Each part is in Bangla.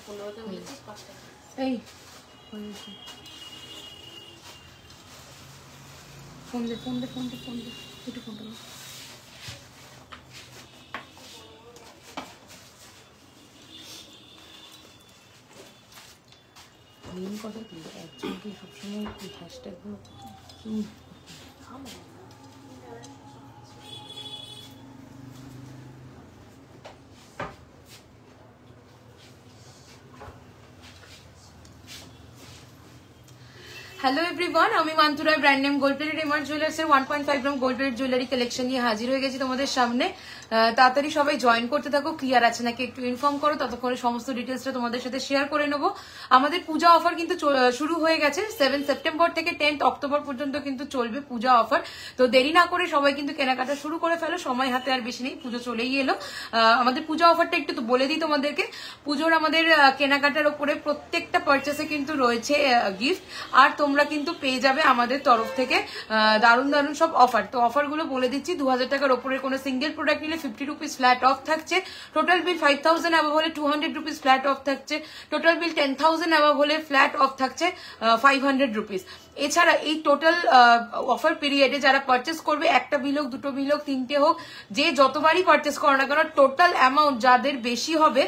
এই ফোন দে একটু ফোন দে। মেন কথা কি একজনকে সবসময় হ্যাশট্যাগুলো हेलो एवरीवन আমি Mantura brand name gold plated MR jewellers এর 1.5 gram gold plated jewellery collection নিয়ে হাজির হয়ে গেছি তোমাদের সামনে। তাড়াতাড়ি সবাই জয়েন করতে থাকো, ক্লিয়ার আছে নাকি একটু ইনফর্ম করো, ততক্ষণে সমস্ত ডিটেলসটা তোমাদের সাথে শেয়ার করে নেব। আমাদের পূজা অফার কিন্তু শুরু হয়ে গেছে 7 সেপ্টেম্বর থেকে 10 অক্টোবর পর্যন্ত কিন্তু চলবে পূজা অফার। তো দেরি না করে সবাই কিন্তু কেনাকাটা শুরু করে ফেলো, সময় হাতে আর বেশি নেই, পুজো চলেই এলো। আমাদের পূজা অফারটা একটু তো বলে দিই তোমাদেরকে। পুজোর আমাদের কেনাকাটার উপরে প্রত্যেকটা পারচেসে কিন্তু রয়েছে গিফট, আর তোমরা কিন্তু পেয়ে যাবে আমাদের তরফ থেকে দারুণ দারুণ সব অফার। তো অফারগুলো বলে দিচ্ছি। 2000 টাকার উপরে কোনো সিঙ্গেল প্রোডাক্ট নিলে 50 রুপিস ফ্ল্যাট অফ থাকছে। টোটাল বিল 5000 অ্যাবভ হলে 200 রুপিস ফ্ল্যাট অফ থাকছে। টোটাল বিল 10,000 অ্যাবভ হলে ফ্ল্যাট অফ থাকছে 500 রুপিস। এছাড়া এই টোটাল অফার পিরিয়ডে যারা পারচেস করবে, একটা বিল হোক, দুটো বিল হোক, তিনটে হোক, যে যতবারই পারচেস করো না কেন, টোটাল অ্যামাউন্ট যাদের বেশি হবে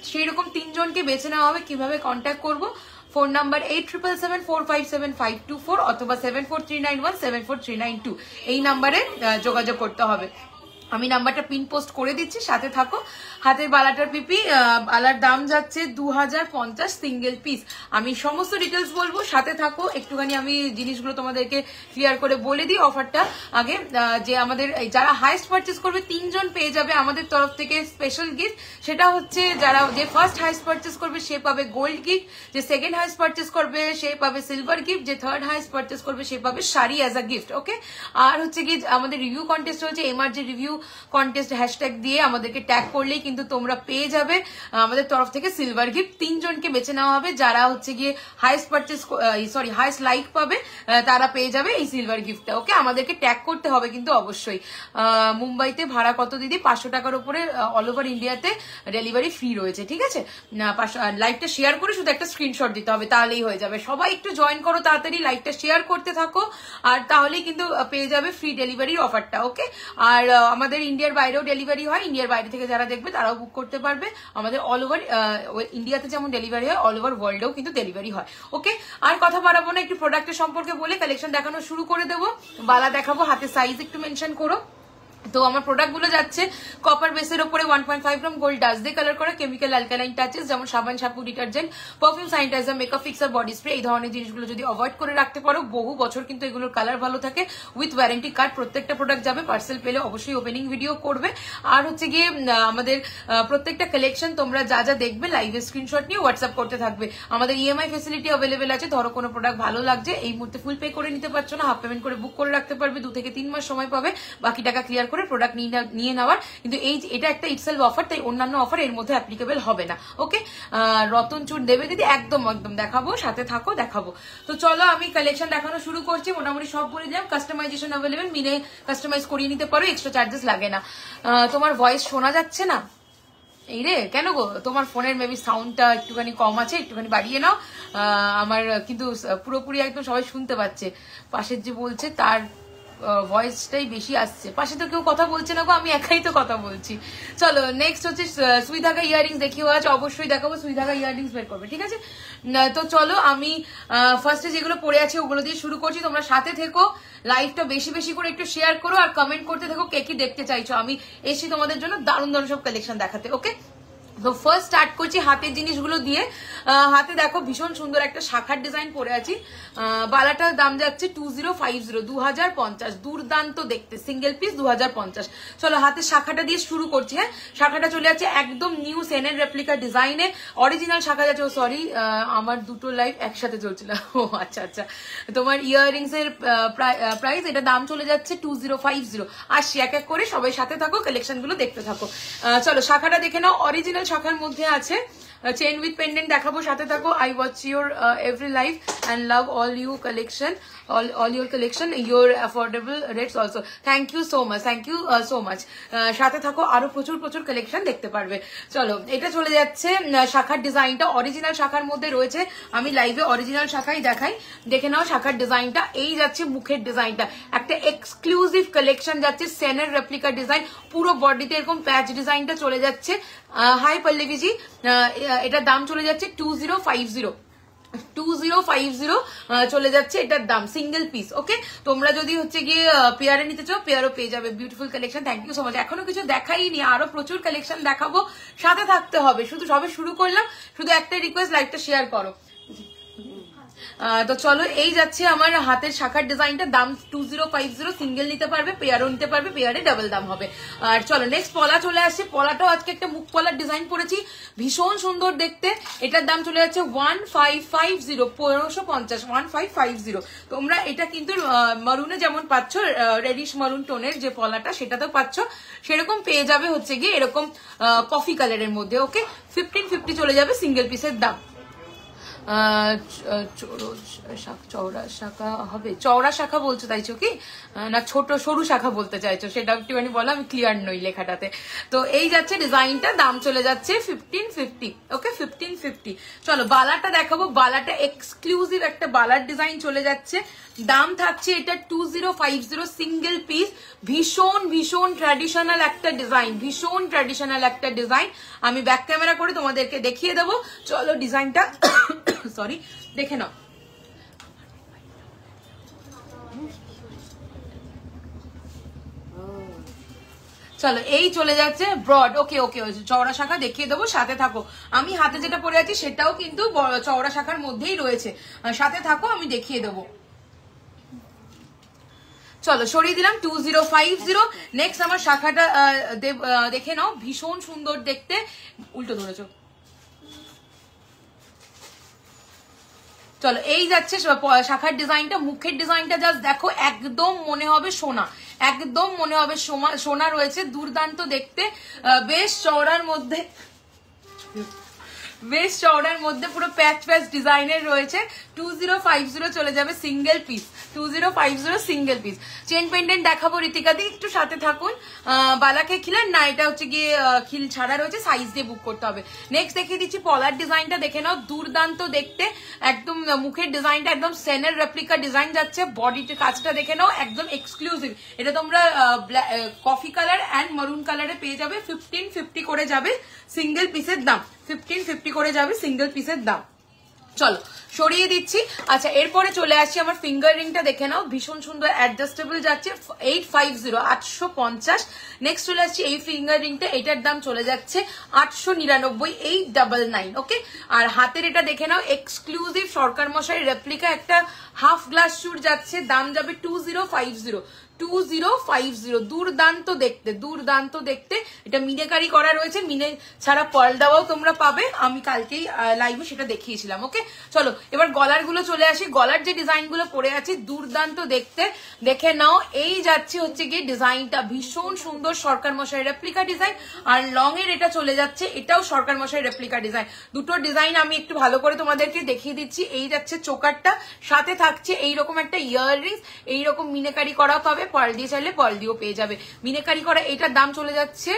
সেই রকম 3 জনকে বেছে নেওয়া হবে। কিভাবে কন্ট্যাক্ট করবো? ফোন নাম্বার 8777457524 অথবা 7439174392 এই নাম্বারে যোগাযোগ করতে হবে। আমি নাম্বারটা পিন পোস্ট করে দিচ্ছি, সাথে থাকো। হাতের বালাটার পিপি বালার দাম যাচ্ছে 2050 সিঙ্গেল পিস। আমি সমস্ত ডিটেলস বলবো, সাথে থাকো। একটুখানি আমি জিনিসগুলো তোমাদেরকে ক্লিয়ার করে বলে দিই অফারটা আগে। যে আমাদের যারা হাইস্ট পারচেস করবে 3 জন পেয়ে যাবে আমাদের তরফ থেকে স্পেশাল গিফট। সেটা হচ্ছে যে ফার্স্ট হাইস্ট পারচেস করবে সে পাবে গোল্ড গিফট, যে সেকেন্ড হাইস্ট পারচেস করবে সে পাবে সিলভার গিফট, যে থার্ড হাইস্ট পারচেস করবে সে পাবে শাড়ি অ্যাজ আ গিফট। ওকে, আর হচ্ছে কি আমাদের রিভিউ কন্টেস্ট চলছে, এমআরজি রিভিউ কন্টেস্ট হ্যাশট্যাগ দিয়ে আমাদেরকে ট্যাগ করলেই কিন্তু তোমরা পেয়ে যাবে আমাদের তরফ থেকে সিলভার গিফট। 3 জনকে বেছে নেওয়া হবে, যারা হচ্ছে গিয়ে হাইস্ট লাইক পাবে তারা পেয়ে যাবে এই সিলভার গিফটটা। ওকে, আমাদেরকে ট্যাগ করতে হবে কিন্তু অবশ্যই। মুম্বাইতে ভাড়া কত দিদি? 500 টাকার উপরে অল ওভার ইন্ডিয়াতে ডেলিভারি ফ্রি রয়েছে, ঠিক আছে? লাইভটা শেয়ার করে শুধু একটা স্ক্রিনশট দিতে হবে, তাহলেই হয়ে যাবে। সবাই একটু জয়েন করো তাড়াতাড়ি, লাইভটা শেয়ার করতে থাকো, আর তাহলেই কিন্তু পেয়ে যাবে ফ্রি ডেলিভারির অফারটা। ওকে, আর আমাদের ইন্ডিয়ার বাইরেও ডেলিভারি হয়, ইন্ডিয়ার বাইরে থেকে যারা দেখবে তারাও বুক করতে পারবে। আমাদের অল ওভার ইন্ডিয়াতে যেমন ডেলিভারি হয়, অল ওভার ওয়ার্ল্ডেও কিন্তু ডেলিভারি হয়। ওকে, আর কথা বাড়াবো না, একটু প্রোডাক্টের সম্পর্কে বলে কালেকশন দেখানো শুরু করে দেবো। বালা দেখাবো, হাতে সাইজ একটু মেনশন করো। তো আমার প্রোডাক্ট গুলো যাচ্ছে কপার বেসের উপরে 1.5 গ্রাম গোল্ড ডাস্ট দিয়ে কালার করা কেমিক্যাল অ্যালকালাইন টাচেস, যেমন সাবান, shampoo, detergent, perfume, sanitiser, makeup fixer, body spray, এই ধরনের জিনিসগুলো যদি অ্যাভয়েড করে রাখতে পারো, বহু বছর কিন্তু এগুলোর কালার ভালো থাকে। উইথ ওয়ারেন্টি কার্ড প্রত্যেকটা প্রোডাক্ট যাবে। পার্সেল পেলে অবশ্যই ওপেনিং ভিডিও করবে। আর হচ্ছে গিয়ে আমাদের প্রত্যেকটা কালেকশন তোমরা যা যা দেখবে লাইভে স্ক্রিনশট নিয়ে হোয়াটসঅ্যাপ করতে থাকবে। আমাদের ইএমআই ফেসিলিটি অ্যাভেলেবেল আছে। ধরো কোনো প্রোডাক্ট ভালো লাগছে, এই মুহূর্তে ফুল পে করে নিতে পারছো না, হাফ পেমেন্ট করে বুক করে রাখতে পারবে। 2 থেকে 3 মাস সময় পাবে বাকি টাকা ক্লিয়ার করে প্রোডাক্ট নিয়ে নেওয়ার। কিন্তু এটা একটা ইটসেলফ অফার, তাই অন্যান্য অফার এর মধ্যে অ্যাপ্লিকেবল হবে না। ওকে, রতন চুট দেবে দিদি, একদম একদম দেখাবো, সাথে থাকো দেখাবো। তো চলো আমি কালেকশন দেখানো শুরু করছি। মোটামুটি সব বলে দিলাম। কাস্টমাইজেশন অ্যাভেলেবেল, মিলে কাস্টমাইজ করিয়ে নিতে পারো, এক্সট্রা চার্জেস লাগে না। তোমার ভয়েস শোনা যাচ্ছে না? এই রে, কেন গো? তোমার ফোনের মেবি সাউন্ডটা একটুখানি কম আছে, একটুখানি বাড়িয়ে নাও। আমার কিন্তু পুরোপুরি একদম সবাই শুনতে পাচ্ছে। পাশের যে বলছে তার ভয়েসটাই বেশি আসছে। পাশে তো কেউ কথা বলছে না গো, আমি একাই তো কথা বলছি। চলো নেক্সট হচ্ছে সুই ধাগা ইয়াররিংস দেখিও, আজ অবশ্যই দেখাবো। সুই ধাগা ইয়াররিংস বের করবে, ঠিক আছে? তো চলো আমি ফার্স্টে যেগুলো পড়ে আছে ওগুলো দিয়ে শুরু করছি। তোমরা সাথে থেকো, লাইভটা বেশি বেশি করে একটু শেয়ার করো, আর কমেন্ট করতে থাকো কে কি দেখতে চাইছো। আমি এসে তোমাদের জন্য দারুণ দারুণ সব কালেকশন দেখাতে। ওকে, তো ফার্স্ট স্টার্ট করছি হাতের জিনিসগুলো দিয়ে। হাতে দেখো ভীষণ সুন্দর একটা শাখার ডিজাইন পরে আছি। বালাটার দাম যাচ্ছে 2050, 2050। দুর্দান্ত দেখতে, সিঙ্গেল পিস 2050। চলো হাতের শাখাটা দিয়ে শুরু করছি। হ্যাঁ, শাখাটা চলে যাচ্ছে একদম নিউ সেনের রেপ্লিকা ডিজাইনে, অরিজিনাল শাখা যাচ্ছে। সরি, আমার দুটো লাইভ একসাথে চলছিল। ও আচ্ছা আচ্ছা। তোমার ইয়াররিংস এর প্রাইস, এটা দাম চলে যাচ্ছে 2050। আসছি এক এক করে, সবাই সাথে থাকো, কালেকশন গুলো দেখতে থাকো। চলো শাখাটা দেখে নাও। অরিজিনাল শাখার মধ্যে আছে চেন উইথ পেন্ডেন্ট দেখাবো, সাথে থাকো। I watch your every life and love all you collection, all your collection, your affordable rates also. Thank you so much, thank you so much. সাথে থাকো, আরো প্রচুর প্রচুর কালেকশন দেখতে পারবে। চলো এটা চলে যাচ্ছে শাখার ডিজাইনটা, অরিজিনাল শাখার মধ্যে রয়েছে। আমি লাইভে অরিজিনাল শাখাই দেখাই, দেখে নাও শাখার ডিজাইনটা। এই যাচ্ছে মুখের ডিজাইনটা, একটা এক্সক্লুসিভ কালেকশন যাচ্ছে, সেনের রেপ্লিকা ডিজাইন, পুরো বডিতে এরকম প্যাচ ডিজাইনটা চলে যাচ্ছে। হাই পল্লবীজি, এটার দাম চলে যাচ্ছে 2050, 2050 চলে যাচ্ছে এটার দাম, সিঙ্গেল পিস। ওকে, তোমরা যদি হচ্ছে গিয়ে পেয়ারে নিতে চাও পেয়ারও পেয়ে যাবে। Beautiful collection, thank you so much. এখনো কিছু দেখাইনি, আরো প্রচুর কালেকশন দেখাবো, সাথে থাকতে হবে। শুধু সবে শুরু করলাম, শুধু একটা রিকোয়েস্ট, লাইভটা শেয়ার করো। তো চলো এই যাচ্ছে আমার হাতের শাখার ডিজাইনটা, দাম 2050, সিঙ্গেল নিতে পারবে, পেয়ারও নিতে পারবে, পেয়ারে ডাবল দাম হবে। আর চলো নেক্সট পলা চলে আসছে। পলাটাও আজকে একটা মুখ পলার ডিজাইন পরেছি, ভীষণ সুন্দর দেখতে। এটার দাম চলে যাচ্ছে 1550, 1550, 1550। তোমরা এটা কিন্তু মারুনে যেমন পাচ্ছ, রেডিশ মারুন টোনের যে পলাটা সেটাতেও পাচ্ছ, সেরকম পেয়ে যাবে হচ্ছে গিয়ে এরকম কফি কালারের মধ্যে। ওকে, 1550 চলে যাবে সিঙ্গেল পিসের দাম। চওড়া শাখা হবে, চওড়া শাখা বলছো তাইছো কি, না ছোট সরু শাখা বলতে চাইছো, সেটা একটুখানি বলো, আমি ক্লিয়ার নই লেখাটাতে। তো এই যাচ্ছে ডিজাইনটা, দাম চলে যাচ্ছে 1550। ওকে, 1550। চলো বালাটা দেখাবো, বালাটা এক্সক্লুসিভ একটা বালার ডিজাইন চলে যাচ্ছে, দাম থাকছে এটা 2050, সিঙ্গেল পিস। ভীষণ ভীষণ ট্র্যাডিশনাল একটা ডিজাইন, ভীষণ ট্র্যাডিশনাল একটা ডিজাইন। আমি ব্যাক ক্যামেরা করে তোমাদেরকে দেখিয়ে দেবো। চলো ডিজাইনটা সরি দেখে নাও। চলো এই চলে যাচ্ছে ব্রড। ওকে ওকে, চওড়া শাখা দেখিয়ে দেবো, সাথে থাকো। আমি হাতে যেটা পরে আছি সেটাও কিন্তু চওড়া শাখার মধ্যেই রয়েছে, সাথে থাকো, আমি দেখিয়ে দেবো। চলো সরিয়ে দিলাম 2050। নেক্সট আমার শাখাটা দেখে নাও, ভীষণ সুন্দর দেখতে। উল্টো ধরেছো। চলো এই যাচ্ছে শাখার ডিজাইনটা, মুখের ডিজাইনটা জাস্ট দেখো, একদম মনে হবে সোনা, একদম মনে হবে সোনা রয়েছে, দুর্দান্ত দেখতে। বেশ চওড়ার মধ্যে, বেশ চওড়ার মধ্যে পুরো প্যাচ প্যাচ ডিজাইনের রয়েছে। 2050 চলে যাবে single piece, 2050 single piece. Chain pendant দেখাবো ঋতিকা দি, একটু সাথে থাকুন। বালাকে খিলেন না, এটা হচ্ছে গিয়ে খিল ছাড়া রয়েছে, সাইজ দিয়ে বুক করতে হবে। নেক্সট দেখিয়ে দিচ্ছি পলার ডিজাইনটা, দেখে নাও, দুর্দান্ত দেখতে। একদম মুখের ডিজাইনটা একদম সেনের রেপ্লিকা ডিজাইন যাচ্ছে, বডির কাজটা দেখে নাও, একদম এক্সক্লুসিভ। এটা তোমরা কফি কালার অ্যান্ড মারুন কালারে পেয়ে যাবে। 1550 করে যাবে সিঙ্গেল পিসের দাম, 1550 করে যাবে সিঙ্গেল পিসের দাম। চলো সরিয়ে দিচ্ছি। আচ্ছা এরপরে চলে আসছি আমার ফিঙ্গার রিংটা, দেখে নাও, ভীষণ সুন্দর অ্যাডজাস্টেবল যাচ্ছে, 850, 850। নেক্সট চলে আসছি এই ফিঙ্গার রিংটা, এটার দাম চলে যাচ্ছে 899, 899। ওকে, আর হাতের এটা দেখে নাও, এক্সক্লুসিভ সরকার মশাই রেপ্লিকা একটা হাফ গ্লাস শুট যাচ্ছে, দাম যাবে 2050, 2050। দুর্দান্ত দেখতে, দুর্দান্ত দেখতে। এটা মিনেকারি করা রয়েছে, মিনে ছাড়া পার্ল দেওয়াও তোমরা পাবে, আমি কালকেই লাইভে সেটা দেখিয়েছিলাম। ওকে চলো এবার গলার গুলো চলে আসি। গলার যে ডিজাইন গুলো পরে আছি দুর্দান্ত দেখতে, দেখে নাও। এই যাচ্ছে হচ্ছে গিয়ে ডিজাইনটা, ভীষণ সুন্দর সরকার মশাই রেপ্লিকা ডিজাইন। আর লং এর এটা চলে যাচ্ছে, এটাও সরকার মশাই রেপ্লিকা ডিজাইন। দুটো ডিজাইন আমি একটু ভালো করে তোমাদেরকে দেখিয়ে দিচ্ছি। এই যাচ্ছে চোকারটা, সাথে থাকছে এইরকম একটা ইয়াররিংস, এইরকম মিনেকারি করা পাবে, পার্ল দিয়ে চাইলে পার্ল দিয়েও পেয়ে যাবে। মিনেকারি করা এটার দাম চলে যাচ্ছে,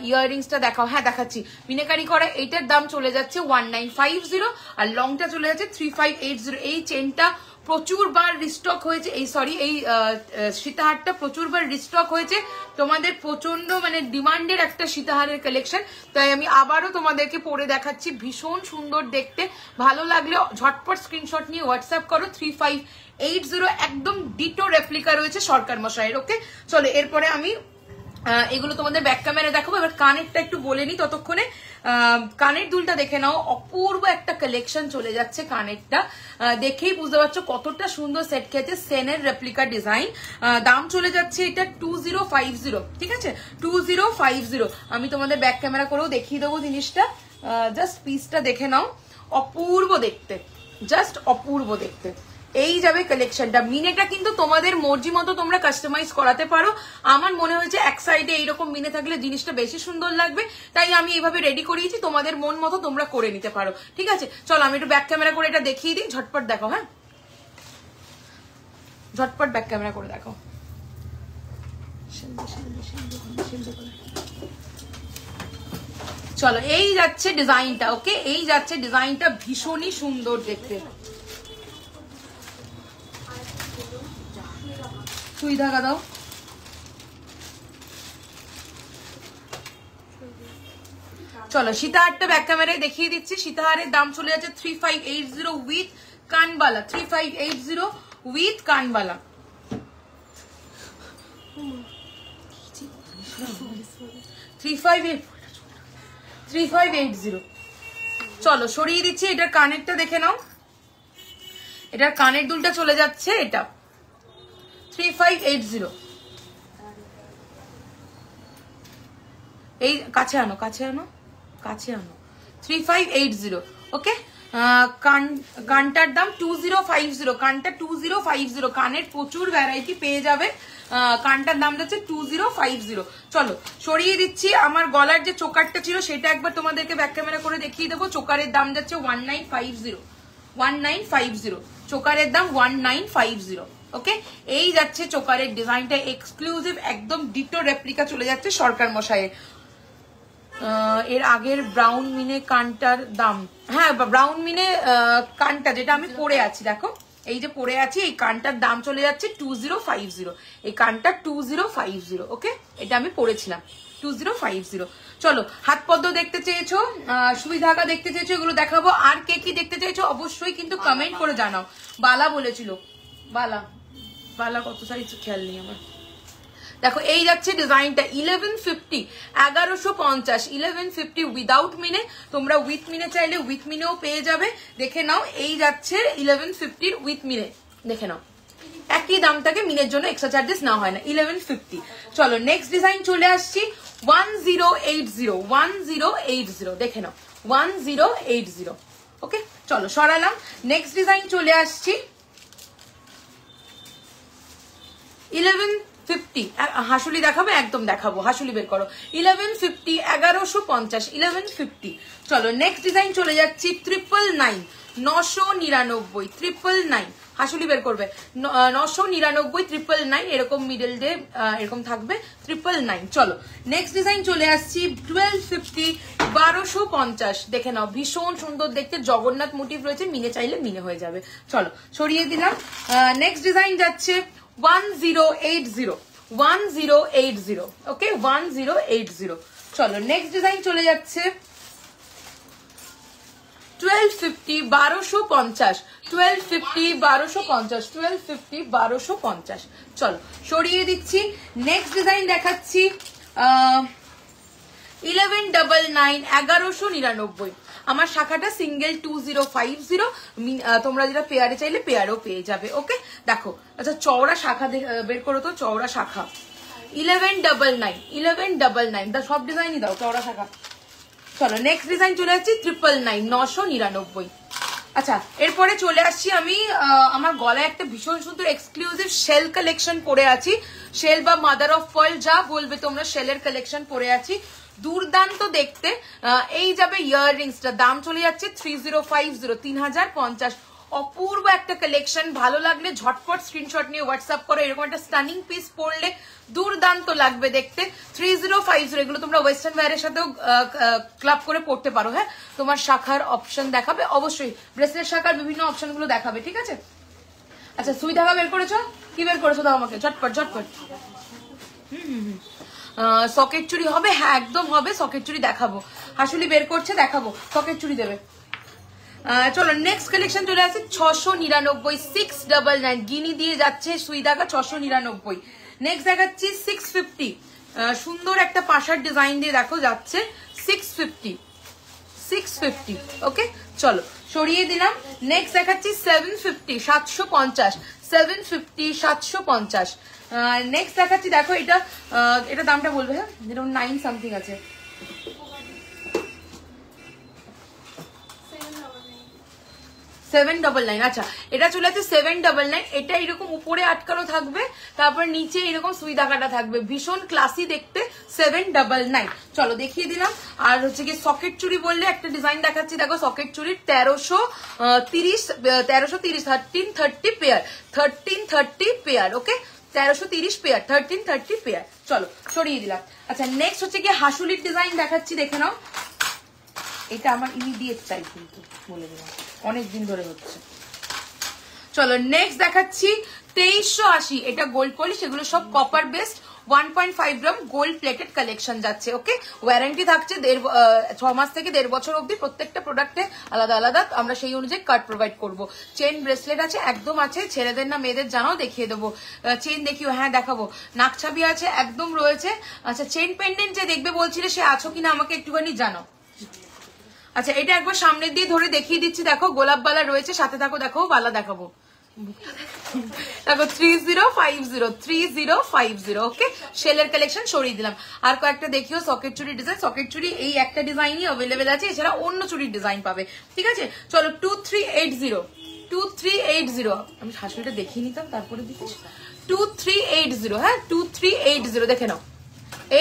ইয়াররিংসটা দেখাও, হ্যাঁ দেখাচ্ছি। মিনেকারি করা এইটার দাম চলে যাচ্ছে 1950, আর লংটা চলে যাচ্ছে 3580। এই চেনটা প্রচুরবার রিস্টক হয়েছে, এই সরি এই সীতাহারটা প্রচুরবার রিস্টক হয়েছে, তোমাদের প্রচন্ড মানে ডিমান্ডের একটা সীতাহারের কালেকশন, তাই আমি আবারও তোমাদেরকে পরে দেখাচ্ছি। ভীষণ সুন্দর দেখতে, ভালো লাগলে ঝটপট স্ক্রিনশট নিয়ে হোয়াটসঅ্যাপ করো 3580। একদম ডিটো রেপ্লিকা রয়েছে সরকার মশাইয়ের। ওকে চলো এরপরে আমি এগুলো তোমাদের ব্যাক ক্যামেরা দেখাবো। এবার কানেরটা একটু বলে নি ততক্ষণে। কানের দুলটা দেখে নাও, অপূর্ব একটা কালেকশন চলে যাচ্ছে কানেরটা, দেখেই বুঝতে পারছো কতটা সুন্দর সেট খেয়েছে, সেনের রেপ্লিকা ডিজাইন। দাম চলে যাচ্ছে এটা 2050, ঠিক আছে 2050। আমি তোমাদের ব্যাক ক্যামেরা করেও দেখিয়ে দেবো জিনিসটা, জাস্ট পিসটা দেখে নাও, অপূর্ব দেখতে, জাস্ট অপূর্ব দেখতে। এই যাবে কালেকশনটা। মিনেটা কিন্তু তোমাদের মর্জি মতো তোমরা কাস্টমাইজ করাতে পারো। আমার মনে হয়েছে এক সাইডে এইরকম মিনে থাকলে জিনিসটা বেশি সুন্দর লাগবে, তাই আমি এইভাবে রেডি করিয়েছি। তোমাদের মন মতো তোমরা করে নিতে পারো, ঠিক আছে? চলো আমি একটু ব্যাক ক্যামেরা করে এটা দেখিয়ে দিই, ঝটপট দেখো। হ্যাঁ, ঝটপট ব্যাক ক্যামেরা করে দেখো। চলো এই যাচ্ছে ডিজাইনটা। ওকে, এই যাচ্ছে ডিজাইনটা, ভীষণই সুন্দর দেখতে। সুই ধাগা দাও। চলো সীতাহারটা ব্যাক ক্যামেরায় দেখিয়ে দিচ্ছি। সীতাহারের দাম চলে যাচ্ছে 3580 উইথ কানবালা। 3580 উইথ কানবালা। 3580। চলো সরিয়ে দিচ্ছি। এটার কানেরটা দেখে নাও, এটার কানের দুলটা চলে যাচ্ছে এটা 3580। এই কাছে আনো, কাছে আনো, কাছে আনো। 3580। ওকে, কানটার দাম 2050। কানটা 2050। কানের প্রচুর ভ্যারাইটি পেয়ে যাবে। কানটার দাম যাচ্ছে 2050। চলো সরিয়ে দিচ্ছি। আমার গলার যে চোকারটা ছিল সেটা একবার তোমাদেরকে ব্যাক ক্যামেরা করে দেখিয়ে দেবো। চোকারের দাম যাচ্ছে 1950। 1950 চোকারের দাম 1950। ওকে, এই যাচ্ছে চোকারের ডিজাইনটা, এক্সক্লুসিভ একদম ডিটো রেপ্লিকা চলে যাচ্ছে সরকার মশাইয়ের। এর আগের ব্রাউন মিনে কানটার দাম, হ্যাঁ ব্রাউন মিনে কানটা যেটা আমি পরে আছি, দেখো এই যে পরে আছি, এই কানটার দাম চলে যাচ্ছে 2050। এই কানটা 2050। ওকে, এটা আমি পরেছিলাম 2050। চলো হাত পদ্ম দেখতে চেয়েছো, সুই ধাগা দেখতে চেয়েছো, এগুলো দেখাবো। আর কে কি দেখতে চাইছো অবশ্যই কিন্তু কমেন্ট করে জানাও। বালা বলেছিল, বালা বালা কত সাইজ খেয়াল নেই আমার। দেখো এই যাচ্ছে ডিজাইনটা 1150, 1150। 1150 উইদাউট মিনে, তোমরা উইথ মিনে চাইলে উইথ মিনেও পেয়ে যাবে। দেখে নাও, এই যাচ্ছে 1150 উইথ মিনে। দেখে নাও, একই দাম থাকে, মিনের জন্য এক্সট্রা চার্জেস না হয় না। 1150। চলো নেক্সট ডিজাইন চলে আসছি 1080। 1080 দেখে নাও, 1080। ওকে, চলো সরালাম। নেক্সট ডিজাইন চলে আসছি 1150। হাসুলি দেখাবো, একদম দেখাবো, হাসুলি বের করো। 1150, 1150, 1150। চলো নেক্সট ডিজাইন চলে যাচ্ছি 999, 999, 999। হাসুলি বের করবে, 999, 999। এরকম মিডল ডে এরকম থাকবে 999। চলো নেক্সট ডিজাইন চলে আসছি 1250, 1250। দেখে নাও, ভীষণ সুন্দর দেখতে, জগন্নাথ মোটিভ রয়েছে, মিনে চাইলে মিনে হয়ে যাবে। চলো সরিয়ে দিলাম। নেক্সট ডিজাইন যাচ্ছে 1080, 1080। ওকে, 1080। চলো নেক্সট ডিজাইন চলে যাচ্ছে 1250, 1250, 1250, 1250, 1250, 1250। চলো সরিয়ে দিচ্ছি। নেক্সট ডিজাইন দেখাচ্ছি 1199, 1199। আমার শাখাটা সিঙ্গেল 2050। তোমরা যেটা পেয়ারে চাইলে পেয়ারেও পেয়ে যাবে। ওকে, দেখো আচ্ছা চওড়া শাখা বের করো তো, চওড়া শাখা 1199, 1199। সব ডিজাইনই দাও চওড়া শাখা। চলো নেক্সট ডিজাইন চলে আসছি 999, 999। আচ্ছা এরপরে চলে আসছি আমি আমার গলায় একটা ভীষণ সুন্দর এক্সক্লুসিভ শেল কালেকশন পরে আছি। শেল বা মাদার অফ পার্ল যা বলবে তোমরা, শেলের কালেকশন পরে আছি, দুর্দান্ত দেখতে। এই যাবে ইয়াররিংসটা, দাম চলে যাচ্ছে 3050, 3050। অপূর্ব একটা কালেকশন, ভালো লাগলে ঝটপট স্ক্রিনশট নিয়ে হোয়াটসঅ্যাপ করো। এরকম একটা স্টানিং পিস পরলে দুর্দান্ত লাগবে দেখতে। 3050, এগুলো তোমরা ওয়েস্টার্ন ওয়্যারের সাথেও ক্লাব করে পড়তে পারো। হ্যাঁ, তোমার শাখার অপশন দেখাবে অবশ্যই, ব্রেসলেট শাখার বিভিন্ন অপশনগুলো দেখাবে, ঠিক আছে? আচ্ছা সুই ধাগা বের করেছো, কি বের করেছো দাও আমাকে ঝটপট ঝটপট। সকেট চুড়ি হবে, হ্যাঁ একদম হবে, সকেট চুড়ি দেখাবো। হাসুলি বের করছে, দেখাবো, সকেট চুড়ি দেবে। চলো নেক্সট কালেকশন চলে আসছে 699, 699। গিনি দিয়ে যাচ্ছে সুই ধাগা 699। নেক্সট দেখাচ্ছি 650, সুন্দর একটা পাশার ডিজাইন দিয়ে দেখো যাচ্ছে 650, 650। ওকে চলো সরিয়ে দিলাম। নেক্সট দেখাচ্ছি 750, 750, 750, 750। নেক্সট দেখাচ্ছি, দেখো এটা এটা দামটা বলবে, হ্যাঁ যেরকম 9 সামথিং আছে। 799, 799। আচ্ছা এটা চলে আছে 799। এটা এরকম উপরে আটকানো থাকবে, তারপর নিচে এরকম সুই দাগাটা থাকবে, ভীষণ ক্লাসি দেখতে, 799। চলো দেখিয়ে দিলাম। আর হচ্ছে কি সকেট চুড়ি বললে একটা ডিজাইন দেখাচ্ছি, দেখো সকেট চুড়ির 1330 1330 পেয়ার, 1330 পেয়ার, ওকে 1330 পেয়ার, 1330 পেয়ার। চলো সরিয়ে দিলাম। আচ্ছা নেক্সট হচ্ছে কি হাসুলির ডিজাইন দেখাচ্ছি, দেখে নাও। এটা আমার ইমিডিয়েট চাই কিন্তু, বলে দিলাম অনেকদিন ধরে হচ্ছে। চলো নেক্সট দেখাচ্ছি 2380। এটা গোল্ড পলিশ, এগুলো সব copper based 1.5 gram gold plated collection যাচ্ছে, ওকে। ওয়ারেন্টি থাকছে 6 মাস থেকে 1.5 বছর অব্দি, প্রত্যেকটা প্রোডাক্টে আলাদা আলাদা, আমরা সেই অনুযায়ী কার্ড প্রোভাইড করবো। চেন ব্রেসলেট আছে, একদম আছে, ছেলেদের না মেয়েদের জানাও দেখিয়ে দেবো। চেন দেখিও, হ্যাঁ দেখাবো। নাকছাবি আছে, একদম রয়েছে। আচ্ছা চেন পেন্ডেন্ট যে দেখবে বলছিলে, সে আছো কিনা আমাকে একটুখানি জানাও। আচ্ছা এটা একবার সামনের দিয়ে ধরে দেখিয়ে দিচ্ছি, দেখো গোলাপ বালা রয়েছে, সাথে থাকো, দেখো বালা দেখাবো, দেখো 3050, ওকে। শেলের কালেকশন সরিয়ে দিলাম। আর কয়েকটা দেখিও সকেট চুড়ি ডিজাইন। সকেট চুড়ি এই একটা ডিজাইনই অ্যাভেলেবেল আছে, এছাড়া অন্য চুড়ির ডিজাইন পাবে, ঠিক আছে। চলো 2380, আমি শাশুড়িটা দেখিয়ে নিতাম তারপরে দিচ্ছি। 2380, হ্যাঁ 2380 দেখে নাও।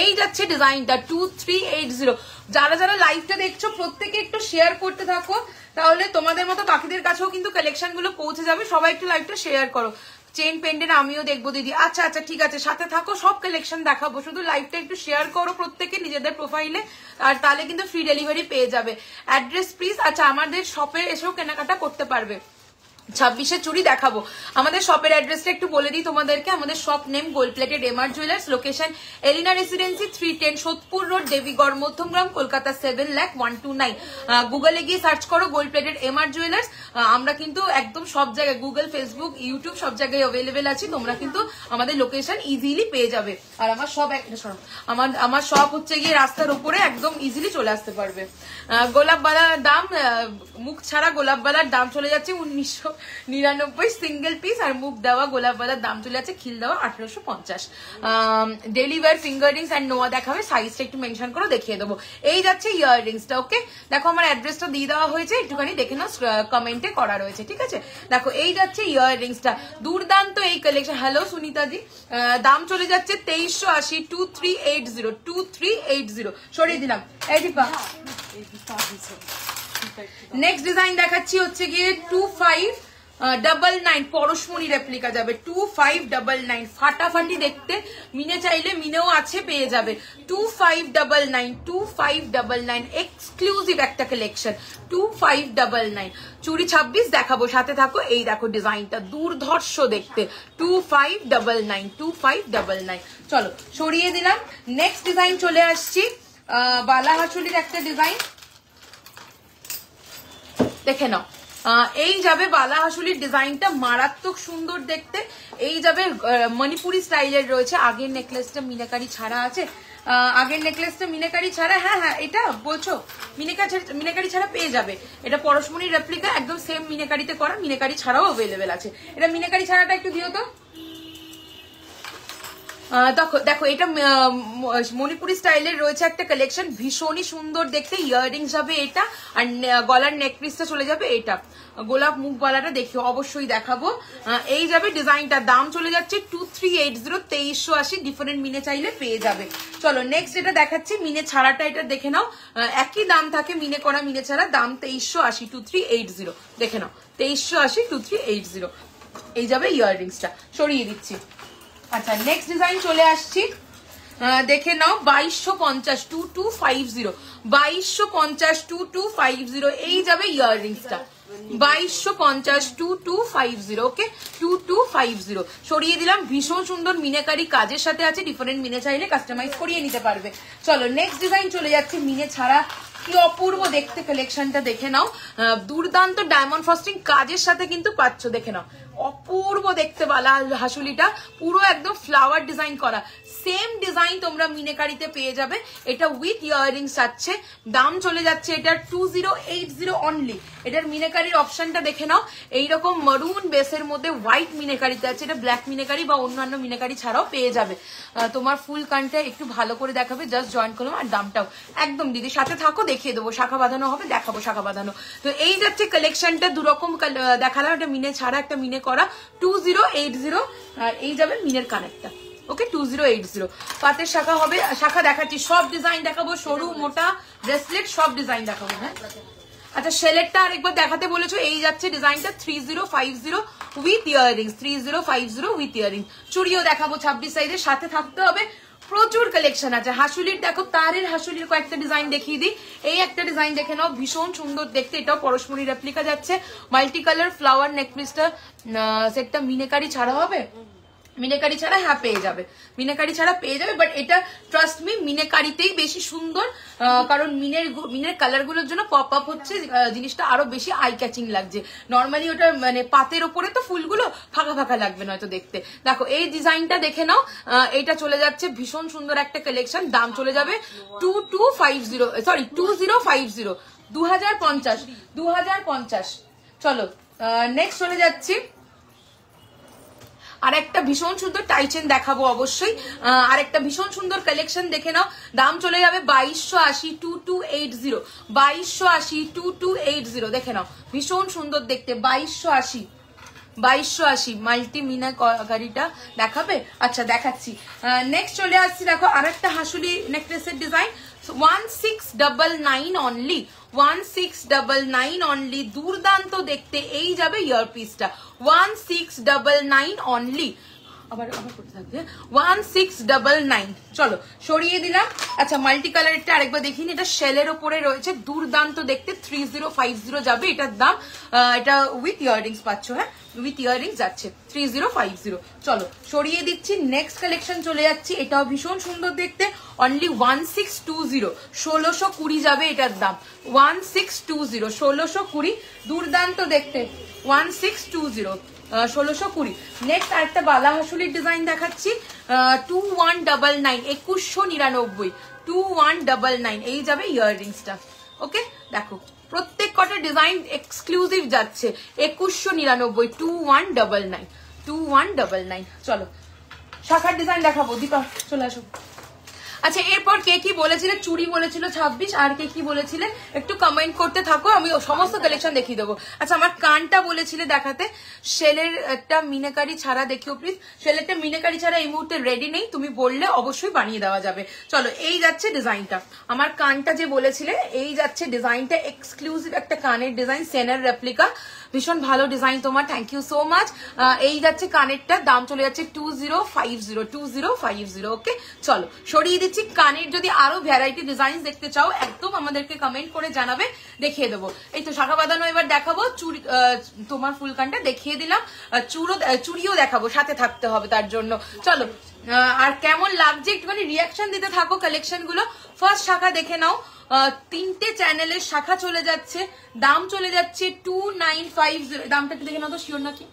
এই যাচ্ছে ডিজাইনটা 2380। যারা যারা লাইভটা দেখছো প্রত্যেকে একটু শেয়ার করতে থাকো, তাহলে তোমাদের মতো বাকিদের কাছেও কিন্তু কালেকশন গুলো পৌঁছে যাবে। সবাই একটু লাইভটা শেয়ার করো। চেন পেন্ডেন্ট আমিও দেখবো দিদি। আচ্ছা আচ্ছা ঠিক আছে, সাথে থাকো, সব কালেকশন দেখাবো, শুধু লাইভটা একটু শেয়ার করো প্রত্যেকে নিজেদের প্রোফাইলে, আর তাহলে কিন্তু ফ্রি ডেলিভারি পেয়ে যাবে। Address please. আচ্ছা আমাদের শপে এসেও কেনাকাটা করতে পারবে। 26 চুড়ি দেখাবো। আমাদের শপের অ্যাড্রেসটা একটু বলে দিই তোমাদেরকে। আমাদের shop name gold plated MR jewellers, location Elina residency 310 Sodepur road, Debigarh, Madhyamgram, Kolkata 7,01,209। গুগলে গিয়ে সার্চ করো গোল্ড প্লেটেড এমআর জুয়েলার্স। আমরা কিন্তু একদম সব জায়গায়, গুগল, ফেসবুক, ইউটিউব সব জায়গায় অ্যাভেলেবেল আছি। তোমরা কিন্তু আমাদের লোকেশন ইজিলি পেয়ে যাবে। আর আমার সব আমার সব হচ্ছে গিয়ে রাস্তার উপরে, একদম ইজিলি চলে আসতে পারবে। গোলাপ বালার দাম, মুখ ছাড়া গোলাপ বালার দাম চলে যাচ্ছে 1999 সিঙ্গেল পিস, আর মুখ দেওয়া গোলাপ বালার দাম চলে যাচ্ছে খিল দেওয়া 1850। Daily wear finger rings and নোয়া দেখাবে, সাইজটা একটু মেনশন করে দেখিয়ে দেবো। এই যাচ্ছে ইয়ার রিংসটা, ওকে। দেখো আমার অ্যাড্রেসটা দিয়ে দেওয়া হয়েছে, একটুখানি দেখে নাও, কমেন্টে করা রয়েছে, ঠিক আছে। দেখো এই যাচ্ছে ইয়ার রিংসটা, দুর্দান্ত এই কালেকশন। হ্যালো সুনিতাদি, দাম চলে যাচ্ছে 2380, 2380 সরিয়ে দিলাম। এই দীপা নেক্সট ডিজাইন দেখাচ্ছি হচ্ছে গিয়ে 2599 পরশমণি রেপ্লিকা যাবে, 2599 ফাটাফাটি দেখতে। মিনে চাইলে মিনেও আছে, পেয়ে যাবে 2599 এক্সক্লুসিভ একটা কালেকশন 2599। চুড়ি 26 দেখাবো, সাথে থাকো। এই দেখো ডিজাইনটা দুর্ধর্ষ দেখতে, 2599। চলো সরিয়ে দিলাম। নেক্সট ডিজাইন চলে আসছি, বালা হাসুলির একটা ডিজাইন দেখে নাও। এই যাবে বালা হাসুলির ডিজাইনটা, মারাত্মক সুন্দর দেখতে। এই যাবে মণিপুরি স্টাইলের রয়েছে। আগের নেকলেসটা মিনাকারি ছাড়া আছে, আগের নেকলেসটা মিনাকারি ছাড়া, হ্যাঁ হ্যাঁ এটা বলছো মিনাকারি ছাড়া পেয়ে যাবে। এটা পরশমণির রেপ্লিকা, একদম সেম মিনাকারিতে করা, মিনাকারি ছাড়াও অ্যাভেলেবেল আছে। এটা মিনাকারি ছাড়াটা একটু দিও তো। দেখো এটা মণিপুরি স্টাইলের রয়েছে একটা কালেকশন, ভীষণই সুন্দর দেখতে। ইয়াররিংস যাবে এটা, আর গলার নেকপিসটা চলে যাবে এটা। গোলাপ মুখ গলাটা দেখিও, অবশ্যই দেখাবো। এই যাবে ডিজাইনটা, দাম চলে যাচ্ছে 2380, 2380। ডিফারেন্ট মিনে চাইলে পেয়ে যাবে। চলো নেক্সট যেটা দেখাচ্ছি মিনে ছাড়াটা, এটা দেখে নাও। একই দাম থাকে মিনে করা মিনে ছাড়া, দাম 2380, 2380 দেখে নাও, 2380, 2380। এই যাবে ইয়াররিংসটা, সরিয়ে দিচ্ছি। আচ্ছা নেক্সট ডিজাইন চলে আসছি, দেখে নাও 2250, 2250, 2250, 2250। এই যাবে ইয়াররিংসটা, 2250, 2250, ওকে 2250 সরিয়ে দিলাম। ভীষণ সুন্দর মিনাকারি কাজের সাথে আছে, ডিফারেন্ট মিনে চাইলে কাস্টমাইজ করিয়ে নিতে পারবে। চলো নেক্সট ডিজাইন চলে যাচ্ছে মিনে ছাড়া, কি অপূর্ব দেখতে কালেকশনটা দেখে নাও। দুর্দান্ত ডায়মন্ড ফ্রস্টিং কাজের সাথে কিন্তু পাচ্ছ, দেখে নাও অপূর্ব দেখতে বালা হাসুলিটা, পুরো একদম ফ্লাওয়ার ডিজাইন করা। সেম ডিজাইন তোমরা মিনেকারিতে পেয়ে যাবে। এটা উইথ ইয়াররিংস আছে, দাম চলে যাচ্ছে এটার 2080 অনলি। এটার মিনেকারির অপশনটা দেখে নাও, এইরকম মারুন বেসের মধ্যে হোয়াইট মিনেকারিতে আছে। এটা ব্ল্যাক মিনেকারি বা অন্যান্য মিনেকারি ছাড়াও পেয়ে যাবে। তোমার ফুল কানটা একটু ভালো করে দেখাবে, জাস্ট জয়েন করলাম। আর দামটাও একদম দিদি সাথে থাকো, দেখিয়ে দেবো। শাখা বাঁধানো হবে, দেখাবো শাখা বাঁধানো। তো এই যাচ্ছে কালেকশনটা, দুরকম দেখালাম, একটা মিনে ছাড়া একটা মিনে করা 2080। আর এই যাবে মিনের কানেরটা, ওকে 2080। পাতের শাখা হবে, শাখা দেখাচ্ছি, সব ডিজাইন দেখাবো, সরু মোটা ব্রেসলেট সব ডিজাইন দেখাবো। হ্যাঁ আচ্ছা, শেলেরটা আরেকবার দেখাতে বলেছো। এই যাচ্ছে ডিজাইনটা 3050 উইথ ইয়াররিংস, 3050 উইথ ইয়াররিংস। চুড়িও দেখাবো 26 সাইজের, সাথে থাকতে হবে। প্রচুর কালেকশন আছে। হাসুলির দেখো, তারের হাসুলির কয়েকটা ডিজাইন দেখিয়ে দিই। এই একটা ডিজাইন দেখে নাও, ভীষণ সুন্দর দেখতে। এটাও পরশমণি রেপ্লিকা যাচ্ছে, মাল্টি কালার ফ্লাওয়ার নেকপিসটা। সেটটা মিনেকারি ছাড়া হবে, মিনেকারি ছাড়া হ্যাঁ পেয়ে যাবে, মিনেকারি ছাড়া পেয়ে যাবে। বাট এটা ট্রাস্ট মি মিনেকারিতেই বেশি সুন্দর, কারণ মিনের কালার গুলোর জন্য পপ আপ হচ্ছে, জিনিসটা আরো বেশি আই ক্যাচিং লাগছে। নর্মালি ওটা মানে পাতের ওপরে তো ফুলগুলো ফাঁকা ফাঁকা লাগবে নয়তো দেখতে। দেখো এই ডিজাইনটা দেখে নাও, এটা চলে যাচ্ছে ভীষণ সুন্দর একটা কালেকশন। দাম চলে যাবে 2050, 2050। চলো নেক্সট চলে যাচ্ছি। আর একটা ভীষণ সুন্দর টাইচেন দেখাবো অবশ্যই। আর একটা ভীষণ সুন্দর কালেকশন দেখে নাও, দাম চলে যাবে 2280, 2280, 2280, 2280। দেখে নাও ভীষণ সুন্দর দেখতে, 2280 মাল্টি মিনা গাড়িটা দেখাবে। আচ্ছা দেখাচ্ছি, নেক্সট চলে আসছি। দেখো আরেকটা হাসুলি নেকলেসের ডিজাইন, 1699 অনলি, 1699 অনলি। দুর্দান্ত দেখতে। এই যাবে ইয়ারপিসটা 1699 অনলি। আবার করতে থাকবে 1699। চলো সরিয়ে দিলাম। আচ্ছা মাল্টি কালারেরটা আরেকবার দেখিনি, এটা শেলের ওপরে রয়েছে, দুর্দান্ত দেখতে। 3050 যাবে এটার দাম। এটা উইথ ইয়াররিংস পাচ্ছ, হ্যাঁ উইথ ইয়াররিংস যাচ্ছে 3050। চলো সরিয়ে দিচ্ছি। নেক্সট কালেকশন চলে যাচ্ছি, এটাও ভীষণ সুন্দর দেখতে, অনলি 1620, 1620 যাবে এটার দাম। 1620, 1620, দুর্দান্ত দেখতে, 1620, 1620। নেক্সট আরেকটা বালা হাসুলির ডিজাইন দেখাচ্ছি, 2199, 2199, 2199। এই যাবে ইয়াররিংসটা, ওকে। দেখো প্রত্যেক কটা ডিজাইন এক্সক্লুসিভ যাচ্ছে 2199, 2199, 2199। চলো শাখার ডিজাইন দেখাবো। দীপা চলে আসো। আচ্ছা এরপর কে কি বলেছিলে? চুড়ি বলেছিল 26, আর কে কি বলেছিলে একটু কমেন্ট করতে থাকো, আমি সমস্ত কালেকশন দেখিয়ে দেবো। আচ্ছা আমার কানটা বলেছিলে দেখাতে, শেলের একটা মিনাকারি ছাড়া দেখিও প্লিজ। শেলেরটা মিনাকারি ছাড়া এই মুহূর্তে রেডি নেই, তুমি বললে অবশ্যই বানিয়ে দেওয়া যাবে। চলো এই যাচ্ছে ডিজাইনটা। আমার কানটা যে বলেছিলে, এই যাচ্ছে ডিজাইনটা, এক্সক্লুসিভ একটা কানের ডিজাইন, সেনের রেপ্লিকা, ভীষণ ভালো ডিজাইন তোমার, থ্যাংক ইউ সো মাচ। এই যাচ্ছে কানেরটা, দাম চলে যাচ্ছে 2050, 2050, ওকে। চলো সরিয়ে দিচ্ছি। কানের যদি আরো ভ্যারাইটি ডিজাইন দেখতে চাও একদম আমাদেরকে কমেন্ট করে জানাবে, দেখিয়ে দেবো। এই তো শাখা বাঁধানো এবার দেখাবো, চুড়ি তোমার ফুলকানটা দেখিয়ে দিলাম, চুড়িও দেখাবো, সাথে থাকতে হবে তার জন্য। চলো আর কেমন লাগছে একটুখানি রিয়াকশন দিতে থাকো কালেকশন গুলো। ফার্স্ট শাখা দেখে নাও, 3টে চ্যানেলের শাখা চলে যাচ্ছে, দাম চলে যাচ্ছে 2950। দামটা একটু দেখে নাও তো, শিওর নাকি?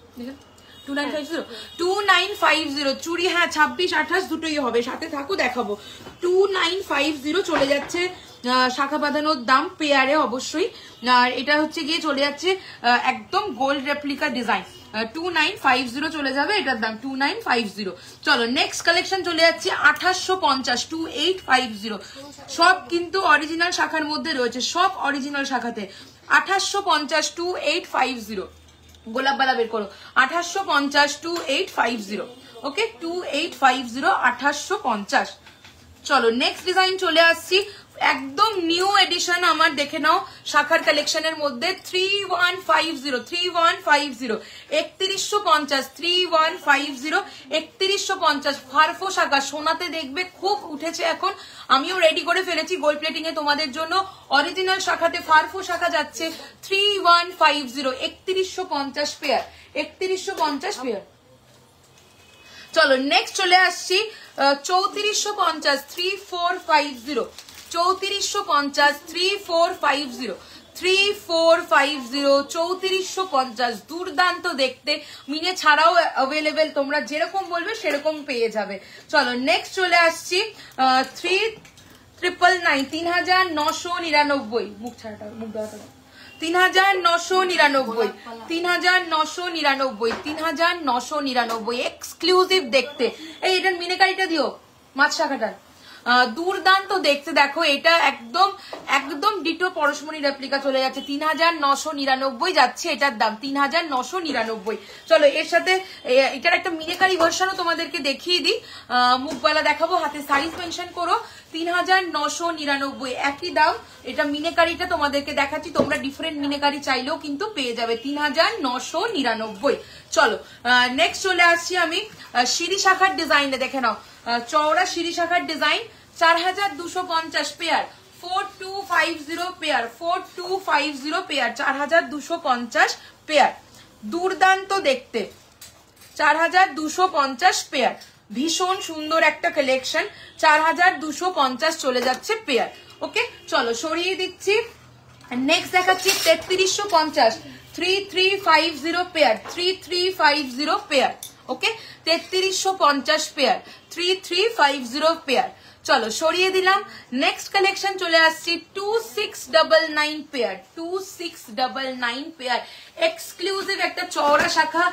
2950, 2950 চুড়ি, হ্যাঁ 26 28 দুটোই হবে, সাথে থাকো দেখাবো। 2950 চলে যাচ্ছে শাখা বাঁধানোর দাম পেয়ারে অবশ্যই। আর এটা হচ্ছে গিয়ে চলে যাচ্ছে একদম গোল্ড রেপ্লিকা ডিজাইন, 2950 চলে যাবে এটার দাম, 2950। চলো নেক্সট কালেকশন চলে যাচ্ছে 2850, 2850। সব কিন্তু অরিজিনাল শাখার মধ্যে রয়েছে, সব অরিজিনাল শাখাতে। 2850, 2850, গোলাপ বালা বের করো। 2850, 2850, ওকে 2850, 2850। চলো নেক্সট ডিজাইন চলে আসছি, একদম নিউ এডিশন আমার, দেখে নাও শাখার কালেকশনের মধ্যে 3150, 3150, 3150, 3150, 3150। ফারফো শাখা সোনাতে দেখবে খুব উঠেছে এখন, আমিও রেডি করে ফেলেছি গোল্ড প্লেটিং এ তোমাদের জন্য। অরিজিনাল শাখাতে ফারফো শাখা যাচ্ছে 3150, 3150 পেয়ার, 3150 পেয়ার। চলো নেক্সট চলে আসছি 3450, 3450, 3450, 3450, 3450 3450 দুর্দান্ত দেখতে, মিনে ছাড়াও অ্যাভেলেবেল, তোমরা যেরকম বলবে সেরকম পেয়ে যাবে। চলো নেক্সট চলে আসছি 3999 3999 মুখ ছাড়াটা মুখ দেওয়াটা 3999 3999 3999 এক্সক্লুসিভ দেখতে। এই এটার মিনেকারিটা দিও মাছ শাখাটার, দুর্দান্ত দেখতে। দেখো এটা একদম একদম ডিটো পরশমণি রেপ্লিকা চলে যাচ্ছে, 3999 যাচ্ছে এটার দাম, 3999। চলো এর সাথে এটার একটা মিনেকারি ভার্সনও তোমাদেরকে দেখিয়ে দিই, মুখবালা দেখাবো, হাতে সাইজ মেনশন করো, 3999 একই দাম। এটা মিনেকারিটা তোমাদেরকে দেখাচ্ছি, তোমরা ডিফারেন্ট মিনেকারি চাইলেও কিন্তু পেয়ে যাবে, 3999। চলো নেক্সট চলে আসছি আমি সিঁড়ি শাখার ডিজাইনে, দেখে নাও চওড়া সিঁড়ি শাখার design, 4250 pair, 4250 pair, 4250 pair, 4250 pair, দুর্দান্ত দেখতে, 4250 পেয়ার, ভীষণ সুন্দর একটা কালেকশন, 4250 চলে যাচ্ছে পেয়ার। ওকে চলো সরিয়ে দিচ্ছি, নেক্সট দেখাচ্ছি 3350 3350 পেয়ার, 3350 পেয়ার। ওকে 3350 পেয়ার, 3350 পেয়ার। চলো সরিয়ে দিলাম, নেক্সট কালেকশন চলে আসছি 2699 পেয়ার, 2699 পেয়ার, এক্সক্লুসিভ একটা চওড়া শাখা,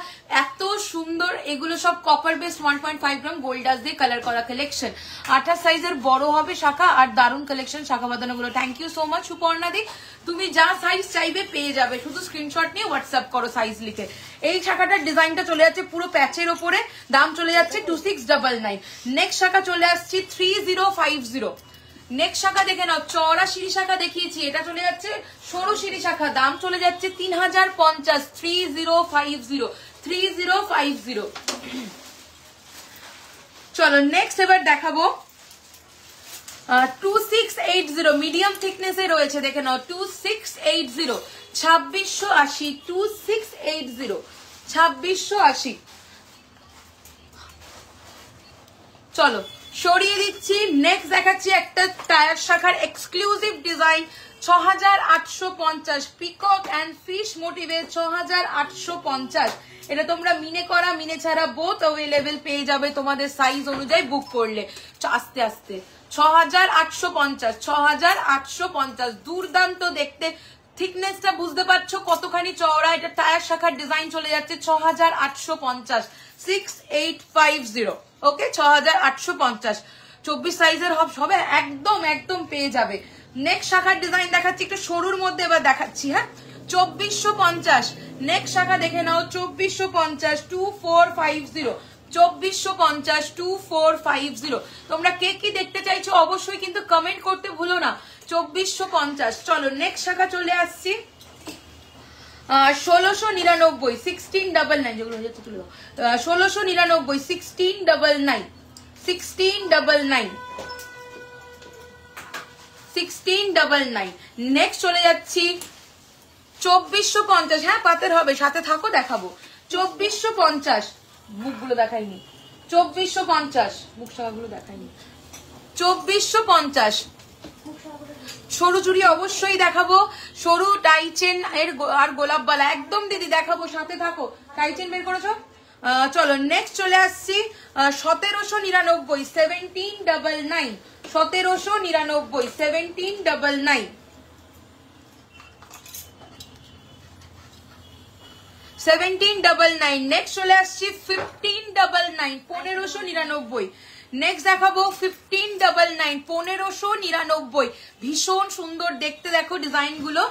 এত সুন্দর, এগুলো সব কপার বেস 1.5 গ্রাম গোল্ডাস দিয়ে কালার করা কালেকশন, 28 সাইজের বড় হবে শাখা, আর দারুণ কালেকশন শাখা বাঁধানো গুলো। Thank you so much Suparna দি, তুমি যা সাইজ চাইবে পেয়ে যাবে, শুধু স্ক্রিনশট নিয়ে হোয়াটসঅ্যাপ করো সাইজ লিখে। এই শাখাটার ডিজাইনটা চলে যাচ্ছে পুরো প্যাচের ওপরে, দাম চলে যাচ্ছে 2699। নেক্সট শাখা চলে আসছি 3050, নেক্সট শাখা দেখে নাও, চওড়া সিঁড়ি শাখা দেখিয়েছি, এটা চলে যাচ্ছে সরু সিঁড়ি শাখা, দাম চলে যাচ্ছে 3050, 3050 3050। চলো নেক্সট এবার দেখাবো 2680, মিডিয়াম থিকনেসে রয়েছে, দেখে নাও 2680, 2680 2680 2680। চলো সরিয়ে দিচ্ছি, নেক্সট দেখাচ্ছি একটা টায়ার শাখার exclusive design, 6850 peacock and fish মোটিভে, 6850। এটা তোমরা মিনে করা মিনে ছাড়া বোথ অ্যাভেলেবেল পেয়ে যাবে তোমাদের সাইজ অনুযায়ী বুক করলে। আস্তে আস্তে 6850 6850, দুর্দান্ত দেখতে, থিকনেসটা বুঝতে পারছো কতখানি চওড়া, এটা টায়ার শাখার ডিজাইন চলে যাচ্ছে 6850 6850। ওকে 6850, 24 সাইজের হবে, একদম একদম পেয়ে যাবে। নেক্সট শাখার ডিজাইন দেখাচ্ছি, একটু সরুর মধ্যে এবার দেখাচ্ছি, হ্যাঁ 2450। নেক্সট শাখা দেখে নাও 2450 2450 2450 2450। তোমরা কে কি দেখতে চাইছো অবশ্যই কিন্তু কমেন্ট করতে ভুলো না, 2450। চলো নেক্সট শাখা চলে আসছি 1699 1699, যেগুলো হয়ে যাচ্ছে চলে যাও, 1699 1699 1699 1699। নেক্সট চলে যাচ্ছি 2450, হ্যাঁ পাতের হবে, সাথে থাকো দেখাবো, 2450, বুকগুলো দেখাইনি, 2450 বুক শাখাগুলো দেখাইনি, 2450 সরু চুড়ি অবশ্যই দেখাবো, সরু টাইচেন এর আর গোলাপ বালা একদম দিদি দেখাবো, সাথে থাকো। টাইচেন বের করেছো? চলো নেক্সট চলে আসছি 1799 1799 1799 1799 1799। নেক্সট চলে আসছি 1599 1599। নেক্সট দেখাবো 1599 1599, ভীষণ সুন্দর দেখতে, দেখো ডিজাইন গুলো,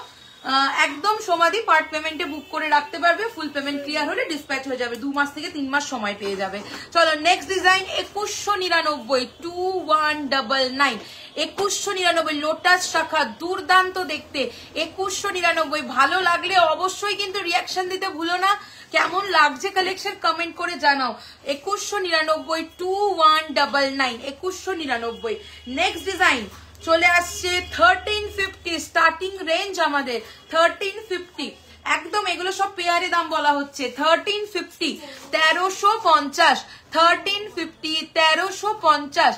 একদম সমাধি, পার্ট পেমেন্টে বুক করে রাখতে পারবে, ফুল পেমেন্ট ক্লিয়ার হলে ডিসপ্যাচ হয়ে যাবে, 2 মাস থেকে 3 মাস সময় পেয়ে যাবে। চলো নেক্সট ডিজাইন 2199 2199 2199, লোটাস শাখা, দুর্দান্ত দেখতে, 2199। ভালো লাগলে অবশ্যই কিন্তু রিয়াকশন দিতে ভুলো না, কেমন লাগছে কালেকশন কমেন্ট করে জানাও। 2199 2199 2199। নেক্সট ডিজাইন চলে আসছে 1350, স্টার্টিং রেঞ্জ আমাদের 1350, একদম এগুলো সব পেয়ারে দাম বলা হচ্ছে, 1350 1350 1350 1350।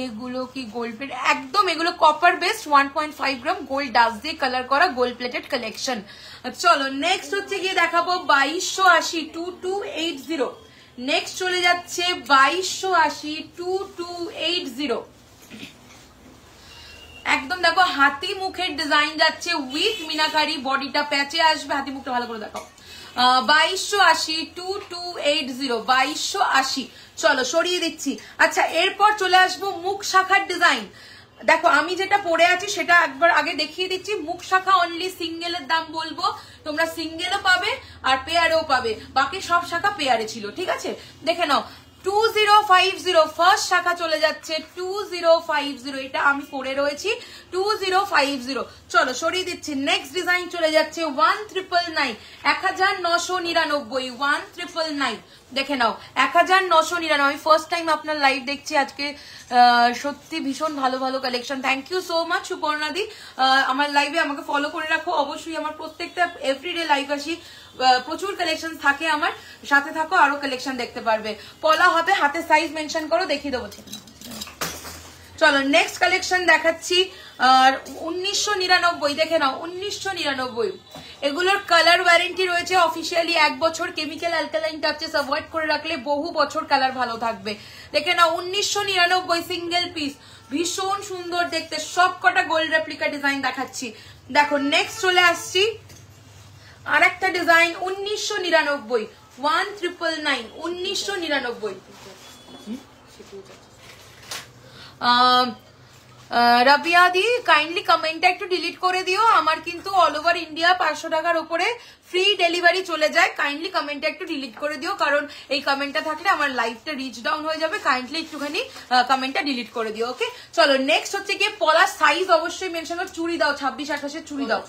এগুলো কি গোল্ড প্লেট, একদম এগুলো copper based 1.5 gram gold dust দিয়ে কালার করা গোল্ড প্লেটেড কালেকশন। চলো নেক্সট হচ্ছে গিয়ে দেখাবো 2280 2280। নেক্সট চলে যাচ্ছে 2280 2280। একদম দেখো হাতি মুখের ডিজাইন যাচ্ছে উইথ মিনাকারি, বডিটা প্যাচে আসবে, হাতি মুখটা ভালো করে দেখাও। 2280 2280 2280। চলো সরিয়ে দিচ্ছি। আচ্ছা এরপর চলে আসবো মুখ শাখার ডিজাইন। দেখো আমি যেটা পরে আছি সেটা একবার আগে দেখিয়ে দিচ্ছি। মুখ শাখা অনলি সিঙ্গেলের দাম বলবো, তোমরা সিঙ্গেলও পাবে আর পেয়ারেও পাবে, বাকি সব শাখা পেয়ারে ছিল, ঠিক আছে? দেখে নাও 2050 ফার্স্ট শাখা চলে যাচ্ছে 2050, এটা আমি পরে রয়েছি 2050। চলো সরিয়ে দিচ্ছি। নেক্সট ডিজাইন চলে যাচ্ছে 1999 1999 1999। দেখে নাও 1999। আমি ফার্স্ট টাইম আপনার লাইভ দেখছি আজকে, সত্যি ভীষণ ভালো ভালো collection. Thank you so much সুপর্ণাদি। আমার লাইভে আমাকে ফলো করে রাখো অবশ্যই, আমার প্রত্যেকটা এভরিডে লাইভ আসি, প্রচুর কালেকশন থাকে আমার সাথে, থাকো আরো কালেকশন দেখতে পারবে। পলা হবে, হাতে সাইজ মেনশন করো, দেখিয়ে দেবো। চলো নেক্সট কালেকশন দেখাচ্ছি 1999। দেখে নাও 1999। এগুলোর কালার ওয়ারেন্টি রয়েছে অফিসিয়ালি 1 বছর। কেমিক্যাল অ্যালকালাইন টাচেস অ্যাভয়েড করে রাখলে বহু বছর কালার ভালো থাকবে। দেখে নাও 1999 সিঙ্গেল পিস, ভীষণ সুন্দর দেখতে, সব কটা গোল্ড রেপ্লিকা ডিজাইন দেখাচ্ছি। দেখো নেক্সট চলে আসছি আর একটা ডিজাইন 1999 1999 1999। রাবিয়া দি কাইন্ডলি কমেন্টটা একটু ডিলিট করে দিও, আমার কিন্তু অল ওভার ইন্ডিয়া 500 টাকার উপরে ফ্রি ডেলিভারি চলে যায়। কাইন্ডলি কমেন্টটা একটু ডিলিট করে দিও, কারণ এই কমেন্টটা থাকলে আমার লাইভটা রিচ ডাউন হয়ে যাবে। কাইন্ডলি একটুখানি কমেন্টটা ডিলিট করে দিও, ওকে? চলো নেক্সট হচ্ছে গিয়ে পলা সাইজ অবশ্যই মেনশন করো। চুড়ি দাও 26 28 চুড়ি দাও,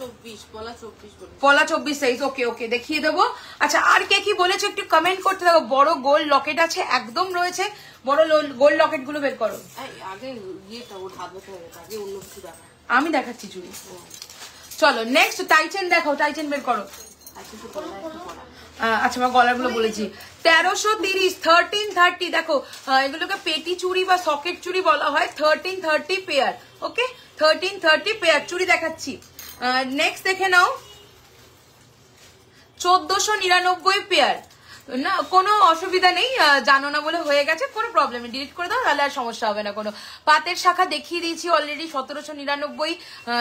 পলা 24 সাইজ, ওকে ওকে দেখিয়ে দেবো। আচ্ছা আর কে কি বলেছে একটু কমেন্ট করতে থাকো। বড় গোল্ড লকেট আছে, একদম রয়েছে, বড় গোল্ড লকেট গুলো বের করো। আমি দেখাচ্ছি চুড়ি। চলো নেক্সট টাইটেন দেখাও, টাইটেন বের করো। আচ্ছা আমার গলার গুলো বলেছি 1330 1330। দেখো এগুলোকে পেটি চুড়ি বা সকেট চুড়ি বলা হয়। 1330 পেয়ার, ওকে? 1330 পেয়ার চুড়ি দেখাচ্ছি। নেক্সট দেখে নাও 1499 পেয়ার। না কোনো অসুবিধা নেই, জানো না বলে হয়ে গেছে, কোনো প্রবলেম নেই, ডিলিট করে দাও, তাহলে আর সমস্যা হবে না কোনো। পাতের শাখা দেখিয়ে দিয়েছি অলরেডি 1799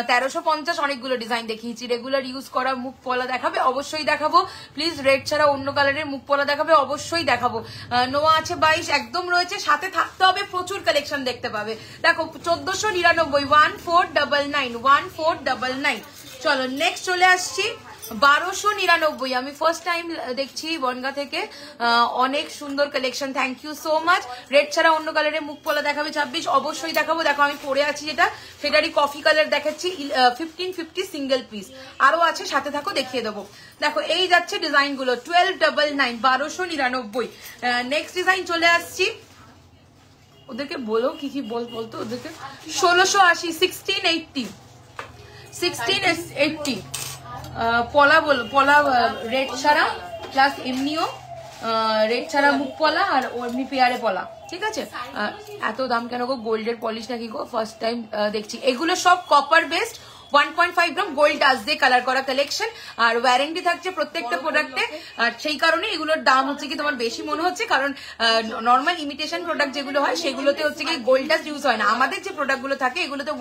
1350 অনেকগুলো ডিজাইন দেখিয়েছি। রেগুলার ইউজ করা মুখ পলা দেখাবে, অবশ্যই দেখাবো। প্লিজ রেড ছাড়া অন্য কালারের মুখ পলা দেখাবে, অবশ্যই দেখাবো। নোয়া আছে 22 একদম রয়েছে, সাথে থাকতে হবে, প্রচুর কালেকশন দেখতে পাবে। দেখো 1499 1499 1499। চলো নেক্সট চলে আসছি 1299। আমি ফার্স্ট টাইম দেখছি বনগা থেকে, অনেক সুন্দর collection, thank you so much. Red ছাড়া অন্য কালারের মুখ পলা দেখাবে 26, অবশ্যই দেখাবো। দেখো আমি পরে আছি যেটা, সেটারই কফি কালার দেখাচ্ছি 1550 সিঙ্গেল পিস, আরো আছে সাথে থাকো দেখিয়ে দেবো। দেখো এই যাচ্ছে ডিজাইন গুলো 1299 1299। নেক্সট ডিজাইন চলে আসছি, ওদেরকে বলো কি কি বলতো ওদেরকে। 1680 1680 1680 পলা বল, পলা রেড ছাড়া প্লাস এমনিও রেড ছাড়া মুখ পলা আর এমনি পেয়ারে পলা, ঠিক আছে? এত দাম কেন গো? গোল্ডের পলিশ নাকি গো? ফার্স্ট টাইম দেখছি। এগুলো সব copper based 1.5 gram gold dust দিয়ে কালার করা কালেকশন, আর ওয়ারেন্টি থাকছে প্রত্যেকটা প্রোডাক্টে। আর সেই কারণে এগুলোর দাম হচ্ছে কি তোমার বেশি মনে হচ্ছে, কারণ নর্মাল ইমিটেশন প্রোডাক্ট যেগুলো হয় সেগুলোতে হচ্ছে কি গোল্ড ডাস্ট ইউজ হয় না। আমাদের যে প্রোডাক্ট গুলো থাকে এগুলোতে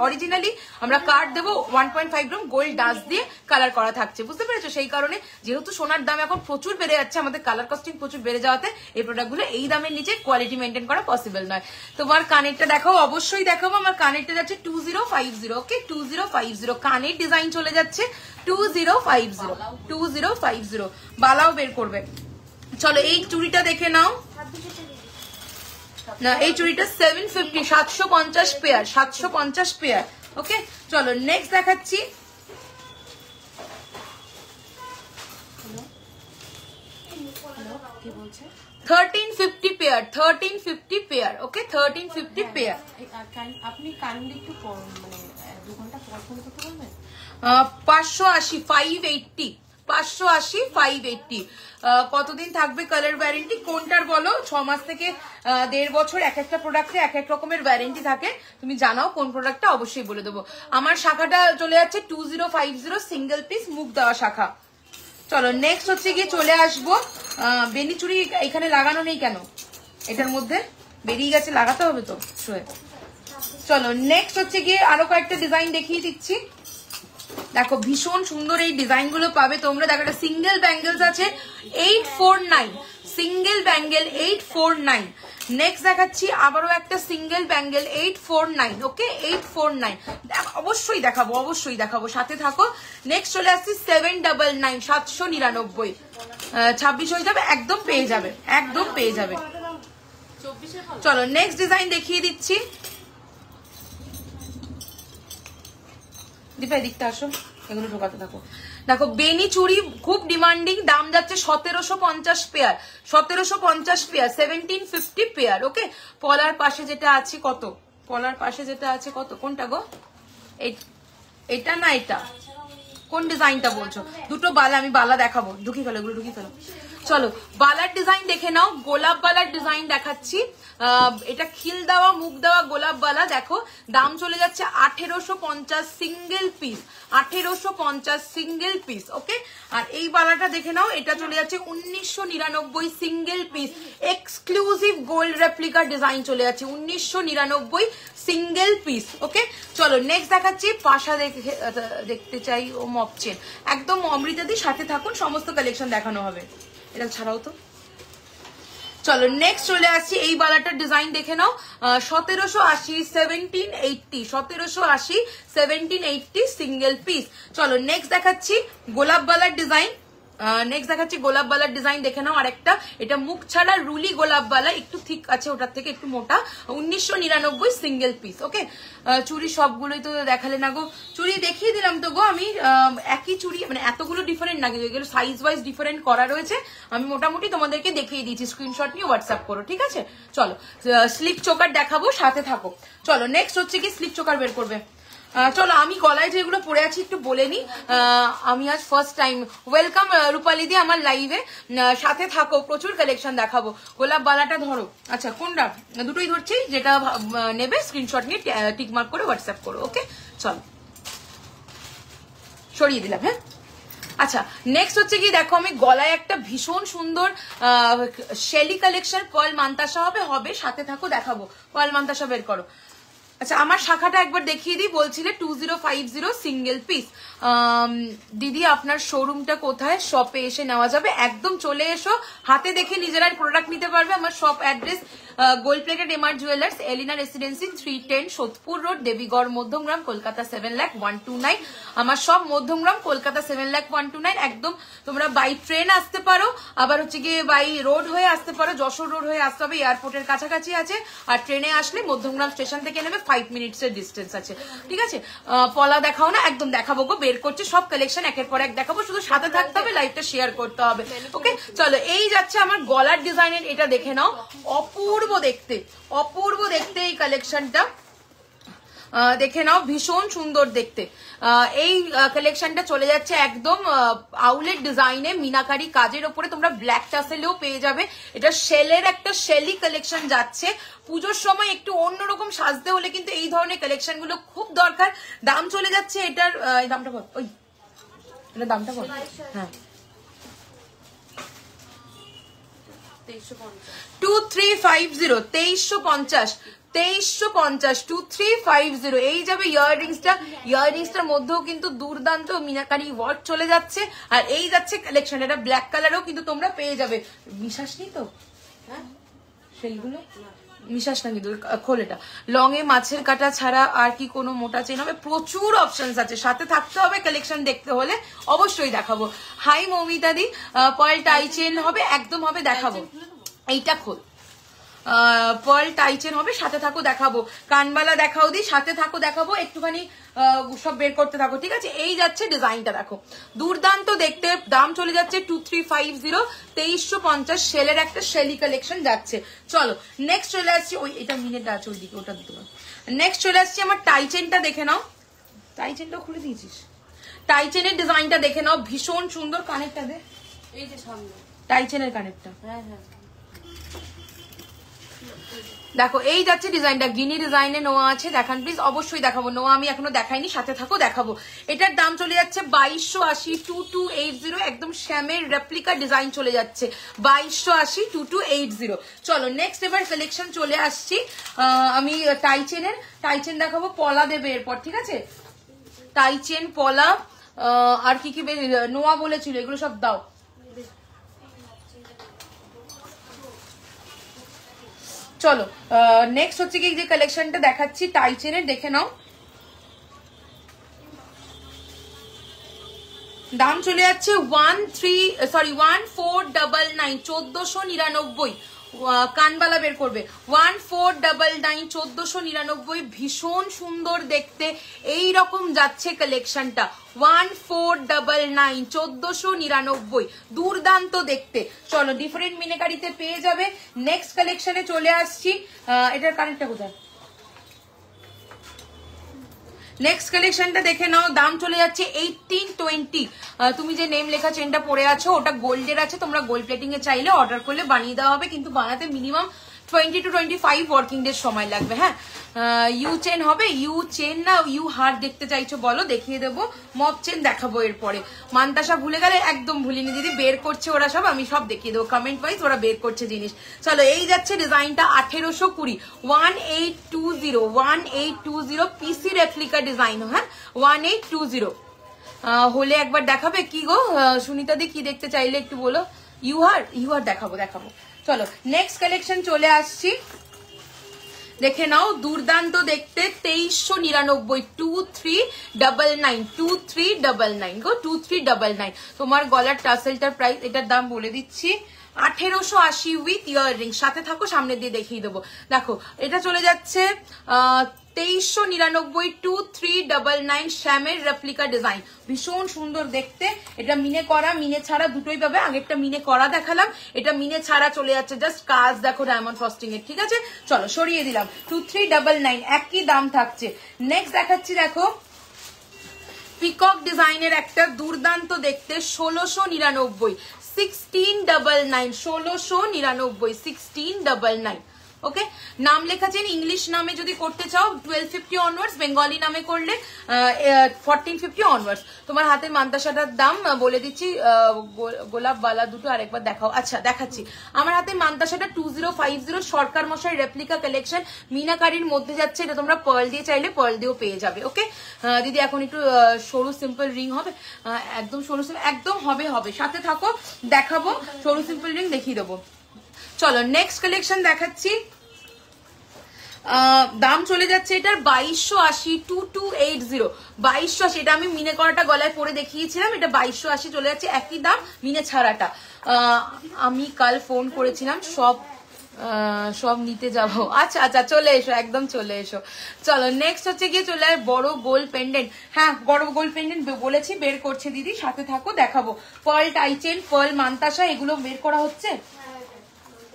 অরিজিনালি আমরা কার্ড দেবো 1.5 গ্রাম গোল্ড ডাস্ট দিয়ে কালার করা থাকছে, বুঝতে পেরেছো? সেই কারণে যেহেতু সোনার দাম এখন প্রচুর বেড়ে যাচ্ছে, আমাদের কালার কস্টিং প্রচুর বেড়ে যাওয়াতে এই প্রোডাক্ট গুলো এই দামের নিচে কোয়ালিটি মেনটেন করা পসিবল নয়। তোমার কানেরটা দেখাও, অবশ্যই দেখাবো। আমার কানেরটা যাচ্ছে 2050, ওকে? 2050 কানের ডিজাইন চলে যাচ্ছে 2050 2050। বালাও বের করবে। চলো এই চুড়িটা দেখে নাও, না এই চুড়িটা 750 750 পেয়ার 750 পেয়ার, ওকে? চলো নেক্সট দেখাচ্ছি 1350 পেয়ার 1350 পেয়ার, ওকে? 1350 পেয়ার। আপনি কাইন্ডলি একটু মানে 2 ঘন্টা পর ফোন করতে বলবেন। 580 580 580 580। কতদিন থাকবে কালার ওয়ারেন্টি কোনটার বলো? 6 মাস থেকে 1.5 বছর এক একটা প্রোডাক্টে এক এক রকমের ওয়ারেন্টি থাকে। তুমি জানাও কোন প্রোডাক্টটা, অবশ্যই বলে দেবো। আমার শাখাটা চলে যাচ্ছে 2050 সিঙ্গেল পিস মুখ দেওয়া শাখা। চলো নেক্সট হচ্ছে গিয়ে চলে আসবো বেনি চুড়ি। এখানে লাগানো নেই কেন? এটার মধ্যে বেরিয়ে গেছে, লাগাতে হবে তো। চলো নেক্সট হচ্ছে গিয়ে আরো কয়েকটা ডিজাইন দেখিয়ে দিচ্ছি। দেখো ভীষণ সুন্দর এই ডিজাইন গুলো পাবে তোমরা। দেখো একটা সিঙ্গেল ব্যাঙ্গেলস আছে 849, সিঙ্গেল ব্যাঙ্গেল 849। নেক্সট দেখাচ্ছি আবারও একটা সিঙ্গেল ব্যাঙ্গেল 849। ওকে 849 অবশ্যই দেখাবো, অবশ্যই দেখাবো, সাথে থাকো। নেক্সট চলে আসছি 799 799। 26 হয়ে যাবে, একদম পেয়ে যাবে, একদম পেয়ে যাবে। চলো নেক্সট ডিজাইন দেখিয়ে দিচ্ছি। দীপা এদিকটা আসো, এগুলো ঢোকাতে থাকো। দেখো বেনি চুড়ি খুব ডিমান্ডিং, দাম যাচ্ছে 1750 পেয়ার, 1750 পেয়ার, 1750 পেয়ার। ওকে পলার পাশে যেটা আছে কত? পলার পাশে যেটা আছে কত? কোনটা গো? এটা না এটা? কোন ডিজাইনটা বলছো? দুটো বালা, আমি বালা দেখাবো। ঢুকি ফেলো এগুলো, ঢুকি ফেলো। চলো বালার ডিজাইন দেখে নাও। গোলাপ বালার ডিজাইন দেখাচ্ছি। এটা খিল দেওয়া মুখ দেওয়া গোলাপ বালা। দেখো দাম চলে যাচ্ছে 1850 সিঙ্গেল পিস, 1850 সিঙ্গেল পিস। ওকে আর এই বালাটা দেখে নাও, এটা চলে যাচ্ছে 1999 single piece, exclusive gold replica design চলে যাচ্ছে 1999 সিঙ্গেল পিস। ওকে চলো নেক্সট দেখাচ্ছি পাশা দেখতে চাই ও মপচেন, একদম অমৃতাদি সাথে থাকুন, সমস্ত কালেকশন দেখানো হবে। এটা ছাড়াও তো। চলো নেক্সট চলে আসছি এই বালাটার ডিজাইন দেখে নাও। 1780 1780, 1780 1780 সিঙ্গেল পিস। চলো নেক্সট দেখাচ্ছি গোলাপ বালার ডিজাইন। নেক্সট দেখাচ্ছি গোলাপ বালার ডিজাইন দেখে নাও আরেকটা। এটা মুখ ছাড়া রুলি গোলাপ বালা, একটু ঠিক আছে, ওটার থেকে একটু মোটা, 1999 সিঙ্গেল পিস। ওকে চুড়ি সবগুলোই তো দেখালে না গো, চুড়ি দেখিয়ে দিলাম তো গো আমি। একই চুড়ি মানে এতগুলো ডিফারেন্ট না, এগুলো সাইজ ওয়াইজ ডিফারেন্ট করা রয়েছে। আমি মোটামুটি তোমাদেরকে দেখিয়ে দিয়েছি, স্ক্রিনশট নিয়ে হোয়াটসঅ্যাপ করো, ঠিক আছে? চলো স্লিপ চোকার দেখাবো, সাথে থাকো। চলো নেক্সট হচ্ছে কি স্লিপ চোকার বের করবে। চলো আমি গলায় যেগুলো পরে আছি একটু বলে নি। আমি আজ ফার্স্ট টাইম, ওয়েলকাম রূপালি দি আমার লাইভে, সাথে থাকো, প্রচুর কালেকশন দেখাবো। গোলাপ বালাটা ধরো। আচ্ছা কোনটা? দুটোই ধরছি, যেটা নেবে স্ক্রিনশট নিয়ে টিকমার্ক করে হোয়াটসঅ্যাপ করো। ওকে চলো সরিয়ে দিলাম। হ্যাঁ আচ্ছা নেক্সট হচ্ছে কি দেখো, আমি গলায় একটা ভীষণ সুন্দর শেলি কালেকশন পার্ল মান্তাসা হবে, সাথে থাকো, দেখাবো। পার্ল মান্তাসা বের করো। আচ্ছা আমার শাখাটা একবার দেখিয়ে দিই। বলছিলে 2050 সিঙ্গেল পিস। দিদি আপনার শোরুমটা কোথায়? শপে এসে নেওয়া যাবে, একদম চলে এসো, হাতে দেখে নিজেরাই প্রোডাক্ট নিতে পারবে। আমার shop address gold plated MR jewellers, Elina residency, 310 Sodepur road, Debigarh, Madhyamgram, Kolkata 7,01,29। আমার সব মধ্যমগ্রাম, কলকাতা 7,01,29। একদম তোমরা বাই ট্রেন আসতে পারো, আবার হচ্ছে গিয়ে বাই রোড হয়ে আসতে পারো, যশোর রোড হয়ে আসতে হবে, এয়ারপোর্টের কাছাকাছি আছে। আর ট্রেনে আসলে মধ্যমগ্রাম স্টেশন থেকে নেবে, 5 মিনিটসের ডিস্টেন্স আছে, ঠিক আছে? পলা দেখাও না? একদম দেখাবো গো, বের করছে সব কালেকশন, একের পর এক দেখাবো, শুধু সাথে থাকতে হবে, লাইভটা শেয়ার করতে হবে। ওকে চলো এই যাচ্ছে আমার গলার ডিজাইনের, এটা দেখে নাও, অপূর্ব দেখতে, অপূর্ব দেখতে এই কালেকশনটা দেখে নাও, ভীষণ সুন্দর দেখতে। এই কালেকশনটা চলে যাচ্ছে একদম আউলেট ডিজাইনে, মিনাকারি কাজের ওপরে, তোমরা ব্ল্যাক টাসেলেও পেয়ে যাবে। এটা শেলের একটা শেলি কালেকশন যাচ্ছে। পুজোর সময় একটু অন্যরকম সাজতে হলে কিন্তু এই ধরনের কালেকশন গুলো খুব দরকার। দাম চলে যাচ্ছে এটার, এই দামটা বল, ওই এটার দামটা বল। হ্যাঁ 2350, 2350, 2350, 2350 এই যাবে ইয়াররিংসটা। ইয়াররিংসটার মধ্যেও কিন্তু দুর্দান্ত মিনাকারি ওয়ার্ক চলে যাচ্ছে। আর এই যাচ্ছে কালেকশন, এটা ব্ল্যাক কালারও কিন্তু তোমরা পেয়ে যাবে। বিশ্বাস নেই তো? হ্যাঁ সেইগুলো মিশাস না কিন্তু, খোল এটা। লং এ মাছের কাটা ছাড়া আর কি কোনো মোটা চেন হবে? প্রচুর অপশনস আছে, সাথে থাকতে হবে, কালেকশন দেখতে হলে অবশ্যই দেখাবো। হাই মৌমিতাদি, পার্ল টাই চেন হবে, একদম হবে, দেখাবো। এইটা খোল, পার্ল টাই চেন হবে, সাথে থাকো, দেখাবো। কানবালা দেখাও দি, সাথে থাকো, দেখাবো। একটুখানি সব বের করতে থাকো, ঠিক আছে? এই যাচ্ছে ডিজাইনটা, দেখো দুর্দান্ত দেখতে। দাম চলে যাচ্ছে 2350, 2350, শেলের একটা শেলি কালেকশন যাচ্ছে। চলো নেক্সট চলে আসছি, ওই এটা মিনিট আছে ওইদিকে, ওটা দিতে পারো। নেক্সট চলে আসছি আমার টাই চেনটা দেখে নাও। টাই চেনটাও খুলে দিয়েছিস? টাইচেনের ডিজাইনটা দেখে নাও, ভীষণ সুন্দর। কানেরটা দে, এই যে সামনে টাইচেনের কানেরটা। হ্যাঁ হ্যাঁ দেখো এই যাচ্ছে ডিজাইনটা, গিনি ডিজাইনে নোয়া আছে, দেখান প্লিজ। অবশ্যই দেখাবো, নোয়া আমি এখনো দেখাইনি, সাথে থাকো দেখাবো। এটার দাম চলে যাচ্ছে 2280, 2280, একদম শ্যামের রেপ্লিকা ডিজাইন চলে যাচ্ছে 2280, 2280। চলো নেক্সট এবার কালেকশন চলে আসছি। আমি টাইচেন দেখাবো, পলা দেবে এরপর, ঠিক আছে? টাইচেন, পলা, আর কি কি নোয়া বলেছিল, এগুলো সব দাও। চলো নেক্সট হচ্ছে কি যে কালেকশনটা দেখাচ্ছি টাইচেনের, দেখে নাও। দাম চলে যাচ্ছে 1499, 1499। কানবালা বের করবে, 1499, 1499। ভীষণ সুন্দর দেখতে, এই রকম যাচ্ছে কালেকশনটা, 1499, 1499, দুর্দান্ত দেখতে। চলো ডিফারেন্ট মিনাকারিতে পেয়ে যাবে। নেক্সট কালেকশনে চলে আসছি। এটার কানেক্টটা কোথায়? নেক্সট কালেকশনটা দেখে নাও, দাম চলে যাচ্ছে 1820। তুমি যে নেম লেখা চেনটা পরে আছো ওটা গোল্ডের আছে, তোমরা গোল্ড প্লেটিং এ চাইলে অর্ডার করলে বানিয়ে দেওয়া হবে, কিন্তু বানাতে মিনিমাম 20 to 25 ওয়ার্কিং ডেজ সময় লাগবে। হ্যাঁ, ইউ চেন হবে, ইউ চেন না ইউ হার্ট দেখতে চাইছো বলো, দেখিয়ে দেবো। মব চেন দেখাবো এরপরে। মান্তাসা ভুলে গেলে, একদম ভুলিনি দিদি, বের করছে ওরা সব, আমি সব দেখিয়ে দেবো কমেন্ট ওয়াইজ, ওরা বের করছে জিনিস। চলো এই যাচ্ছে ডিজাইনটা 1820, 1820, 1820 পিসি রেপ্লিকা ডিজাইন। হ্যাঁ 1820 হলে একবার দেখাবে কি গো সুনিতা দি, কি দেখতে চাইলে একটু বলো। ইউ হার দেখাবো। চলো নেক্সট কালেকশন চলে আসছি, দেখে নাও, দুর্দান্ত দেখতে, 2399, 2399, 2399 গো, 2399। তোমার গলার টাসেলটার প্রাইস, এটার দাম বলে দিচ্ছি 1880 উইথ ইয়াররিং। সাথে থাকো, সামনে দিয়ে দেখিয়ে দেবো। দেখো এটা চলে যাচ্ছে 2399, 2399, শ্যামের রেপ্লিকা ডিজাইন, ভীষণ সুন্দর দেখতে। এটা মিনে করা, মিনে ছাড়া দুটোই পাবে। আগেরটা মিনে করা দেখালাম, এটা মিনে ছাড়া চলে যাচ্ছে, জাস্ট কাজ দেখো ডায়মন্ড ফ্রস্টিং এর, ঠিক আছে? চলো সরিয়ে দিলাম, 2399, একই দাম থাকছে। নেক্সট দেখাচ্ছি, দেখো পিকক ডিজাইনের একটা দুর্দান্ত দেখতে, 1699, 1699, 1699, 1699। ওকে, নাম লেখা চেন, ইংলিশ নামে যদি করতে চাও 1250 অনওয়ার্ডস, বেঙ্গলি নামে করলে 1450 অনওয়ার্ডস। তোমার হাতের মান্তাসাটার দাম বলে দিচ্ছি, গোলাপ বালা দুটো আরেকবার দেখাও। আচ্ছা দেখাচ্ছি, আমার হাতে মান্তাসাটা 2050 সরকার মশাই রেপ্লিকা কালেকশন, মিনাকারির মধ্যে যাচ্ছে। এটা তোমরা পার্ল দিয়ে চাইলে পার্ল দিয়েও পেয়ে যাবে। ওকে দিদি, এখন একটু সরু সিম্পল রিং হবে, একদম সরু একদম হবে, সাথে থাকো দেখাবো, সরু সিম্পল রিং দেখিয়ে দেবো। চলো নেক্সট কালেকশন দেখাচ্ছি, দাম চলে যাচ্ছে এটার 2280, 2280, 2280। এটা আমি মিনে করাটা গলায় পরে দেখিয়েছিলাম, এটা 2280 চলে যাচ্ছে, একই দাম মিনে ছাড়াটা। আমি কাল ফোন করেছিলাম, সব নিতে যাব। আচ্ছা চলে এসো, একদম চলে এসো। চলো নেক্সট হচ্ছে গিয়ে চলে আয় বড় গোল পেন্ডেন্ট। হ্যাঁ বড় গোল পেন্ডেন্ট বলেছি, বের করছে দিদি, সাথে থাকো দেখাবো। পার্ল টাইচেন, পার্ল মান্তাসা, এগুলো বের করা হচ্ছে।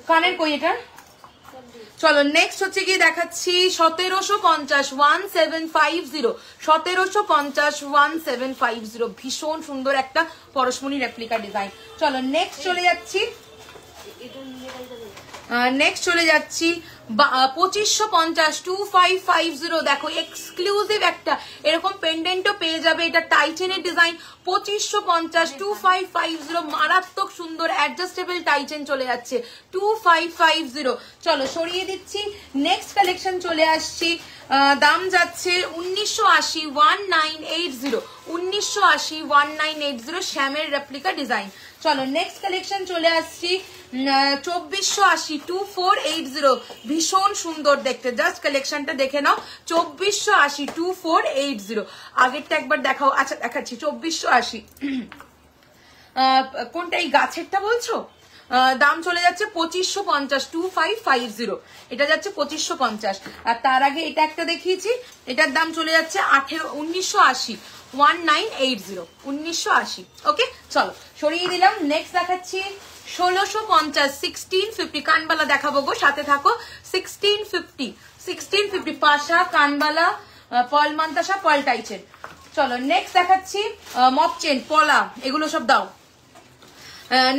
কানের কই এটা? চলো নেক্সট হচ্ছে গিয়ে দেখাচ্ছি 1750, 1750, 1750, 1750, ভীষণ সুন্দর একটা পরশমণি রেপ্লিকা ডিজাইন। চলো নেক্সট চলে যাচ্ছি, 2550, 2550। দেখো এক্সক্লুসিভ একটা এরকম পেন্ডেন্টও পেয়ে যাবে, এটা টাইচেনের ডিজাইন, 2550, 2550, মারাত্মক সুন্দর অ্যাডজাস্টেবল টাইচেন চলে যাচ্ছে 2550। চলো সরিয়ে দিচ্ছি, নেক্সট কালেকশন চলে আসছি। দাম যাচ্ছে 1980, 1980, 1980, 1980, শ্যামের রেপ্লিকা ডিজাইন। চলো নেক্সট কালেকশন চলে আসছি 2480, 2480, ভীষণ সুন্দর দেখতে, জাস্ট কালেকশনটা দেখে নাও, 2480, 2480। আগেরটা একবার দেখাও। আচ্ছা দেখাচ্ছি 2480, কোনটা এই গাছেরটা বলছো? দাম চলে যাচ্ছে 2550, 2550, এটা যাচ্ছে 2550। আর তার আগে এটা একটা দেখিয়েছি, এটার দাম চলে যাচ্ছে 1980, 1980, 1980। ওকে চলো সরিয়ে দিলাম। নেক্সট দেখাচ্ছি 1650, 1650, কানবালা দেখাবো গো, সাথে থাকো। 1650, 1650, পাশা, কানবালা, পার্ল মান্তাসা, পার্ল টাইচেন, চলো নেক্সট দেখাচ্ছি মপ চেন পলা, এগুলো সব দাও।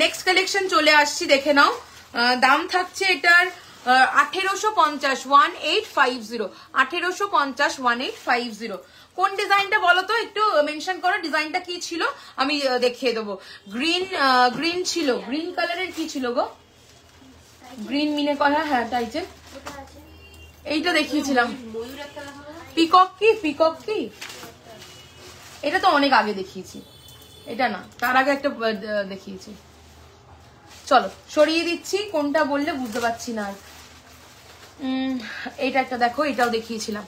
নেক্সট কালেকশন চলে আসছি, দেখে নাও। দাম থাকছে এটার 1850, 1850, 1850, 1850। কোন ডিজাইনটা বলো তো, একটু মেনশন করো ডিজাইনটা কি ছিল, আমি দেখিয়ে দেবো। গ্রিন ছিল, গ্রিন কালারের কি ছিল গো? গ্রিন মিনে করা, হ্যাঁ তাই যে এইটা দেখিয়েছিলাম। পিকক কি, পিকক কি, এটা তো অনেক আগে দেখিয়েছি, এটা না, তার আগে একটা দেখিয়েছি। চলো সরিয়ে দিচ্ছি, কোনটা বললে বুঝতে পারছি না। এটা একটা দেখো, এটাও দেখিয়েছিলাম।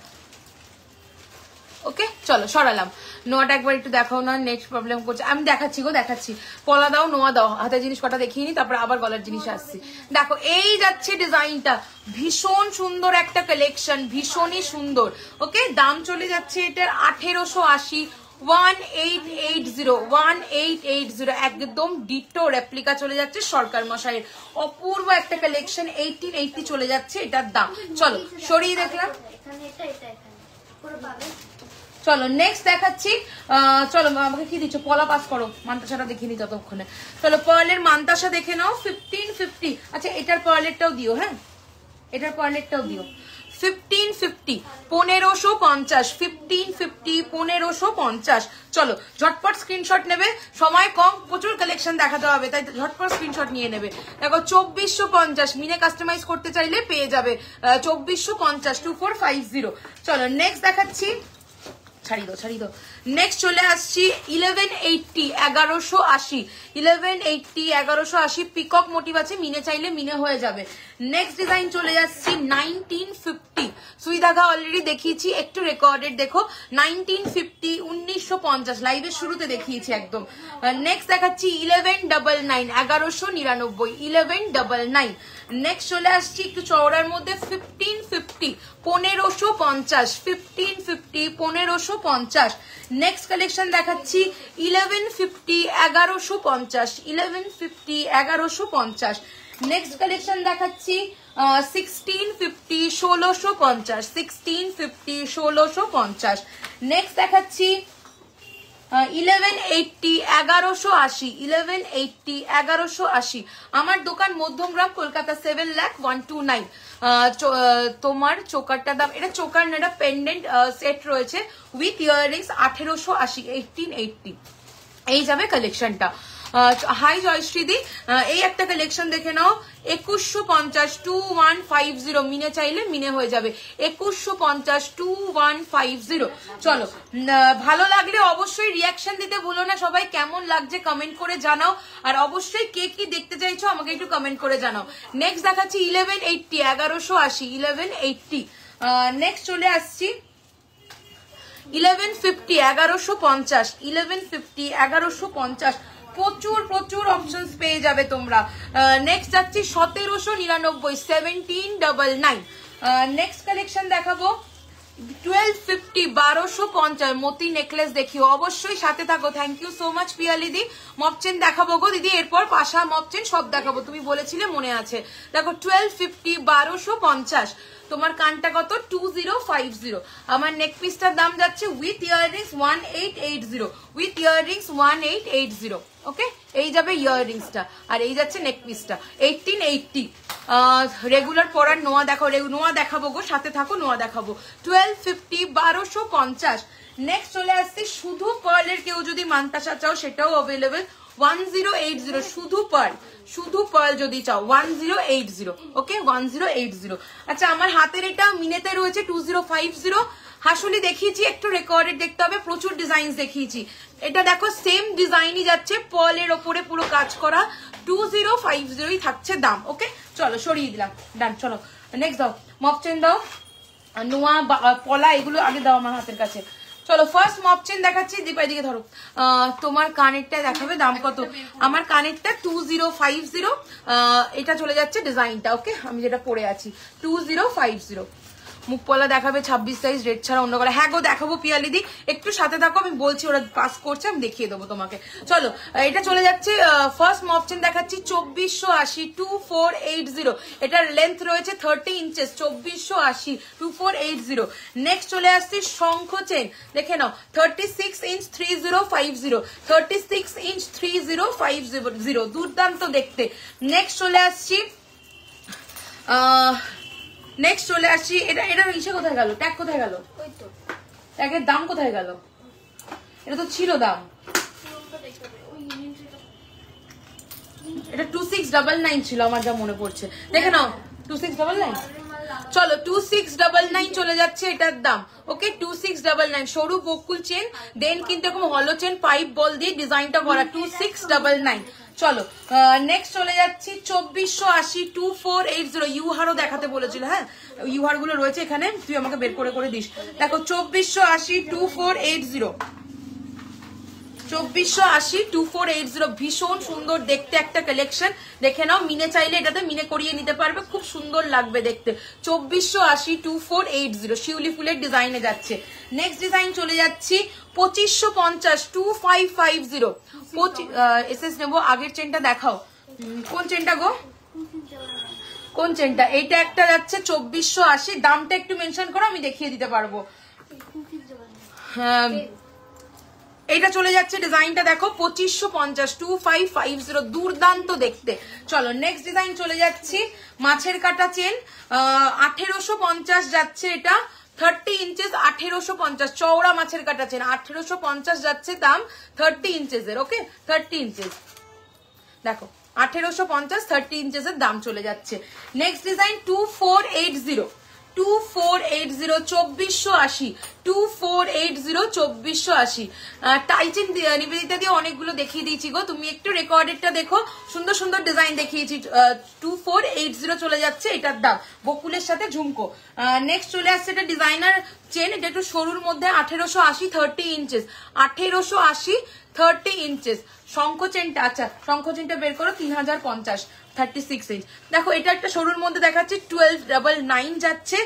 ওকে চলো সরালাম। নোয়াটা একবার একটু দেখাও না, নেক্সট প্রবলেম করছে। আমি দেখাচ্ছি গো, দেখাচ্ছি। পলা দাও, নোয়া দাও, হাতের জিনিস কটা দেখিয়ে নি, তারপর আবার গলার জিনিস আসছি। দেখো এই যাচ্ছে ডিজাইনটা, ভীষণ সুন্দর একটা কালেকশন, ভীষণই সুন্দর। ওকে দাম চলে যাচ্ছে এটার 1880, 1880, 1880, একদম ডিটো রেপ্লিকা চলে যাচ্ছে সরকার মশাইয়ের। অপূর্ব একটা কালেকশন, 1880 চলে যাচ্ছে এটার দাম। চলো সরিয়ে দেখলাম। চলো নেক্সট দেখাচ্ছি। চলো আমাকে কি দিচ্ছ, পলা পাস করো, মান্তাসাটা দেখে নি ততক্ষণে। চলো পার্লের মান্তাসা দেখে নাও, 1550। আচ্ছা এটার পার্লেরটাও দিও, হ্যাঁ এটার পার্লেরটাও দিও। 1550, 1550, 1550, 1550। চলো ঝটপট স্ক্রিনশট নেবে, সময় কম, প্রচুর কালেকশন দেখাতে হবে, তাই ঝটপট স্ক্রিনশট নিয়ে নেবে। দেখো 2450, মিনে কাস্টমাইজ করতে চাইলে পেয়ে যাবে 2450, 2450। চলো নেক্সট দেখাচ্ছি, ছাড়ি দাও ছাড়ি দাও। নেক্সট চলে আসছি 1180, 1180, 1180, 1180। পিকক মোটিভ আছে, মিনে চাইলে মিনে হয়ে যাবে। নেক্সট ডিজাইন চলে যাচ্ছি 1950, সুই ধাগা অলরেডি দেখিয়েছি, একটু রেকর্ডেড দেখো। 1950, 1950, লাইভের শুরুতে দেখিয়েছি একদম। নেক্সট দেখাচ্ছি 1199, 1199, 1199। নেক্সট চলে আসছি একটু চওড়ার মধ্যে 1550, 1550, 1550, 1550। নেক্সট কালেকশন দেখাচ্ছি 1150, 1150, 1150, 1150। নেক্সট কালেকশন দেখাচ্ছি 1650, 1650, 1650, 1650। নেক্সট দেখাচ্ছি 1180, 1180, 1180, 1180। আমার দোকান মধ্যমগ্রাম, কলকাতা 7,01,229। তোমার চোকারটা দাম, এটা চোকার না, এটা পেন্ডেন্ট সেট রয়েছে উইথ ইয়াররিংস, 1880, 1880। এই যাবে কালেকশনটা। হাই জয়শ্রীদি, এই একটা কালেকশন দেখে নাও, 2150, 2150, মিনে চাইলে মিনে হয়ে যাবে, 2150, 2150। চলো ভালো লাগলে অবশ্যই রিয়াকশন দিতে ভুলো না সবাই, কেমন লাগছে কমেন্ট করে জানাও, আর অবশ্যই কে কি দেখতে চাইছো আমাকে একটু কমেন্ট করে জানাও। নেক্সট দেখাচ্ছি 1180, 1180, 1180। নেক্সট চলে আসছি 1150, 1150, 1150, 1150। প্রচুর প্রচুর অপশনস পেয়ে যাবে তোমরা। নেক্সট যাচ্ছি 1799, 1799। নেক্সট কালেকশন দেখাবো 1250, 1250, মতি নেকলেস দেখিও, অবশ্যই সাথে থাকো। থ্যাংক ইউ সো মাচ পিয়ালিদি। মপচেন দেখাবো গো দিদি, এরপর পাশা মপচেন সব দেখাবো, তুমি বলেছিলে মনে আছে। দেখো 1250, 1250। তোমার কানটা কত, 2050। আমার নেক পিসটার দাম যাচ্ছে উইথ ইয়াররিংস 1880, উইথ ইয়াররিংস 1880। ওকে এই যাবে ইয়াররিংসটা, আর এই যাচ্ছে নেক পিসটা 1880। রেগুলার পরার নোয়া দেখো, নোয়া দেখাবো গো, সাথে থাকো, নোয়া দেখাবো। 1250, 1250। নেক্সট চলে আসছে শুধু পার্লের, কেউ যদি মান্তাসা চাও সেটাও অ্যাভেলেবেল, 1080, শুধু পার্ল, শুধু পার্ল যদি চাও 1080। ওকে 1080। আচ্ছা আমার হাতের এটা মিনেতে রয়েছে 2050। হাসুলি দেখিয়েছি, একটু রেকর্ডেড দেখতে হবে, প্রচুর ডিজাইন দেখিয়েছি। এটা দেখো সেম ডিজাইনই যাচ্ছে, পার্লের ওপরে পুরো কাজ করা, 2050 থাকছে দাম। ওকে চলো সরিয়ে দিলাম, ডান। চলো নেক্সট দাও, মপচেন দাও, নোয়া পলা এগুলো আগে দাও আমার হাতের কাছে। চলো ফার্স্ট মপচেন দেখাচ্ছি, দীপা দিকে ধরো। তোমার কানেরটা দেখাবে, দাম কত? আমার কানেরটা 2050। এটা চলে যাচ্ছে ডিজাইনটা। ওকে আমি যেটা পরে আছি 2050। মুখ পলা দেখাবে 26 সাইজ রেড ছাড়া অন্য কালার। হ্যাঁ গো দেখাবো পিয়ালিদি, একটু সাথে থাকো, আমি বলছি ওরা পাস করছে, আমি দেখিয়ে দেবো তোমাকে। চলো এটা চলে যাচ্ছে ফার্স্ট মফ চেন দেখাচ্ছি 2480 2480, এটার লেন্থ রয়েছে 30 ইঞ্চেস 2480 2480। নেক্সট চলে আসছি শঙ্খ চেন, দেখে নাও 36 ইঞ্চ 3050 36 ইঞ্চ 3050, দুর্দান্ত দেখতে। নেক্সট চলে আসছি এটা ইসে কোথায় গেল, ট্যাগ কোথায় গেল, ট্যাগের দাম কোথায় গেল, এটা তো ছিল দাম, এটা 2699 ছিল আমার যা মনে পড়ছে, দেখে নাও 2699। চলো 2699 চলে যাচ্ছে এটার দাম, ওকে 2699 সরু বকুল চেন, দেন কিন্তু এরকম হলো চেন পাইপ বল দিয়ে ডিজাইনটা করা 2699। চলো নেক্সট চলে যাচ্ছি 2480 2480, ইউহারও দেখাতে বলেছিল, হ্যাঁ ইউহার গুলো রয়েছে এখানে, তুই আমাকে বের করে করে দিস। দেখো 2480 2480 2480 2480, ভীষণ সুন্দর দেখতে একটা কালেকশন, দেখে নাও। মিনে চাইলে এটাতে মিনে করিয়ে নিতে পারবে, খুব সুন্দর লাগবে দেখতে। 2480 2480 শিউলি ফুলের ডিজাইনে যাচ্ছে। নেক্সট ডিজাইন চলে যাচ্ছি 2550 2550, এসএস নেবো। আগের চেনটা দেখাও, কোন চেনটা গো, কোন চেনটা, এইটা একটা যাচ্ছে 2480, দামটা একটু মেনশন করো, আমি দেখিয়ে দিতে পারবো। হ্যাঁ এইটা চলে যাচ্ছে, ডিজাইনটা দেখো 2550 2550, দুর্দান্ত দেখতে। চলো নেক্সট ডিজাইন চলে যাচ্ছি মাছের কাটা চেন 1850 যাচ্ছে, এটা 30 ইঞ্চেস 1850, চওড়া মাছের কাটা চেন 1850 যাচ্ছে দাম, 30 ইঞ্চেসের, ওকে 30 ইঞ্চেস, দেখো 1850 30 ইঞ্চেসের দাম চলে যাচ্ছে। নেক্সট ডিজাইন 2480 2480 2480 2480 2480, টাইচেন নিবেদিতা দিয়ে অনেকগুলো দেখিয়ে দিয়েছি গো, তুমি একটু রেকর্ডেডটা দেখো, সুন্দর সুন্দর ডিজাইন দেখিয়েছি। 2480 চলে যাচ্ছে এটার দাম, বকুলের সাথে ঝুমকো। নেক্সট চলে আসছে এটা ডিজাইনার চেন, এটা একটু সরুর মধ্যে 1880 30 ইঞ্চেস 1880 30 ইঞ্চেস। শঙ্খ চেনটা, আচ্ছা শঙ্খ চেনটা বের করো 3050 36 ইঞ্চ। দেখো এটা একটা সরুর মধ্যে দেখাচ্ছি 1299 যাচ্ছে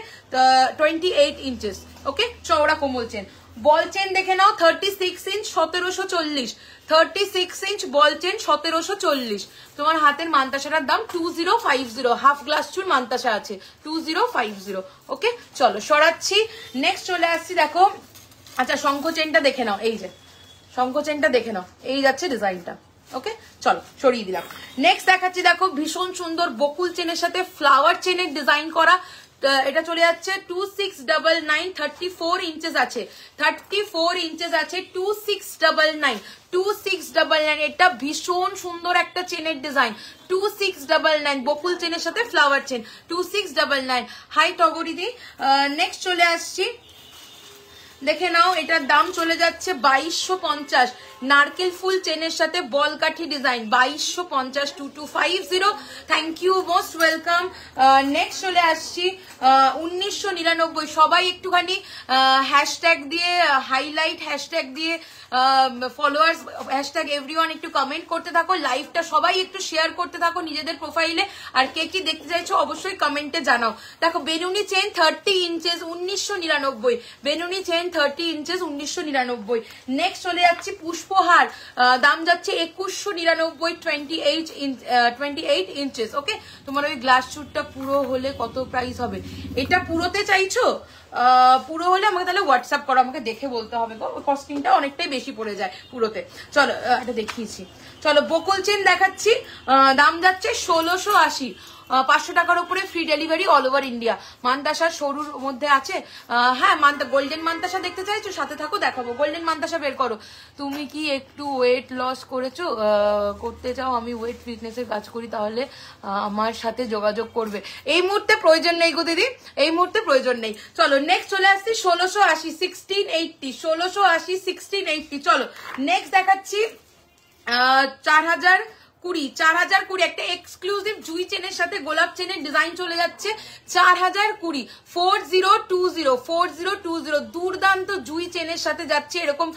28 ইঞ্চেস, ওকে চওড়া কোমল চেন। বল চেন দেখে নাও 36 ইঞ্চ 1740 36 ইঞ্চ বল চেন 1740, তোমার হাতের মান্তাসাটার দাম 2050, হাফ গ্লাস চুর মান্তাসা আছে 2050, ওকে চলো সরাচ্ছি। নেক্সট চলে আসছি দেখো, আচ্ছা শঙ্খ চেনটা দেখে নাও, এই যে শঙ্খ চেনটা দেখে নাও, এই যাচ্ছে ডিজাইনটা, ওকে চলো সরিয়ে দিলাম। নেক্সট দেখাচ্ছি দেখো ভীষণ সুন্দর বকুল চেনের সাথে ফ্লাওয়ার চেনের ডিজাইন করা, এটা চলে যাচ্ছে 2699 34 ইঞ্চেস আছে 34 ইঞ্চেস আছে 2699 2699, এটা ভীষণ সুন্দর একটা চেনের ডিজাইন 2699, বকুল চেনের সাথে ফ্লাওয়ার চেন 2699। হাই টগরিদি। নেক্সট চলে আসছি, দেখে নাও এটার দাম চলে যাচ্ছে 2250, নারকেল ফুল চেনের সাথে বল কাঠি design 2250 2250, thank you most welcome. Next চলে আসছি 1999, সবাই একটুখানি হ্যাশট্যাগ দিয়ে হাইলাইট, হ্যাশট্যাগ দিয়ে ফলোয়ার্স, হ্যাশট্যাগ এভরিওয়ান একটু কমেন্ট করতে থাকো, লাইভটা সবাই একটু শেয়ার করতে থাকো নিজেদের প্রোফাইলে, আর কে কি দেখতে চাইছো অবশ্যই কমেন্টে জানাও। দেখো বেনুনি চেন 30 ইঞ্চেস 1999, বেনুনি চেন 30 ইঞ্চেস 1999। নেক্সট চলে যাচ্ছি পুষ্পহার, দাম যাচ্ছে 2199 28 ইঞ্চেস, ওকে তোমার ওই গ্লাস চুটটা পুরো হলে কত প্রাইস হবে, এটা পুরোতে চাইছো, পুরো হলে আমাকে তাহলে হোয়াটসঅ্যাপ করো, আমাকে দেখে বলতে হবে গো, কস্টিংটা অনেকটাই বেশি পড়ে যায় পুরোতে। চলো এটা দেখিয়েছি, চলো বকুল চেন দেখাচ্ছি, দাম যাচ্ছে 1680, 500 টাকার উপরে free delivery all over India. মান্তাসা সরুর মধ্যে আছে, হ্যাঁ গোল্ডেন মান্তাসা দেখতে চাইছো, সাথে থাকো দেখাবো। গোল্ডেন মান্তাসা বের করো। তুমি কি একটু ওয়েট লস করেছো, করতে চাও, আমি ওয়েট ফিটনেসের কাজ করি, তাহলে আমার সাথে যোগাযোগ করবে। এই মুহূর্তে প্রয়োজন নেই গো দিদি, এই মুহূর্তে প্রয়োজন নেই। চলো নেক্সট চলে আসছি 1680 1680 1680 1680। চলো নেক্সট দেখাচ্ছি 4020 একটা এক্সক্লুসিভ জুই চেনের সাথে গোলাপ চেনের ডিজাইন চলে যাচ্ছে 4020 4020 দুর্দান্ত জুই চেনের সাথে যাচ্ছে এরকম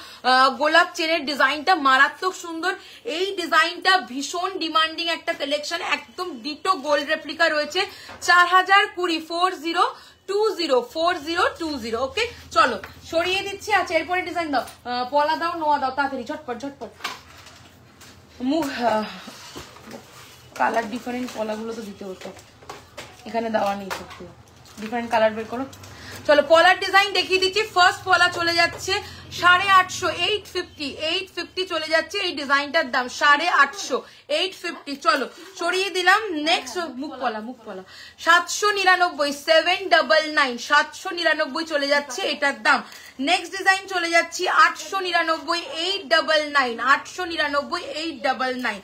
গোলাপ চেনের ডিজাইনটা মারাত্মক সুন্দর। এই ডিজাইনটা ভীষণ ডিমান্ডিং একটা কালেকশন, একদম ডিটো গোল্ড রেপ্লিকা রয়েছে 4020 404020। ওকে চলো সরিয়ে দিচ্ছি। আচ্ছা এরপরে ডিজাইন দাও, পলা দাও, নোয়া দাও, তাড়াতাড়ি ঝটপট ঝটপট। মুখ কালার ডিফারেন্ট পলাগুলো তো দিতে হতো, এখানে দেওয়া নেই, সত্যি ডিফারেন্ট কালার বের করো। চলো পলার ডিজাইন দেখিয়ে দিচ্ছি। ফার্স্ট পলা চলে যাচ্ছে 850, 850 চলে যাচ্ছে। এই ডিজাইনটার দাম 850, 850। চলো সরিয়ে দিলাম। নেক্সট মুখ পলা 799, 799, 799 চলে যাচ্ছে এটার দাম। নেক্সট ডিজাইন চলে যাচ্ছি 899, 899, 899, 899।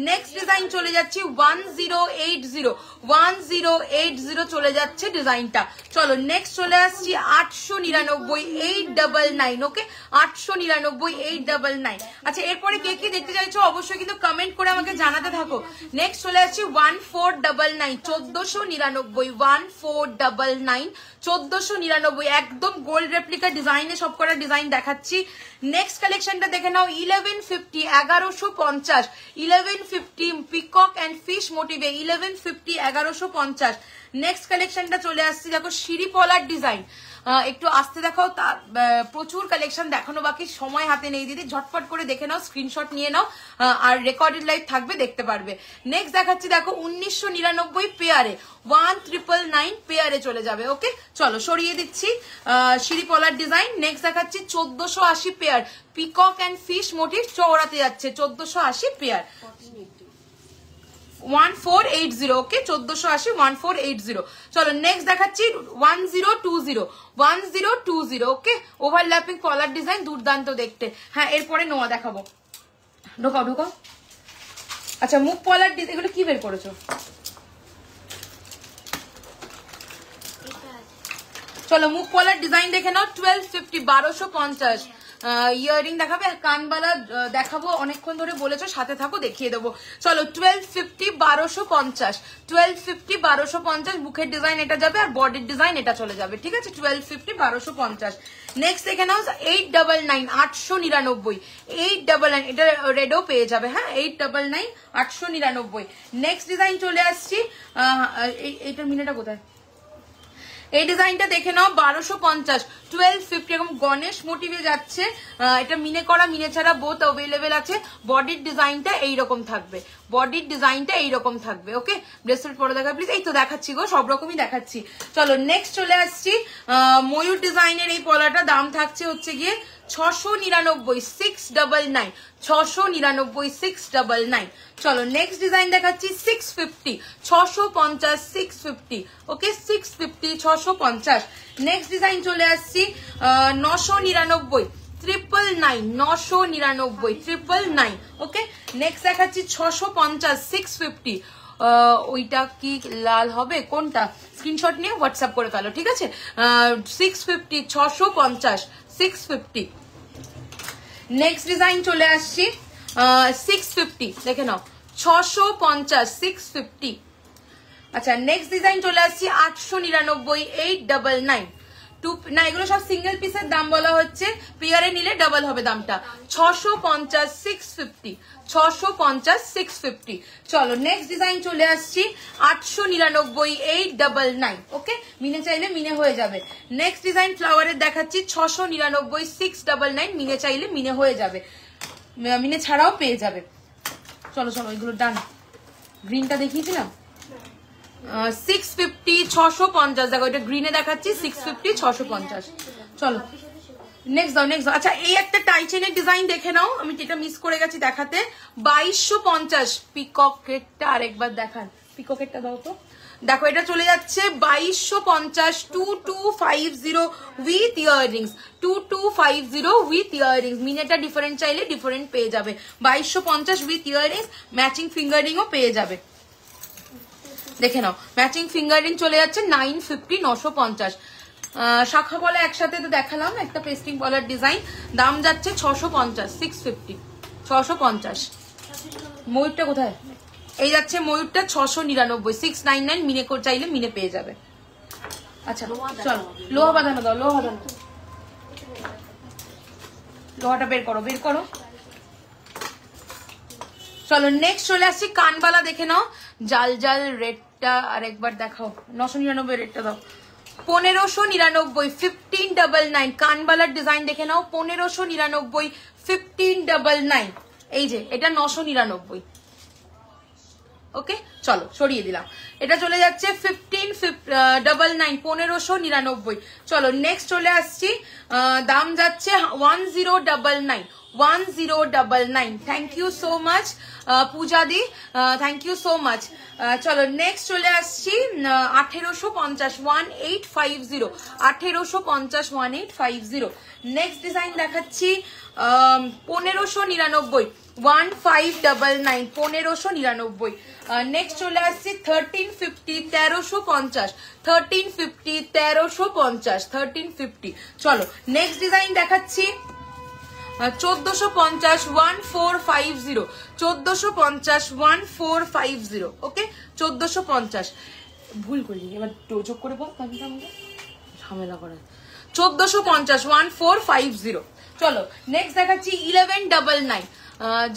নেক্সট ডিজাইন চলে যাচ্ছি 1080, 1080 চলে যাচ্ছে ডিজাইনটা। চলো নেক্সট চলে আসছি 899, 899। ওকে 899, 899। আচ্ছা এরপরে কে কি দেখতে চাইছো অবশ্যই কিন্তু কমেন্ট করে আমাকে জানাতে থাকো। নেক্সট চলে আসছি 1499, 1499, 1499, 1499। একদম গোল্ড রেপ্লিকা ডিজাইনে সব করা ডিজাইন দেখাচ্ছি। নেক্সট কালেকশনটা দেখে নাও 1150, 1150, 1150 পিকক এন্ড ফিশ মোটিভে 1150, 1150। নেক্সট কালেকশনটা চলে আসছে দেখো সিঁড়ি পলার ডিজাইন, একটু আসতে দেখাও, প্রচুর কালেকশন দেখানো বাকি, সময় হাতে নেই দিদি, ঝটপট করে দেখে নাও, স্ক্রিনশট নিয়ে নাও, আর রেকর্ডেড লাইভ থাকবে দেখতে পারবে। নেক্সট দেখাচ্ছি দেখো 1999 পেয়ারে, 1999 পেয়ারে চলে যাবে। ওকে চলো সরিয়ে দিচ্ছি সিঁড়ি পলার ডিজাইন। নেক্সট দেখাচ্ছি 1480 pair, peacock and fish motif চওড়াতে যাচ্ছে, 1480 পেয়ার, 1480। ওকে 1480, 1480। চলো নেক্সট দেখাচ্ছি 1020, 1020। ওকে ওভারল্যাপিং কলার ডিজাইন দুর্দান্ত দেখতে। হ্যাঁ এরপরে নোয়া দেখাবো, ঢোকাও ঢোকাও। আচ্ছা মুখ পলার ডিজাইন, এগুলো কি বের করেছো? চলো মুখ পলার ডিজাইন দেখে নাও 1250, 1250। ইয়ারিং দেখাবে, কানবালা দেখাবো, অনেকক্ষণ ধরে বলেছো, সাথে থাকো দেখিয়ে দেবো। চলো 1250, 1250, 1250, 1250। বুকের ডিজাইন এটা যাবে আর বডির ডিজাইন এটা চলে যাবে, ঠিক আছে? 1250, 1250। নেক্সট দেখে নাও 899, 899, 899। এটা রেডও পেয়ে যাবে, হ্যাঁ 899, 899। নেক্সট ডিজাইন চলে আসছি, এইটার মিনেটা কোথায়? এই ডিজাইনটা দেখে নাও 1250, 1250। এরকম গণেশ মোটিভে যাচ্ছে, এটা মিনে করা মিনে ছাড়া বোথ অ্যাভেলেবেল আছে। বডির ডিজাইনটা এইরকম থাকবে, বডির ডিজাইনটা এইরকম থাকবে। ওকে ব্রেসলেট পরে দেখা প্লিজ, এই তো দেখাচ্ছি গো, সব রকমই দেখাচ্ছি। চলো নেক্সট চলে আসছি ময়ূর ডিজাইনের এই পলাটা, দাম থাকছে হচ্ছে গিয়ে 699, 699, 699, 699। চলো নেক্সট ডিজাইন দেখাচ্ছি 650, 650, 650। ওকে 650, 650। নেক্সট ডিজাইন চলে আসছি 999, 999, 999, 999। ওকে নেক্সট দেখাচ্ছি 650, 650। ওইটা কি লাল হবে কোনটা? স্ক্রিনশট নিয়ে হোয়াটসঅ্যাপ করে ফেলো, ঠিক আছে? 650, 650, 650। নেক্সট ডিজাইন চলে আসছি 650, দেখে নাও 650, 650। আচ্ছা নেক্সট ডিজাইন চলে আসছি 899, 899। না এগুলো সব সিঙ্গেল পিসের দাম বলা হচ্ছে, পেয়ারে নিলে ডাবল হবে দামটা। 650, 650, 650, 650। চলো নেক্সট ডিজাইন চলে আসছি 899, 899। ওকে মিনে চাইলে মিনে হয়ে যাবে। নেক্সট ডিজাইন ফ্লাওয়ারের দেখাচ্ছি 699, 699। মিনে চাইলে মিনে হয়ে যাবে, মিনে ছাড়াও পেয়ে যাবে। চলো চলো এগুলো ডান। গ্রিনটা দেখিয়েছিলাম 650, 650। দেখো এটা গ্রিনে দেখাচ্ছি 650, 650। চলো নেক্সট দাও নেক্সট দাও। আচ্ছা এই একটা টাইচেনের ডিজাইন দেখে নাও, আমি যেটা মিস করে গেছি দেখাতে, 2250। পিককেটটা আরেকবার দেখান, পিককেটটা দাও তো। দেখো এটা চলে যাচ্ছে 2250, 2250 উইথ ইয়াররিংস, 2250 উইথ ইয়াররিংস। মিনেটা ডিফারেন্ট চাইলে ডিফারেন্ট পেয়ে যাবে। 2250 উইথ ইয়াররিংস, ম্যাচিং ফিঙ্গারিংও পেয়ে যাবে। দেখে নাও ম্যাচিং ফিঙ্গারিং চলে যাচ্ছে 950, 950। শাখা বলা একসাথে তো দেখালাম, একটা পেস্টিং বলার ডিজাইন, দাম যাচ্ছে 650, 650, 650। ময়ূরটা কোথায়? এই যাচ্ছে ময়ূরটা 699, 699। মিনে চাইলে মিনে পেয়ে যাবে। আচ্ছা চলো লোহা বাঁধানো দাও, লোহা বাঁধানো, লোহাটা বের করো, বের করো। চলো নেক্সট চলে আসছি কানবালা, দেখে নাও জাল জাল রেডটা আরেকবার দেখাও, 999 রেডটা দাও। 1599 1599 কানবালার ডিজাইন দেখে নাও 1599 1599 এই যে এটা 999 ওকে চলো সরিয়ে দিলাম এটা চলে যাচ্ছে 1599 1599 চলো নেক্সট চলে আসছি দাম যাচ্ছে 1099 1099 thank you so much Puja di thank you so much চলো নেক্সট চলে আসছি 1850 1850 1850 1850 নেক্সট ডিজাইন দেখাচ্ছি 1599 1599 1599 নেক্সট চলে আসছি 1350 1350 1350 1350 1350 চলো নেক্সট ডিজাইন দেখাচ্ছি 1450 1450 1450 1450 ওকে 1450 ভুল করলি এবার যোগ করে বল ঝামেলা করে 1450 1450 চলো নেক্সট দেখাচ্ছি 1199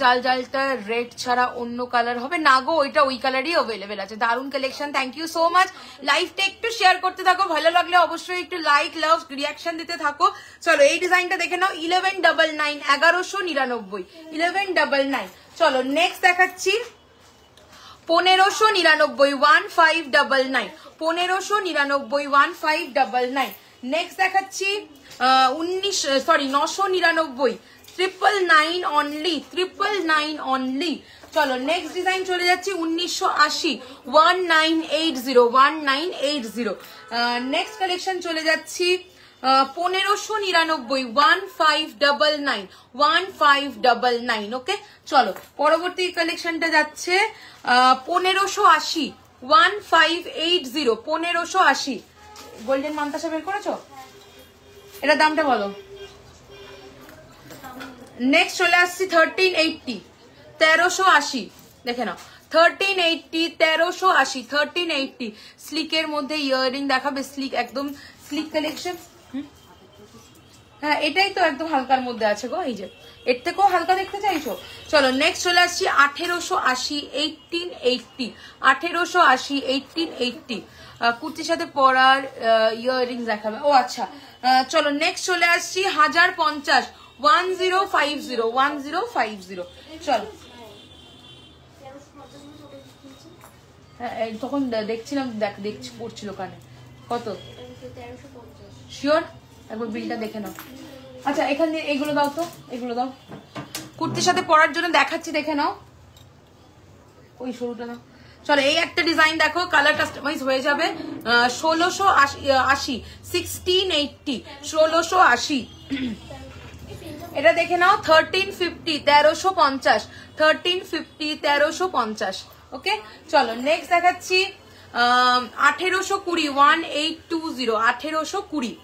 জাল জালটা রেড ছাড়া অন্য কালার হবে না গো ওইটা ওই কালারই অ্যাভেলেবেল আছে দারুন collection thank you so much লাইভটা একটু শেয়ার করতে থাকো ভালো লাগলে অবশ্যই একটু লাইক লাভ রিয়াকশন দিতে থাকো চলো এই ডিজাইনটা দেখে নাও 1199 1199 1199 চলো নেক্সট দেখাচ্ছি 1599 1599 1599 1599 নেক্সট দেখাচ্ছি 999 999 অনলি 999 অনলি চলো নেক্সট ডিজাইন চলে যাচ্ছি 1980 1980 1980 নেক্সট কালেকশন চলে যাচ্ছি 1599 1599 1599 ওকে চলো পরবর্তী কালেকশনটা যাচ্ছে 1580 1580 1580 গোল্ডেন মান্তাসা বের করেছো এটা দামটা বলো নেক্সট চলে আসছি 1380 1380 দেখে নাও 1380 1380 1380 স্লিকের মধ্যে ইয়াররিং দেখাবে স্লিক একদম স্লিক কালেকশন হ্যাঁ এটাই তো একদম হালকার মধ্যে আছে গো এই যে এর থেকেও হালকা দেখতে চাইছো চলো নেক্সট চলে আসছি 1880 1880 1880 1880 কুর্তির সাথে পরার ইয়াররিং দেখাবে ও আচ্ছা চলো নেক্সট চলে আসছি 1050 1050 1050 চলো তখন দেখছিলাম দেখছি পড়ছিল কানে কত শিওর একবার বিলটা দেখে নাও আচ্ছা এখানে এগুলো দাও তো এগুলো দাও কুর্তির সাথে পরার জন্য দেখাচ্ছি দেখে নাও ওই সরুটা দাও চলো এই একটা ডিজাইন দেখো কালার কাস্টমাইজ হয়ে যাবে 1680 1680 1680 এটা দেখে নাও 1350 1350 1350 1350 ওকে চলো নেক্সট দেখাচ্ছি 1820 1820 1820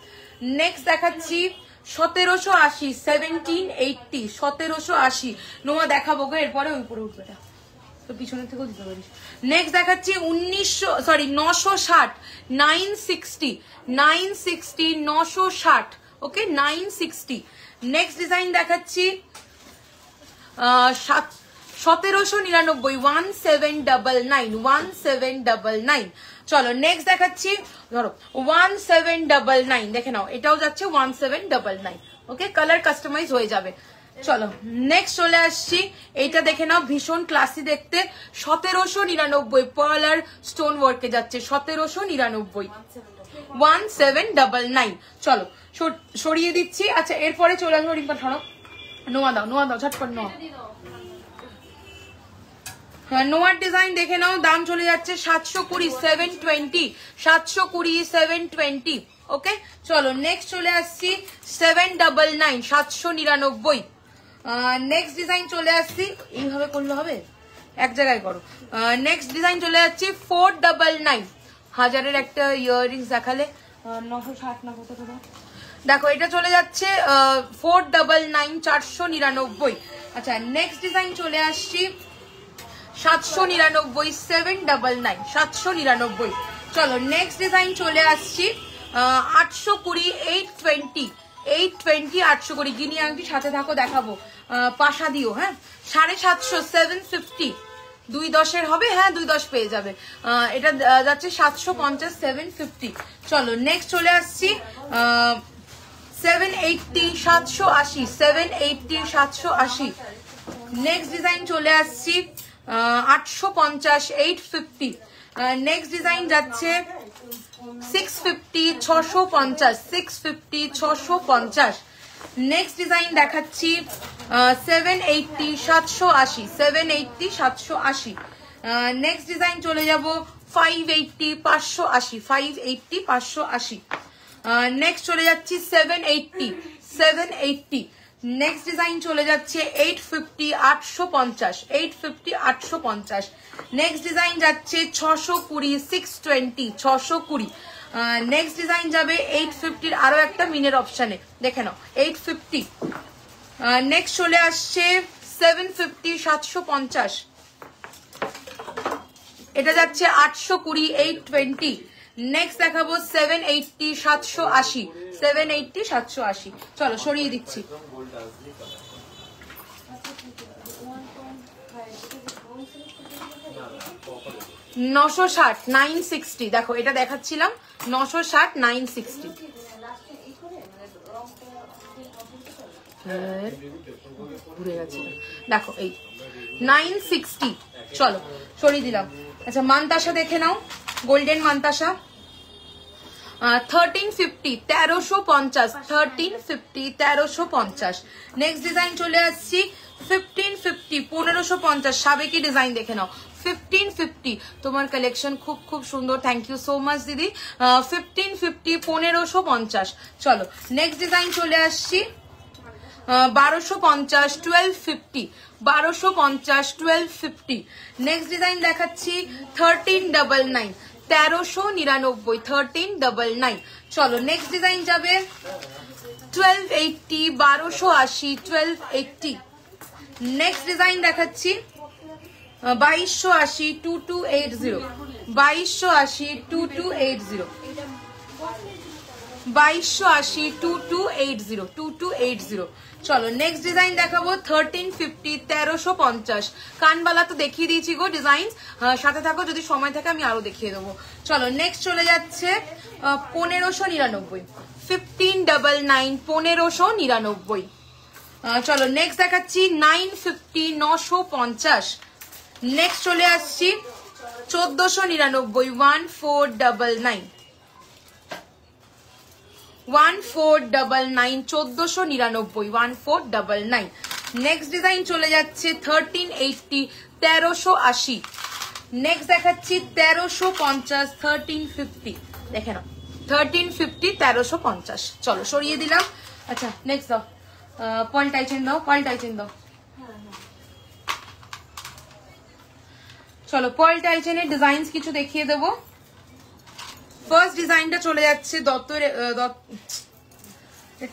নেক্সট দেখাচ্ছি 1780 1780 1780 নোয়া দেখাবো গো এরপরে ওই উপরে উঠবে না তো পিছনের থেকেও দিতে পারিস নেক্সট দেখাচ্ছি 960 960 960 960 ওকে 960 নেক্সট ডিজাইন দেখাচ্ছি 1799 1799 1799 চলো নেক্সট দেখাচ্ছি ধরো 1799 দেখে নাও এটাও যাচ্ছে 1799 ওকে কালার কাস্টমাইজ হয়ে যাবে চলো নেক্সট চলে আসছি এইটা দেখে নাও ভীষণ ক্লাসি দেখতে 1799 পার্ল আর স্টোন ওয়ার্কে যাচ্ছে 1799 1799 চলো সরিয়ে দিচ্ছি আচ্ছা এরপরে চলে আসবো রিম্পা ধরো নোয়া দাও ঝটপট নোয়া নোয়ার ডিজাইন দেখে নাও দাম চলে যাচ্ছে 720 720 720 720 ওকে চলো নেক্সট চলে আসছি 799 799 নেক্সট ডিজাইন চলে আসছি এইভাবে করলে হবে এক জায়গায় করো নেক্সট ডিজাইন চলে যাচ্ছি 499 হাজারের একটা ইয়াররিংস দেখালে 960 না কত টাকা দেখো এটা চলে যাচ্ছে 499 499 আচ্ছা নেক্সট ডিজাইন চলে আসছি 799 799 799 চলো নেক্সট ডিজাইন চলে আসছি 820 820 820 820 গিনি আংটি সাথে থাকো দেখাবো পাশা দিও হ্যাঁ 750 750 2.10 হবে, হ্যাঁ 2.10 পেয়ে যাবে। এটা যাচ্ছে 750 750। চলো নেক্সট চলে আসছি 780 780 780 780। নেক্সট ডিজাইন চলে আসছি 850 850। নেক্সট ডিজাইন যাচ্ছে 650 650 650 650। নেক্সট ডিজাইন দেখাচ্ছি 780 780 780 780। নেক্সট ডিজাইন চলে যাব 580 580 580 580। নেক্সট চলে যাচ্ছি 780 780। নেক্সট ডিজাইন চলে যাচ্ছে 850 850 850 850। নেক্সট ডিজাইন যাচ্ছে 620 620 620। নেক্সট ডিজাইন যাবে 850 আরো একটা মিনের অপশনে, দেখে নাও 850। নেক্সট চলে আসছে 750 750। এটা যাচ্ছে 820 820। নেক্সট দেখাবো 780 780 780 780। চলো সরিয়ে দিচ্ছি। নশো ষাট 960। দেখো এটা দেখাচ্ছিলাম 960 960। ঘুরে গেছে, দেখো এই 960। চলো সরিয়ে দিলাম। আচ্ছা মানতাসা দেখে নাও, গোল্ডেন মানতাসা 1350 1350 1350 1350। নেক্সট ডিজাইন চলে আসছি 1550 1550। সাবেকি ডিজাইন দেখে নাও 1550। তোমার কালেকশন খুব খুব সুন্দর, থ্যাংক ইউ সো মাচ দিদি। 1550 1550। চলো নেক্সট ডিজাইন চলে আসছি 1250 1250 1250 1250। নেক্সট ডিজাইন দেখাচ্ছি 1399 1399 1399। চলো নেক্সট ডিজাইন যাবে 1280 1280 1280। নেক্সট ডিজাইন দেখাচ্ছি 2280 2280 2280 2280 2280 2280 2280। চলো নেক্সট ডিজাইন দেখাবো 1350 1350। কানবালা তো দেখিয়ে দিয়েছি গো ডিজাইন, সাথে থাকো যদি সময় থাকে আমি আরো দেখিয়ে দেবো। চলো নেক্সট চলে যাচ্ছে 1599 1599 1599। চলো নেক্সট দেখাচ্ছি 950 950। নেক্সট চলে আসছি 1499 1499 1499 1499 1499। নেক্সট ডিজাইন চলে যাচ্ছে 1380 1380। নেক্সট দেখাচ্ছি 1350 1350। দেখে নাও 1350 1350। চলো সরিয়ে দিলাম। আচ্ছা নেক্সট দাও, পাল্টাইছেন দাও পাল্টাইছেন দাও। চলো পাল্টাইছেনের ডিজাইন কিছু দেখিয়ে দেবো। ফার্স্ট ডিজাইনটা চলে যাচ্ছে দত্তের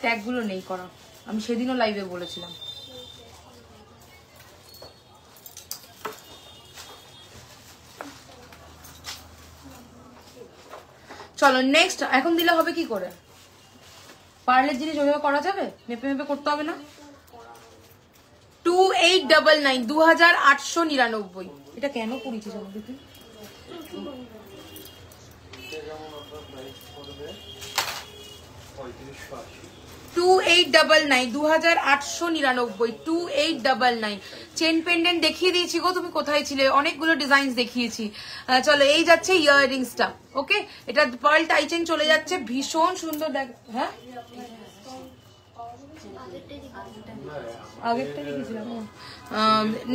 ট্যাগ গুলো নেই করা, আমি সেদিনও লাইভে বলেছিলাম। চলো নেক্সট, এখন দিলে হবে কি করে? পার্লের জিনিস ওইভাবে করা যাবে? মেপে মেপে করতে হবে না। 2899 2899। এটা কেন করেছিস আমাকে তুই? 2899 2899 2899। চেন পেন্ডেন্ট দেখিয়ে দিয়েছি গো, তুমি কোথায় ছিলে? অনেকগুলো ডিজাইন দেখিয়েছি। চলো এই যাচ্ছে ইয়াররিংসটা। ওকে, এটা পার্ল টাইচেন চলে যাচ্ছে, ভীষণ সুন্দর। দেখ হ্যাঁ আগেরটা দেখেছিলাম।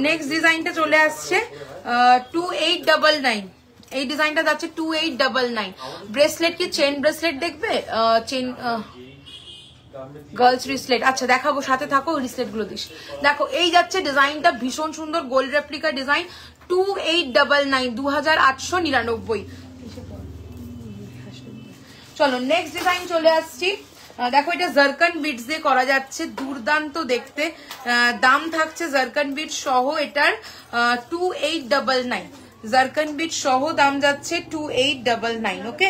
নেক্সট ডিজাইনটা চলে আসছে 2899। এই ডিজাইনটা যাচ্ছে 2899। ব্রেসলেট কি চেন ব্রেসলেট দেখবে? Chain girls রিসলেট। আচ্ছা দেখাবো, সাথে থাকো, রিসলেট গুলো দিস। দেখো এই যাচ্ছে ডিজাইনটা, ভীষণ সুন্দর গোল্ড রেপ্লিকা ডিজাইন। 2899 2899। চলো নেক্সট ডিজাইন চলে আসছি। দেখো এটা জারকান বিটস দিয়ে করা যাচ্ছে, দুর্দান্ত দেখতে। দাম থাকছে জারকান বিট সহ এটার 2899। জারকান বিট সহ দাম যাচ্ছে 2899। ওকে,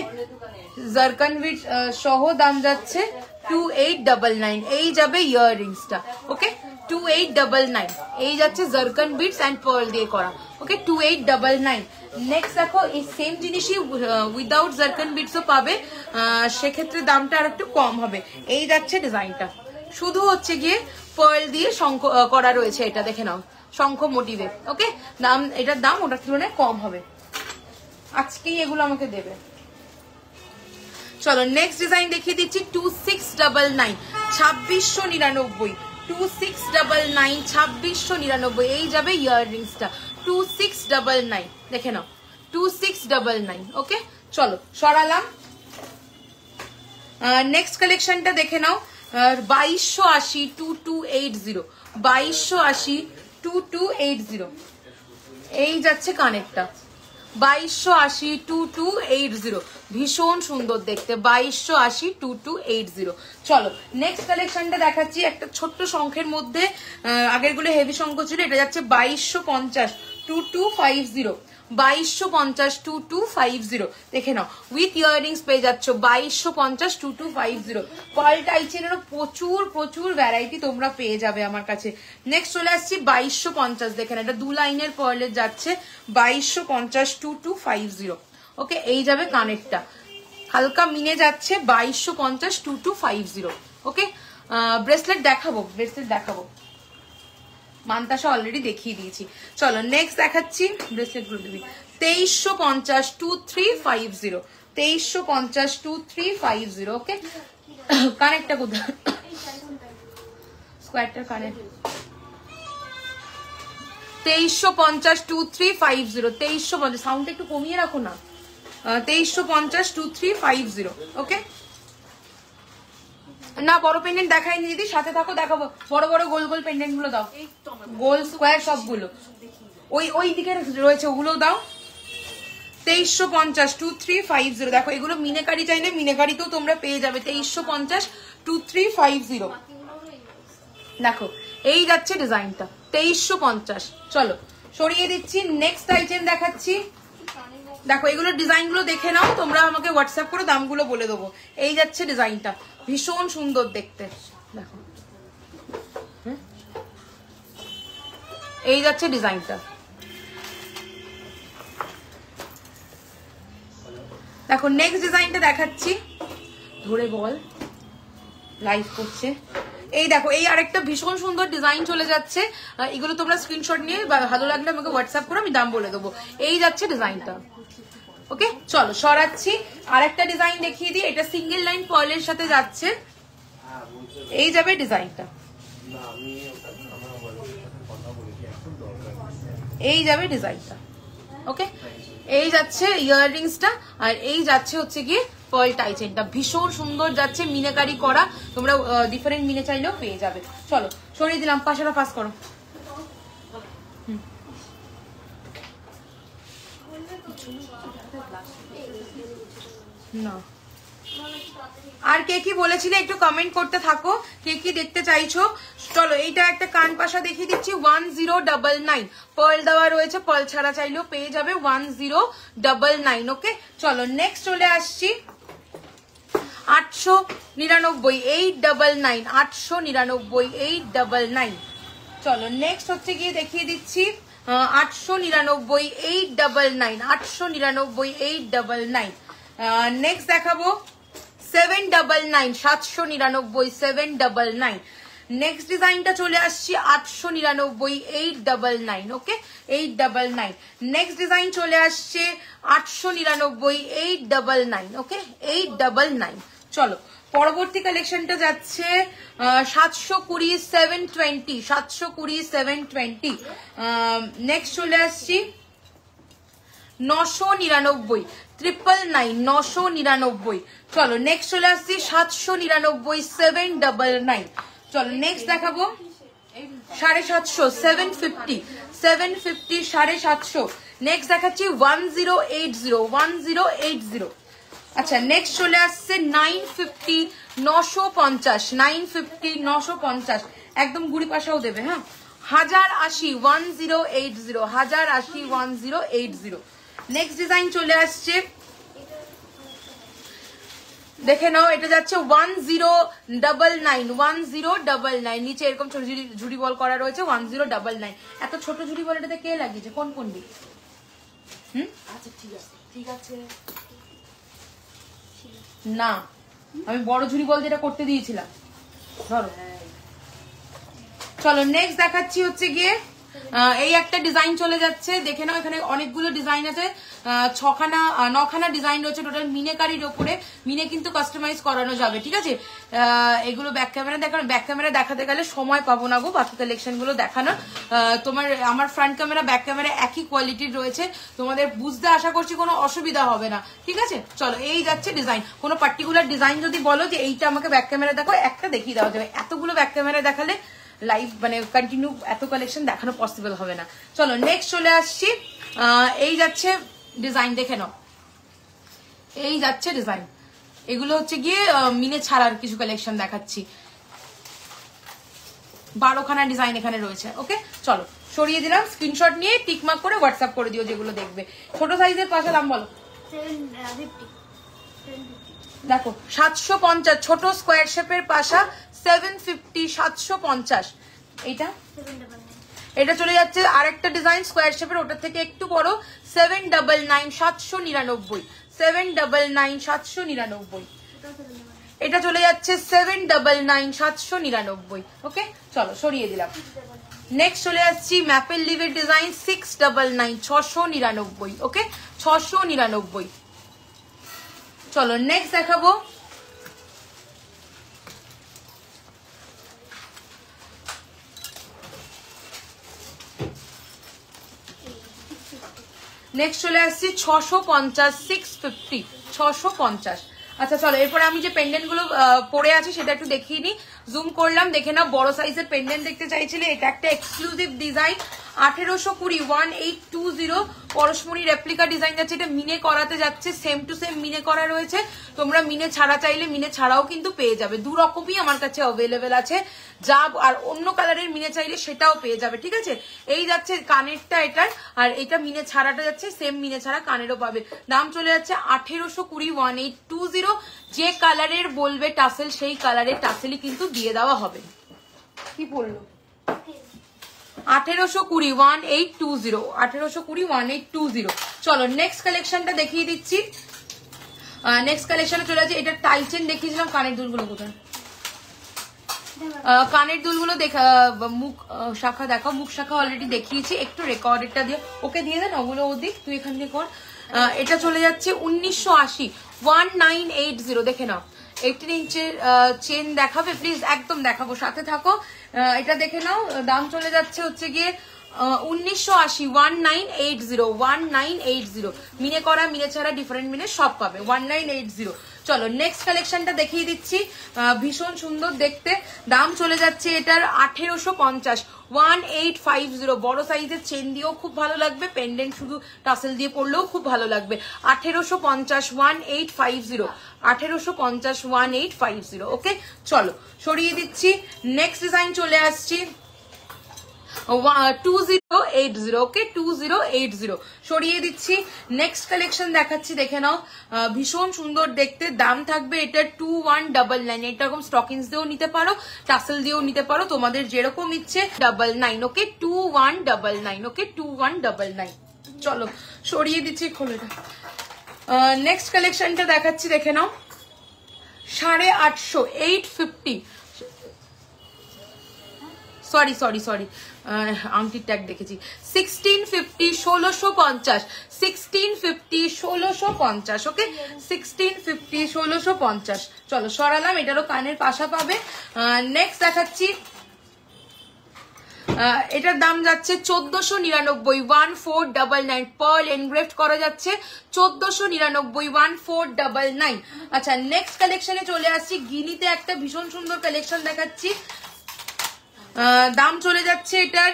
জারকান বিট সহ দাম যাচ্ছে 2899। এই যাবে ইয়াররিংসটা। ওকে, 2899 এই যাচ্ছে জারকান বিটস এন্ড পার্ল দিয়ে করা ওকে 2899 নেক্সট দেখো এই সেম জিনিসই উইদাউট জারকান বিটসও পাবে সেক্ষেত্রে দামটা আর একটু কম হবে এই যাচ্ছে ডিজাইনটা শুধু হচ্ছে গিয়ে পার্ল দিয়ে শঙ্খ করা রয়েছে এটা দেখে নাও শঙ্খ মোটিভে ওকে দাম এটার দাম ওটার তুলনায় কম হবে আজকেই এগুলো আমাকে দেবে চলো নেক্সট ডিজাইন দেখিয়ে দিচ্ছি 2699 2699 2699 2699 এই যাবে ইয়াররিংসটা 2699 দেখে নাও 2699 ওকে চলো সরালাম নেক্সট কালেকশনটা দেখে নাও 2280 2280 2280 2280 এই যাচ্ছে কানেরটা 2280 2280 ভীষণ সুন্দর দেখতে 2280 2280 চলো নেক্সট কালেকশনটা দেখাচ্ছি একটা ছোট্ট শঙ্খের মধ্যে আগের গুলো হেভি শঙ্খ ছিল এটা যাচ্ছে 2250 2250 2250 2250 দেখে নাও উইথ ইয়াররিংস পেয়ে যাচ্ছ 2250 2250 পার্ল টাইচেনেরও প্রচুর ভ্যারাইটি তোমরা পেয়ে যাবে আমার কাছে নেক্সট চলে আসছি 2250 দেখেন এটা দু লাইনের পার্লের যাচ্ছে 2250 2250 ওকে এই যাবে কানেরটা হালকা মিনে যাচ্ছে 2250 2250 ওকে ব্রেসলেট দেখাবো মান্তাসা অলরেডি দেখিয়ে দিয়েছি চলো নেক্সট দেখাচ্ছি ব্রেসলেট গুলো দিবি 2350 2350 2350 2350 ওকে কানেরটা কোথায় স্কোয়ারটার কানের 2350 2350 2350 সাউন্ড একটু কমিয়ে রাখো না 2350 2350 ওকে না বড় পেন্ডেন্ট দেখাইনি দিদি সাথে থাকো দেখাবো বড় বড় গোল গোল পেন্ডেন্ট গুলো দাও গোল স্কোয়ার সবগুলো ওই দিকে রয়েছে ওগুলো দাও 2350 2350 দেখো এগুলো মিনেকারি চাইলে মিনেকারিতেও তোমরা পেয়ে যাবে 2350 2350 দেখো এই যাচ্ছে ডিজাইনটা 2350 চলো সরিয়ে দিচ্ছি নেক্সট আইটেম দেখাচ্ছি দেখো এগুলো ডিজাইন গুলো দেখে নাও তোমরা আমাকে হোয়াটসঅ্যাপ করে দামগুলো বলে দেবো এই যাচ্ছে ডিজাইনটা ভীষণ সুন্দর দেখতে দেখো এই যাচ্ছে ডিজাইনটা দেখো নেক্সট ডিজাইনটা দেখাচ্ছি ধরে বল লাইভ করছে এই দেখো এই আরেকটা ভীষণ সুন্দর ডিজাইন চলে যাচ্ছে এগুলো তোমরা স্ক্রিনশট নিয়ে ভালো লাগলে আমাকে হোয়াটসঅ্যাপ করো আমি দাম বলে দেবো এই যাচ্ছে ডিজাইনটা ওকে চলো সরাচ্ছি আরেকটা ডিজাইন দেখিয়ে দিই এটা সিঙ্গেল লাইন পার্লের সাথে যাচ্ছে এই যাবে ডিজাইনটা এই যাবে ডিজাইনটা ওকে এই যাচ্ছে ইয়াররিংসটা আর এই যাচ্ছে হচ্ছে গিয়ে পার্ল টাইচেনটা ভীষণ সুন্দর যাচ্ছে মিনাকারি করা তোমরা ডিফারেন্ট মিনে চাইলেও পেয়ে যাবে চলো সরিয়ে দিলাম পাশাটা পাস করো না আর কে কি বলেছিলে একটু কমেন্ট করতে থাকো কে কি দেখতে চাইছো চলো এইটা একটা কান পাশা দেখিয়ে দিচ্ছি 1099 পার্ল দেওয়া রয়েছে পার্ল ছাড়া চাইলেও পেয়ে যাবে 1099 ওকে চলো নেক্সট চলে আসছি 899 899 899 899 চলো নেক্সট হচ্ছে গিয়ে দেখিয়ে দিচ্ছি 899 899 899 899 নেক্সট দেখাবো 799 799 799 নেক্সট ডিজাইনটা চলে আসছি 899 899 ওকে 899 নেক্সট ডিজাইন চলে আসছে 899 899 ওকে 899 চলো পরবর্তী কালেকশনটা যাচ্ছে 720 720 720 720 নেক্সট চলে আসছি 999 999 999 চলো নেক্সট চলে আসছি 799 799 চলো নেক্সট দেখাবো 750 750 750 750 নেক্সট দেখাচ্ছি 1080 1080 আচ্ছা নেক্সট চলে আসছে 950 950 950 950 একদম গুড়ি পাশাও দেবে হ্যাঁ 1080 1080 1080 1080 নেক্সট ডিজাইন চলে আসছে দেখে নাও, এটা যাচ্ছে 1099, 1099, নিচে এরকম ছোট ঝুড়ি বল করা রয়েছে 1099। এত ছোট ঝুড়ি বল এটাতে কে লাগিয়েছে, কোন পন্ডিত? আচ্ছা ঠিক আছে, ঠিক আছে না, আমি বড় ঝুড়ি বল যেটা করতে দিয়েছিলাম। ধরো, চলো নেক্সট দেখাচ্ছি হচ্ছে গিয়ে এই একটা ডিজাইন চলে যাচ্ছে, দেখে নাও এখানে অনেকগুলো ডিজাইন আছে, 9খানা ডিজাইন রয়েছে টোটাল মিনেকারির ওপরে। মিনে কিন্তু কাস্টমাইজ করানো যাবে, ঠিক আছে। এগুলো ব্যাক ক্যামেরা দেখানো, ব্যাক ক্যামেরা দেখাতে গেলে সময় পাবো না গো বাকি কালেকশন গুলো দেখানোর। তোমার আমার ফ্রন্ট ক্যামেরা ব্যাক ক্যামেরা একই কোয়ালিটির রয়েছে, তোমাদের বুঝতে আশা করছি কোনো অসুবিধা হবে না, ঠিক আছে। চলো এই যাচ্ছে ডিজাইন, কোনো পার্টিকুলার ডিজাইন যদি বলো যে এইটা আমাকে ব্যাক ক্যামেরা দেখো, একটা দেখিয়ে দেওয়া যাবে। এতগুলো ব্যাক ক্যামেরা দেখালে লাইভ মানে কন্টিনিউ এত কালেকশন দেখানো পসিবল হবে না। চলো নেক্সট চলে আসছি, এই যাচ্ছে ডিজাইন, দেখে নাও এই যাচ্ছে ডিজাইন। এগুলো হচ্ছে গিয়ে মিনে ছাড়ার কিছু কালেকশন দেখাচ্ছি, 12খানা ডিজাইন এখানে রয়েছে। ওকে চলো সরিয়ে দিলাম, স্ক্রিনশট নিয়ে টিকমার্ক করে হোয়াটসঅ্যাপ করে দিও যেগুলো দেখবে। ছোট সাইজের পাশা দাম বলো। দেখো 750, ছোট স্কোয়ার শেপের পাশা 750, 750। এটা চলে যাচ্ছে আরেকটা ডিজাইন স্কোয়ার শেপের, ওটার থেকে একটু বড় 799, 799, 799, 799। এটা চলে যাচ্ছে 799, 799। ওকে চলো সরিয়ে দিলাম। নেক্সট চলে যাচ্ছি ম্যাপেল লিভের ডিজাইন 699, 699। ওকে 699। চলো নেক্সট দেখাবো নেক্সট চলে আসছি 650, 650, 650। আচ্ছা চলো এরপরে আমি যে পেন্ডেন্ট গুলো পরে আছি সেটা একটু দেখিয়ে নি, জুম করলাম, দেখে নাও। বড় সাইজের পেন্ডেন্ট দেখতে চাইছিলে, এটা একটা এক্সক্লুসিভ ডিজাইন 1820, 1820 পরশমণি রেপ্লিকা ডিজাইন যাচ্ছে। এটা মিনে করাতে যাচ্ছে, সেম টু সেম মিনে করা রয়েছে। তোমরা মিনে ছাড়া চাইলে মিনে ছাড়াও কিন্তু পেয়ে যাবে, দু রকমই আমার কাছে অ্যাভেলেবেল আছে। যা আর অন্য কালারের মিনে চাইলে সেটাও পেয়ে যাবে, ঠিক আছে। এই যাচ্ছে কানেরটা এটার, আর এটা মিনে ছাড়াটা যাচ্ছে সেম মিনে ছাড়া কানেরও পাবে। দাম চলে যাচ্ছে 1820, 1820। যে কালারের বলবে টাসেল সেই কালারের টাসেলই কিন্তু দিয়ে দেওয়া হবে। কি বললো 1820, 1820, 1820, 1820। চলো নেক্সট কালেকশনটা দেখিয়ে দিচ্ছি। নেক্সট কালেকশনে চলে যাচ্ছে, এটা টাইচেন দেখিয়েছিলাম। কানের দুলগুলো কোথায়? কানের দুলগুলো দেখা, মুখ শাখা দেখো, মুখ শাখা অলরেডি দেখিয়েছি। একটু রেকর্ডেরটা দিয়ে ওকে দিয়ে দেন, ওগুলো ওদিক তুই এখান থেকে কর। এটা চলে যাচ্ছে 1980, 1980। দেখে নাও 18 ইঞ্চের চেন দেখাবে প্লিজ, একদম দেখাবো, সাথে থাকো। এটা দেখে নাও, দাম চলে যাচ্ছে হচ্ছে গিয়ে 1980, 1980, 1980। মিনে করা মিনে ছাড়া ডিফারেন্ট মিনে সব পাবে 1980। চলো নেক্সট কালেকশনটা দেখিয়ে দিচ্ছি, ভীষণ সুন্দর দেখতে। দাম চলে যাচ্ছে এটার 1850, 1850। বড় সাইজের চেন দিয়েও খুব ভালো লাগবে, পেন্ডেন্ট শুধু টাসেল দিয়ে পরলেও খুব ভালো লাগবে। 1850, 1850, 1850, 1850। ওকে চলো সরিয়ে দিচ্ছি। নেক্সট ডিজাইন চলে আসছি 2080। ওকে 2080 সরিয়ে দিচ্ছি। নেক্সট কালেকশন দেখাচ্ছি, দেখে নাও, ভীষণ সুন্দর দেখতে। দাম থাকবে এটা 2199। এরকম স্টকিংস দিয়েও নিতে পারো, টাসেল দিয়েও নিতে পারো, তোমাদের যেরকম ইচ্ছে। 99। ওকে 2199। ওকে 2199। চলো সরিয়ে দিচ্ছি, খোলো এটা। নেক্সট কালেকশনটা দেখাচ্ছি, দেখে নাও 850, 850। সরি সরি সরি, আংটির ট্যাগ দেখেছি। 1650, 1650, 1650, 1650। ওকে 1650, 1650। চলো সরালাম, এটারও কানের পাশা পাবে। নেক্সট দেখাচ্ছি, এটার দাম যাচ্ছে 1499, 1499। পার্ল এনগ্রেভড করা যাচ্ছে 1499, 1499। আচ্ছা নেক্সট কালেকশনে চলে আসছি, গিনিতে একটা ভীষণ সুন্দর কালেকশন দেখাচ্ছি। দাম চলে যাচ্ছে এটার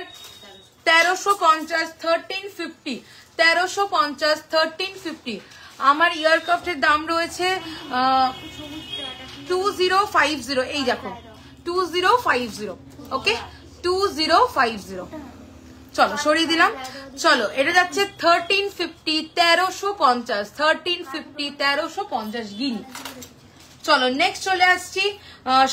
1350, 1350, 1350, 1350। আমার ইয়ারক্রাফটের দাম রয়েছে 2050। এই দেখো 2050। ওকে 2050। চলো সরিয়ে দিলাম। চলো এটা যাচ্ছে 1350, 1350, 1350, 1350 গিনি। চলো নেক্সট চলে আসছি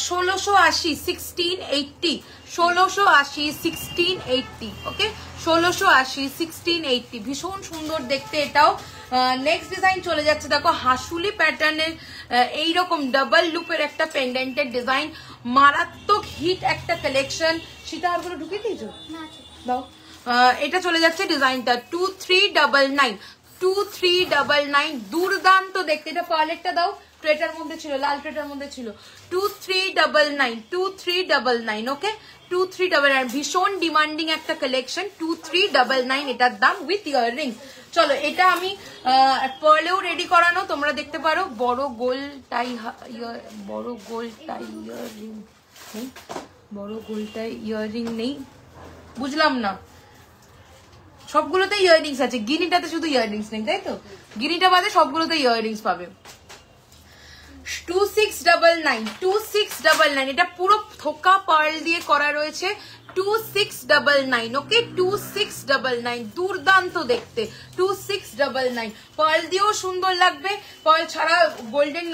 1680 1680 1680 1680 ওকে 1680 1680 ভীষণ সুন্দর দেখতে এটাও। নেক্সট ডিজাইন চলে যাচ্ছে দেখো হাসুলি প্যাটার্নের এইরকম ডাবল লুপের একটা পেন্ডেন্টের ডিজাইন, মারাত্মক হিট একটা কালেকশন। সেটা আর গুলো ঢুকিয়ে দিয়েছো দাও। এটা চলে যাচ্ছে ডিজাইনটা 2399 2399 দুর্দান্ত দেখতে। এটা পার্লেটটা দাও, ট্রেটার মধ্যে ছিল, লাল ট্রেটার মধ্যে ছিল। 2399 2399 ওকে 2399 ভীষণ ডিমান্ডিং একটা কালেকশন 2399 এটার দাম উইথ ইয়াররিং। চলো এটা আমি পার্লেও রেডি করানো, তোমরা দেখতে পারো। বড় গোল টাই ইয়াররিং নেই, বড় গোল টাই ইয়াররিং নেই, বুঝলাম না। সবগুলোতে ইয়াররিংস আছে, গিনিটাতে শুধু ইয়াররিংস নেই, তাই তো? গিনিটা বাদে সবগুলোতে ইয়াররিংস পাবে। 2699 2699 এটা পুরো থোকা পার্ল দিয়ে করা রয়েছে। 2699 ওকে 2699 দুর্দান্ত দেখতে 2699 পার্ল দিয়েও সুন্দর লাগবে, পার্ল ছাড়া গোল্ডেন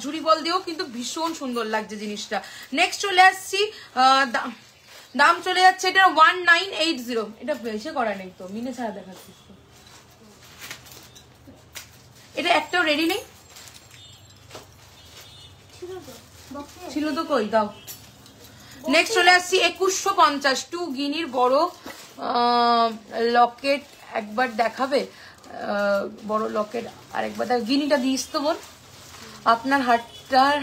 ঝুড়ি বল দিয়েও কিন্তু ভীষণ সুন্দর লাগছে জিনিসটা। নেক্সট চলে আসছি দাম চলে যাচ্ছে এটা 1980। এটা বেশি করা নেই তো, মিনে ছাড়া দেখাচ্ছিস তো। এটা একটাও রেডি নেই, ছিল তো কই দাও। নেক্সট চলে আসছি 2150 টু গিনির বড় লকেট একবার দেখাবে, বড় লকেট আর একবার দেখ। গিনিটা দিস তো বোন, আপনার হাতটার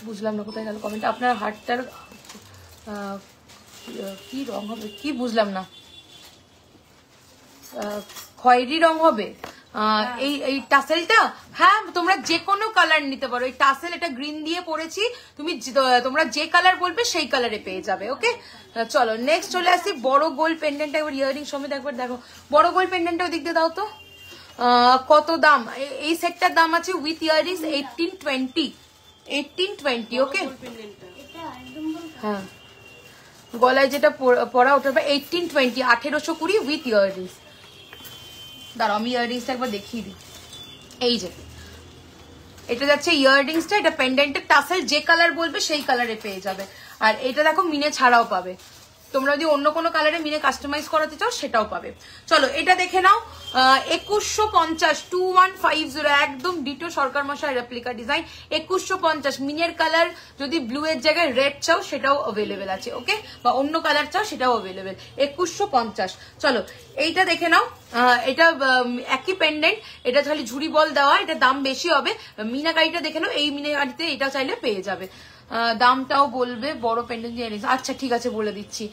বুঝলাম না, কোথায় গেল কমেন্ট। আপনার হাতটার কি রং হবে কি বুঝলাম না, খয়েরি রং হবে এই টাসেলটা। হ্যাঁ তোমরা যে কোনো কালার নিতে পারো, এই টাসেল এটা গ্রিন দিয়ে পরেছি, তোমরা যে কালার বলবে সেই কালারে পেয়ে যাবে ওকে। চলো নেক্সট চলে আসি বড় গোল পেন্ডেন্ট, একবার ইয়ারিং সমেত একবার দেখো। বড় গোল পেন্ডেন্টটা ওই দিক দিয়ে দাও তো। কত দাম এই সেটটার দাম আছে উইথ ইয়ারিংস 1820 1820 ওকে। হ্যাঁ গলায় যেটা পরা ওটা 1820 1820 উইথ ইয়ারিংস। দাঁড়াও আমি ইয়াররিংসটা একবার দেখিয়ে দিই। এই যে এটা যাচ্ছে ইয়াররিংসটা, এটা পেন্ডেন্টের টাসেল যে কালার বলবে সেই কালারে পেয়ে যাবে। আর এটা দেখো মিনে ছাড়াও পাবে, তোমরা যদি অন্য কোনো কালারে মিনে কাস্টমাইজ করাতে চাও সেটাও পাবে। চলো এটা দেখে নাও 2150 2150 একদম ডিটো সরকার মশাই রেপ্লিকা ডিজাইন 2150। মিনের কালার যদি ব্লু এর জায়গায় রেড চাও সেটাও অ্যাভেলেবেল আছে ওকে, বা অন্য কালার চাও সেটাও অ্যাভেলেবেল 2150। চলো এইটা দেখে নাও, এটা একই পেন্ডেন্ট, এটা খালি ঝুড়ি বল দেওয়া, এটা দাম বেশি হবে। মিনাকারিটা দেখে নাও, এই মিনাকারিতে এটা চাইলে পেয়ে যাবে। দামটাও বলবে বড় পেন্ডেন্ট দিয়ে এনেছে, আচ্ছা ঠিক আছে বলে দিচ্ছি।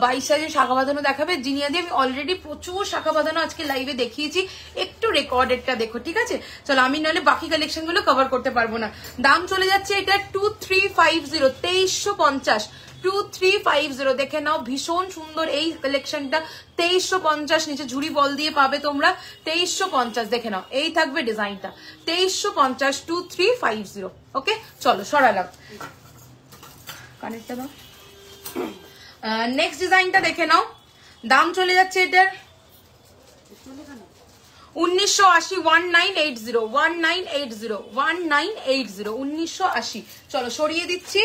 22 সাইজের শাখা বাঁধানো দেখাবে জিনিয়া দিয়ে। আমি অলরেডি প্রচুর শাখা বাঁধানো আজকে লাইভে দেখিয়েছি, একটু রেকর্ডেডটা দেখো ঠিক আছে। চলো আমি নাহলে বাকি কালেকশন গুলো কভার করতে পারবো না। দাম চলে যাচ্ছে এটা 2350 2350 2350 দেখে নাও, ভীষণ সুন্দর এই কালেকশনটা 2350 নিচে ঝুড়ি বল দিয়ে পাবে তোমরা 2350 দেখে নাও। এই থাকবে ডিজাইনটা 2350 2350 ওকে। চলো সরালাম কানেরটা দাও। নেক্সট ডিজাইনটা দেখে নাও, দাম চলে যাচ্ছে এটার 1980 1980 1980 1980 1980। চলো সরিয়ে দিচ্ছি।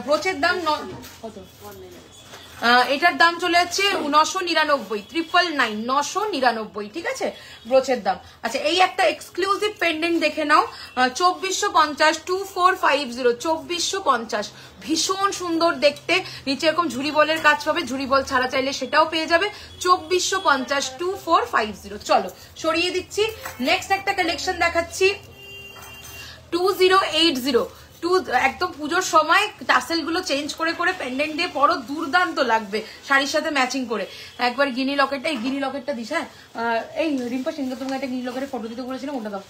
ব্রোচের দাম কত, এটার দাম চলে যাচ্ছে 999 999 999 ঠিক আছে ব্রোচের দাম। আচ্ছা এই একটা এক্সক্লুসিভ পেন্ডেন্ট দেখে নাও 2450 2450 2450 ভীষণ সুন্দর দেখতে, নিচে এরকম ঝুড়ি বলের কাজ পাবে, ঝুড়ি বল ছাড়া চাইলে সেটাও পেয়ে যাবে 2450 2450। চলো সরিয়ে দিচ্ছি। নেক্সট একটা কালেকশন দেখাচ্ছি 2080 একদম পুজোর সময় টাসেল গুলো চেঞ্জ করে করে পেন্ডেন্ট দিয়ে পরো, দুর্দান্ত লাগবে শাড়ির সাথে ম্যাচিং করে। একবার গিনি লকেটটা, এই গিনি লকেটটা দিস। হ্যাঁ এই রিম্পা সিংহ তোমাকে একটা গিনি লকেটের ফটো দিতে বলেছিলাম, ওটা দাও।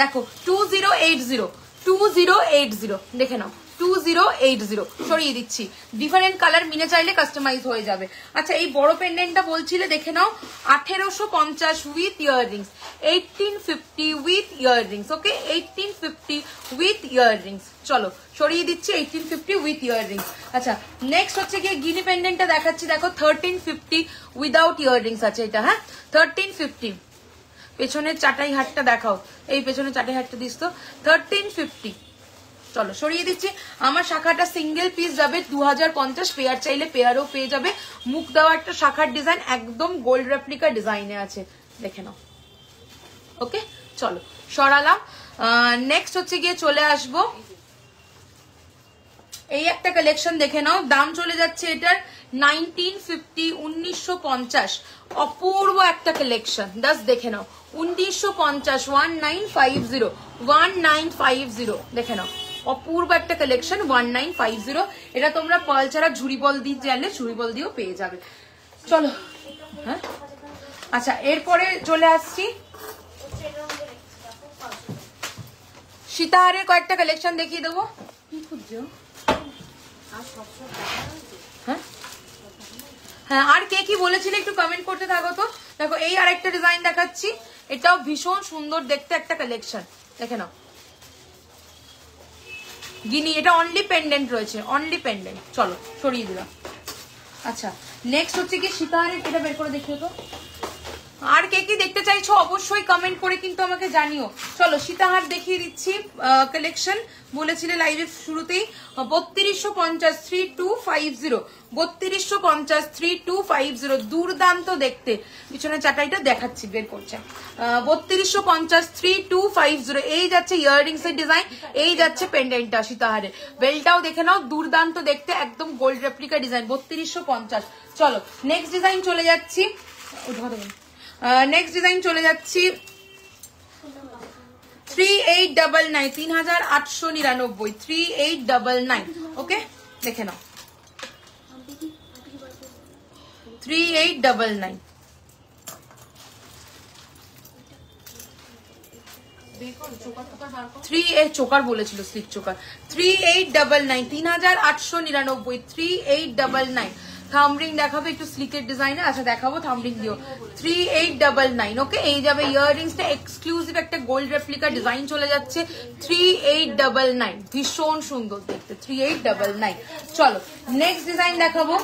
দেখো 2080 2080 দেখে নাও 2080 সরিয়ে দিচ্ছি। ডিফারেন্ট কালার মিনে চাইলে কাস্টমাইজ হয়ে যাবে। আচ্ছা এই বড় পেন্ডেন্টটা বলছিলে দেখে নাও 1850 with earrings 1850 with earrings okay 1850 with earrings. চলো সরিয়ে দিচ্ছি 1850 উইথ ইয়াররিংস। আচ্ছা নেক্সট হচ্ছে গিয়ে গিনি পেন্ডেন্টটা দেখাচ্ছি, দেখো 1350 উইদাউট ইয়াররিংস আছে এটা। হ্যাঁ 1350 পেছনের চাটাই হাটটা দেখাও, এই পেছনের চাটাই হাটটা দিস তো। 1350। চলো সরিয়ে দিচ্ছি। আমার শাখাটা সিঙ্গেল পিস যাবে 2050, পেয়ার চাইলে পেয়ারও পেয়ে যাবে। মুখ দেওয়া একটা শাখার ডিজাইন, একদম গোল্ড রেপ্লিকা ডিজাইনে আছে, দেখে নাও। ওকে চলো সরালাম। নেক্সট হচ্ছে গিয়ে চলে আসবো এই একটা কালেকশন, দেখে নাও। দাম চলে যাচ্ছে এটার 1950, 1950। অপূর্ব একটা কালেকশন, জাস্ট দেখে নাও। 1950, 1950, 1950, দেখে নাও। অপূর্ব একটা কালেকশন, 1950। এটা তোমরা পার্ল ছাড়া ঝুড়ি বল দিয়ে জানলে ঝুড়ি বল দিয়েও পেয়ে যাবে। চলো হ্যাঁ আচ্ছা, এরপরে চলে আসছি সীতাহারের কয়েকটা কালেকশন দেখিয়ে দেবো। কি খুঁজছো? হ্যাঁ হ্যাঁ, আর কে কি বলেছিলে একটু কমেন্ট করতে থাকো তো। দেখো এই আরেকটা ডিজাইন দেখাচ্ছি, এটাও ভীষণ সুন্দর দেখতে একটা কালেকশন, দেখে নাও। গিনি, এটা অনলি পেন্ডেন্ট রয়েছে, অনলি পেন্ডেন্ট। চলো সরিয়ে দিলাম। আচ্ছা নেক্সট হচ্ছে কি সীতাহারের, এটা বের করে দেখিও তো। আর কে কি দেখতে চাইছো অবশ্যই কমেন্ট করে কিন্তু আমাকে জানিও। চলো সীতাহার দেখিয়ে দিচ্ছি কালেকশন। বলেছিলে লাইভের শুরুতেই 3250, 3250, 3250, 3250, দুর্দান্ত দেখতে। পিছনে চাটাইটা দেখাচ্ছি, বের করছে। 3250, 3250। এই যাচ্ছে ইয়াররিংস এর ডিজাইন, এই যাচ্ছে পেন্ডেন্টটা সীতাহারের। বেলটাও দেখে নাও, দুর্দান্ত দেখতে, একদম গোল্ড রেপ্লিকা ডিজাইন, 3250। চলো নেক্সট ডিজাইন চলে যাচ্ছি। নেক্সট ডিজাইন চলে যাচ্ছি 3899, 3899, 3899। ওকে দেখে নাও, 3899। চোকার বলেছিল, স্লিপ চোকার। 3899, 3899, 3899। থামরিং দেখাবে একটু স্লিকের ডিজাইনে। আচ্ছা দেখাবো, থামরিং দিও। 3899। ওকে এই যাবে ইয়াররিংসটা, এক্সক্লুসিভ একটা গোল্ড রেপ্লিকা ডিজাইন চলে যাচ্ছে। 3899, ভীষণ সুন্দর দেখতে, 3899। চলো নেক্সট ডিজাইন দেখাবো।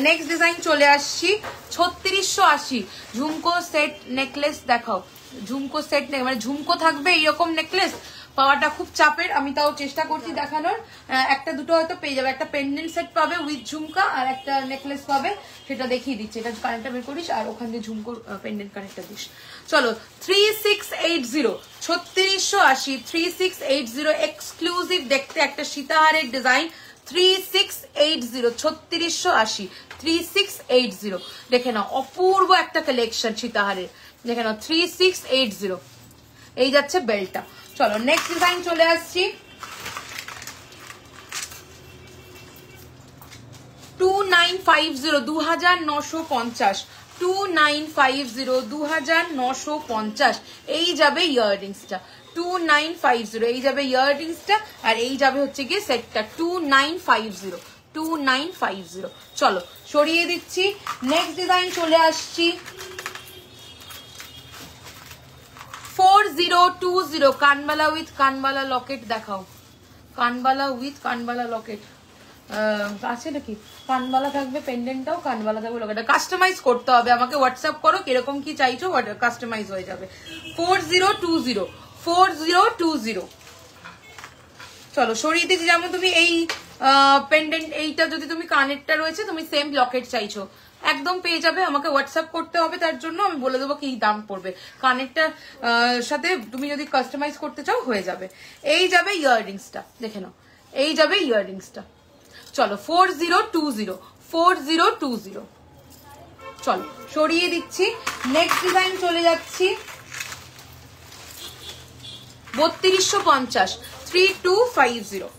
নেক্সট ডিজাইন চলে আসছি 3680, ঝুমকো সেট নেকলেস দেখাও। ঝুমকো সেট, মানে ঝুমকো থাকবে এইরকম নেকলেস পাওয়াটা খুব চাপের, আমি তাও চেষ্টা করছি দেখানোর। একটা দুটো হয়তো পেয়ে যাবে, একটা পেন্ডেন্ট সেট পাবে উইথ ঝুমকা, আর একটা নেকলেস পাবে, সেটা দেখিয়ে দিচ্ছে। এটা কানেক্টটা বের করিস আর ওখান দিয়ে ঝুমকো পেন্ডেন্ট কানেক্টটা দিস। চলো 3680, 3680, 3680, এক্সক্লুসিভ দেখতে একটা সীতাহারের ডিজাইন। 3680, 3680, 3680। দেখে নাও অপূর্ব একটা কালেকশন সীতাহারের, দেখে নাও 3680। এই যাচ্ছে বেল্টটা। চলো নেক্সট ডিজাইন চলে আসছি 2950, 2950, 2950, 2950। এই যাবে ইয়াররিংসটা 2950, এই যাবে ইয়াররিংসটা, আর এই যাবে হচ্ছে গিয়ে সেটটা 2950, 2950। চলো সরিয়ে দিচ্ছি। নেক্সট ডিজাইন চলে আসছি 4020, কানবালা উইথ কানবালা লকেট দেখাও। কানবালা উইথ কানবালা লকেট আছে নাকি? কানবালা থাকবে, পেন্ডেন্টটাও কানবালা থাকবে, লকেটটা কাস্টমাইজ করতে হবে। আমাকে হোয়াটসঅ্যাপ করো কিরকম কি চাইছো, কাস্টমাইজ হয়ে যাবে। 4020, 4020। চলো সরিয়ে দিচ্ছি। যেমন তুমি এই পেন্ডেন্ট, এইটা যদি তুমি কানেরটা রয়েছে, তুমি সেম লকেট চাইছো, একদম পেয়ে যাবে। আমাকে হোয়াটসঅ্যাপ করতে হবে, তার জন্য আমি বলে দেবো কি দাম পড়বে। কানেরটা সাথে তুমি যদি কাস্টমাইজ করতে চাও হয়ে যাবে। এই যাবে ইয়াররিংসটা, দেখে নাও, এই যাবে ইয়াররিংসটা। চলো 4020, 4020। চলো সরিয়ে দিচ্ছি। নেক্সট ডিজাইন চলে যাচ্ছি 3250, 3250।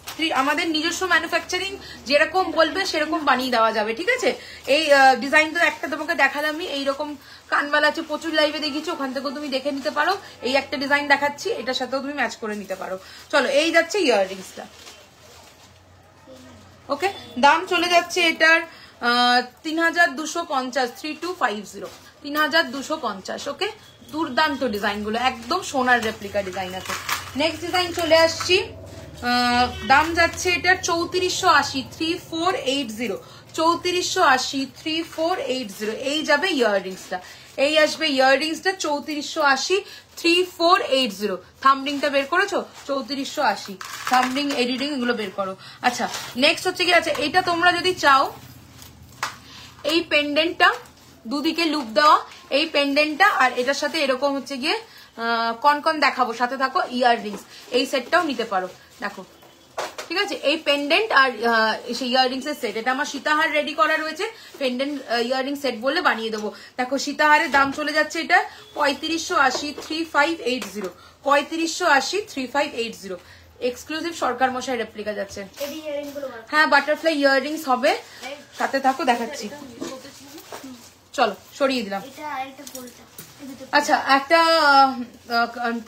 আমাদের নিজস্ব ম্যানুফ্যাকচারিং, যেরকম বলবে সেরকম বানিয়ে দেওয়া যাবে, ঠিক আছে। এই ডিজাইন তো একটা তোমাকে দেখালামই, এইরকম কানবালা আছে, প্রচুর লাইভে দেখিয়েছি, ওখান থেকেও তুমি দেখে নিতে পারো। এই একটা ডিজাইন দেখাচ্ছি, এটার সাথেও তুমি ম্যাচ করে নিতে পারো। চলো এই যাচ্ছে ইয়াররিংসটা। ওকে দাম চলে যাচ্ছে এটার 3250, 3250, 3250। ওকে দুর্দান্ত ডিজাইন গুলো, একদম সোনার রেপ্লিকা ডিজাইন আছে। নেক্সট ডিজাইন চলে আসছি, দাম যাচ্ছে এটার 3480, 3480, 3480 3480 এই যাবে ইয়াররিংসটা, এই আসবে ইয়াররিংসটা 3480 3480। থাম্বরিংটা বের করেছো? 3480 থাম্বরিং এডিটিং এগুলো বের করো। আচ্ছা নেক্সট হচ্ছে কি, আচ্ছা এইটা তোমরা যদি চাও এই পেন্ডেন্টটা দুদিকে লুপ দেওয়া, এই পেন্ডেন্টটা আর এটার সাথে এরকম হচ্ছে গিয়ে কনকন দেখাবো, সাথে থাকো ইয়াররিংস, এই সেটটাও নিতে পারো। দেখো ঠিক আছে, এই পেন্ডেন্ট আর সেই ইয়াররিংস এর সেট, এটা আমার সীতাহার রেডি করা রয়েছে, পেন্ডেন্ট ইয়াররিং সেট বলে বানিয়ে দেবো। দেখো সীতাহারের দাম চলে যাচ্ছে এটা 3580 3580 3580 3580। এক্সক্লুসিভ সরকার মশাই রেপ্লিকা যাচ্ছে। হ্যাঁ বাটারফ্লাই ইয়াররিংস হবে, সাথে থাকো দেখাচ্ছি। চলো সরিয়ে দিলাম। আচ্ছা একটা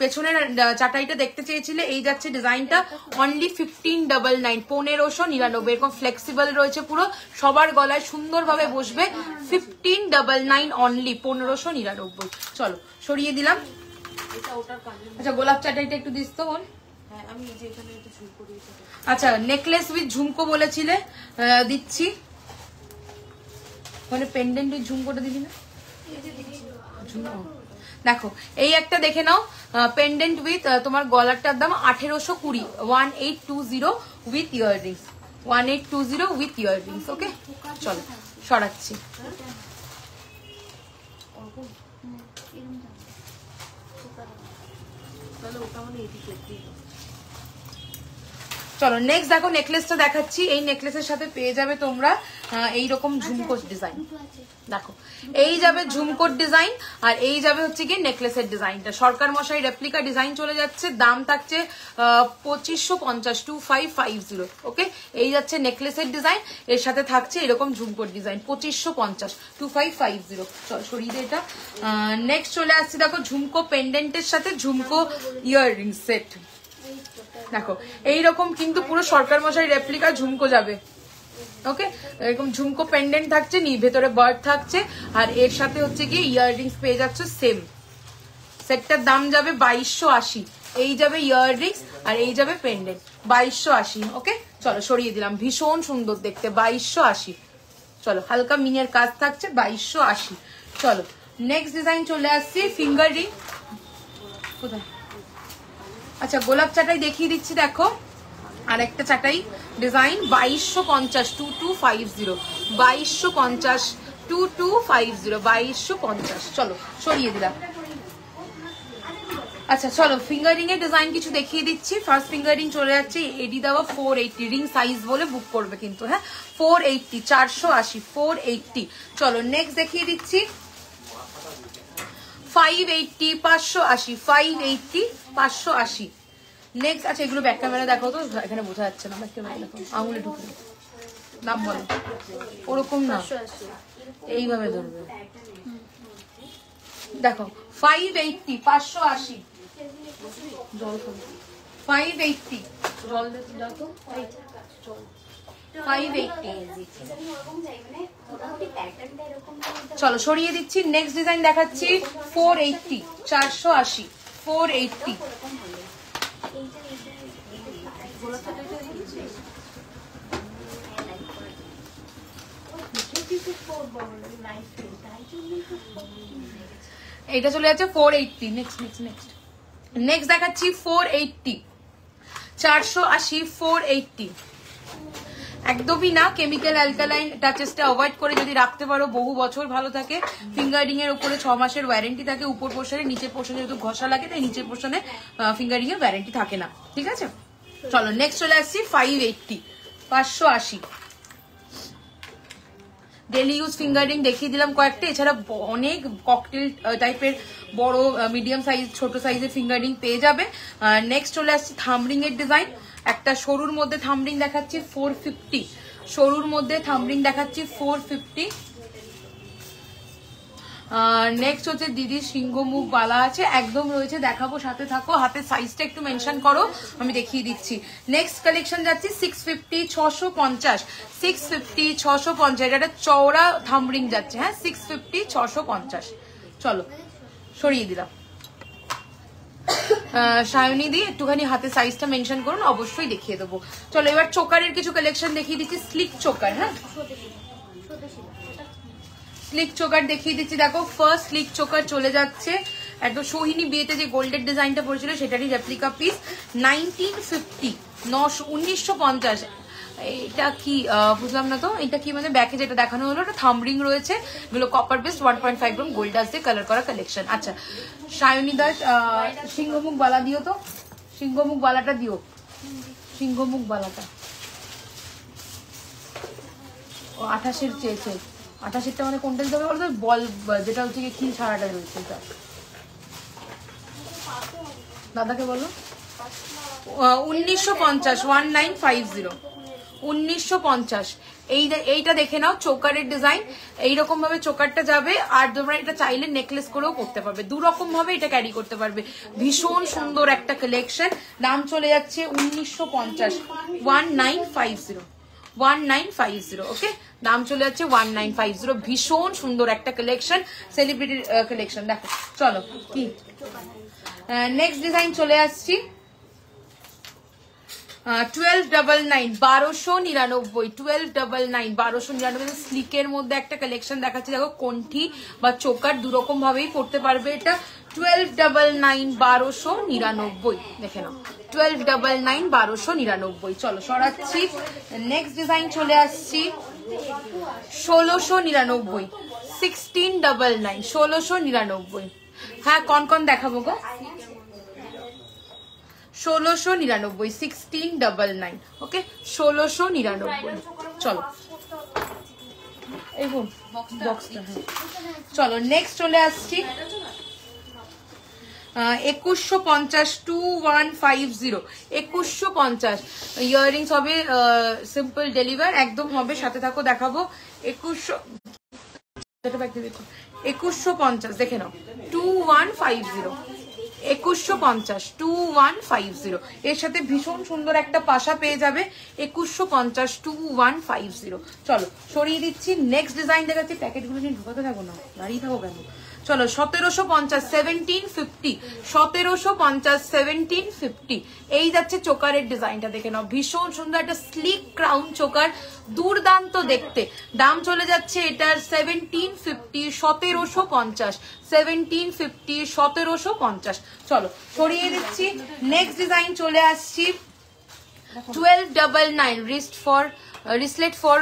পেছনের চাটাইটা দেখতে চেয়েছিলে, এই যাচ্ছে ডিজাইনটা অনলি 1599 1599 এরকম ফ্লেক্সিবল রয়েছে পুরো, সবার গলায় সুন্দরভাবে বসবে 1599 অনলি 1599। চলো সরিয়ে দিলাম। আচ্ছা গোলাপ চাটাইটা একটু দিস তো বোন। আচ্ছা নেকলেস উইথ ঝুমকো বলেছিলে, দিচ্ছি। মানে পেন্ডেন্ট উইথ ঝুমকোটা দিবি না? দেখো এই একটা দেখে নাও, পেন্ডেন্ট উইথ তোমার গলারটার দাম 1820 1820 উইথ ইয়াররিংস 1820 উইথ ইয়াররিংস। ওকে চলো সরাচ্ছি। চলো নেক্সট দেখো নেকলেসটা দেখাচ্ছি। এই নেকলেসের সাথে পেয়ে যাবে তোমরা এইরকম ঝুমকোর ডিজাইন। দেখো এই যাবে ঝুমকোর ডিজাইন আর এই যাবে হচ্ছে কি নেকলেসের ডিজাইনটা। সরকার মশাই রেপ্লিকা ডিজাইন চলে যাচ্ছে, দাম থাকছে 2550 2550। ওকে এই যাচ্ছে নেকলেসের ডিজাইন, এর সাথে থাকছে এরকম ঝুমকোর ডিজাইন 2550 2550। চল সরিয়ে দে এটা। নেক্সট চলে আসছে দেখো ঝুমকো পেন্ডেন্টের সাথে ঝুমকো ইয়াররিং সেট। দেখো এইরকম কিন্তু পুরো সরকার মশাই রেপ্লিকা ঝুমকো যাবে। ওকে এরকম ঝুমকো পেন্ডেন্ট থাকছে, ভেতরে বার্ড থাকছে আর এর সাথে হচ্ছে কি ইয়াররিংস পেয়ে যাচ্ছ সেম। সেটটার দাম যাবে 2280। এই যাবে ইয়াররিংস আর এই যাবে পেন্ডেন্ট 2280। ওকে চলো সরিয়ে দিলাম, ভীষণ সুন্দর দেখতে 2280। চলো হালকা মিনের কাজ থাকছে 2280। চলো নেক্সট ডিজাইন চলে আসছি ফিঙ্গার রিং। কোথায়? আচ্ছা গোলাপ চাটাই দেখিয়ে দিচ্ছি। দেখো আর একটা চাটাই ডিজাইন 2250 2250 2250 2250 2250। চলো সরিয়ে দিলাম। আচ্ছা চলো ফিঙ্গারিং এর ডিজাইন কিছু দেখিয়ে দিচ্ছি। ফার্স্ট ফিঙ্গারিং চলে যাচ্ছে এডি দেওয়া 480 রিং সাইজ বলে বুক করবে কিন্তু, হ্যাঁ 480 480 480। চলো নেক্সট দেখিয়ে দিচ্ছি 580 580 580 580। নেক্সট আচ্ছা এগুলো ব্যাক ক্যামেরা দেখো তো, এখানে বোঝা যাচ্ছে না, ব্যাক ক্যামেরা দেখো, আঙুলে ঢুকে নাম বলো। ওরকম না, এইভাবে ধরবে। দেখো 580 580 জল খাবে 580 জল দাও তো 580। চলো সরিয়ে দিচ্ছি। নেক্সট ডিজাইন দেখাচ্ছি 480 480 480। এটা চলে যাচ্ছে 480। নেক্সট নেক্সট নেক্সট নেক্সট দেখাচ্ছি 480 480 480। একদমই না, কেমিক্যাল অ্যালকালাইন টাচেসটা অ্যাভয়েড করে যদি রাখতে পারো বহু বছর ভালো থাকে। ফিঙ্গারিং এর উপরে 6 মাসের ওয়ারেন্টি থাকে, উপর পোর্শনে নিচের পোর্শনে যেহেতু ঘষা লাগে তাই নিচের পোর্শনে ফিঙ্গারিং এর ওয়ারেন্টি থাকে না। ঠিক আছে চলো নেক্সট চলে আসছি 580 580। ডেলি ইউজ ফিঙ্গারিং দেখিয়ে দিলাম কয়েকটা, এছাড়া অনেক ককটেল টাইপের বড় মিডিয়াম সাইজ ছোট সাইজের ফিঙ্গারিং পেয়ে যাবে। নেক্সট চলে আসছি থামরিং এর ডিজাইন। একটা সরুর মধ্যে থামরিং দেখাচ্ছি 450, সরুর মধ্যে থামরিং দেখাচ্ছি 450। নেক্সট হচ্ছে দিদির সিংহ মুখ বালা আছে, একদম রয়েছে, দেখাবো, সাথে থাকো। হাতের সাইজটা একটু মেনশন করো, আমি দেখিয়ে দিচ্ছি। নেক্সট কালেকশন যাচ্ছি 650 650 650 650। এটা একটা চওড়া থামরিং যাচ্ছে, হ্যাঁ 650 650। চলো সরিয়ে দিলাম। সায়নী দিয়ে একটুখানি হাতে সাইজটা মেনশন করুন, অবশ্যই দেখিয়ে দেবো। চলো এবার চোকারের কিছু কালেকশন দেখিয়ে দিচ্ছি, স্লিক চোকার। হ্যাঁ স্লিক চোকার দেখিয়ে দিচ্ছি, দেখো ফার্স্ট স্লিক চোকার চলে যাচ্ছে একদম সোহিনী বিয়েতে যে গোল্ডের ডিজাইনটা পড়েছিল সেটারই রেপ্লিকা পিস। 1950 1950। এটা কি বুঝলাম না তো, এটা কি মানে ব্যাকে যেটা দেখানো হলো এটা থাম্বরিং রয়েছে, এগুলো copper best 1.5 gram gold dust দিয়ে কালার করা কালেকশন। আচ্ছা সায়নী দাস সিংহমুখ বালা দিও তো, সিংহমুখ বালাটা দিও, সিংহমুখ বালাটা 28-এর চেয়েছে। 28-এরটা মানে কোনটা দিতে হবে বলতো, বল যেটা হচ্ছে কি ছাড়াটা রয়েছে এটা। দাদাকে বলো 1950 1950 1950। এইটা দেখে নাও চোকারের ডিজাইন, এইরকম ভাবে চোকারটা যাবে। আর তোমরা এটা চাইলে নেকলেস করেও করতে পারবে, দু রকম ভাবে এটা ক্যারি করতে পারবে। ভীষণ সুন্দর একটা কালেকশন। দাম চলে যাচ্ছে 1950 1950 1950। ওকে দাম চলে যাচ্ছে 1950। ভীষণ সুন্দর একটা কালেকশন, সেলিব্রিটি কালেকশন। দেখো চলো কি নেক্সট ডিজাইন চলে আসছি। 1299 1299 1299 1299 স্লিকের মধ্যে একটা কালেকশন দেখাচ্ছি। দেখো কণ্ঠি বা চোকার দুরকম ভাবেই করতে পারবে এটা। 1299 1299 দেখে নাও 1299 1299। চলো সরাচ্ছি, নেক্সট ডিজাইন চলে আসছি 1699 1699 1699। হ্যাঁ কন দেখাবো গো, 1699 1699। ওকে 1699। চলো এই বক্সটা, হ্যাঁ চলো নেক্সট চলে আসছি 2150 2150 2150। ইয়াররিংস হবে সিম্পল ডেলিভার একদম হবে, সাথে থাকো দেখাবো। 2150 দেখে নাও 2150 2150 2150। এর সাথে ভীষণ সুন্দর একটা পাশা পেয়ে যাবে 2150 2150। চলো সরিয়ে দিচ্ছি, নেক্সট ডিজাইন দেখাচ্ছি। প্যাকেটগুলো নিয়ে ঢুকাতে থাকো না, দাঁড়িয়ে থাকো কেন। চলো 1750 1750 1750 1750। এই যাচ্ছে চোকারের ডিজাইনটা দেখে নাও, ভীষণ সুন্দর একটা স্লিক ক্রাউন চোকার, দুর্দান্ত দেখতে। দাম চলে যাচ্ছে এটার 1750 1750 1750 1750। চলো সরিয়ে দিচ্ছি, নেক্সট ডিজাইন চলে আসছি 1299 রিসলেট ফর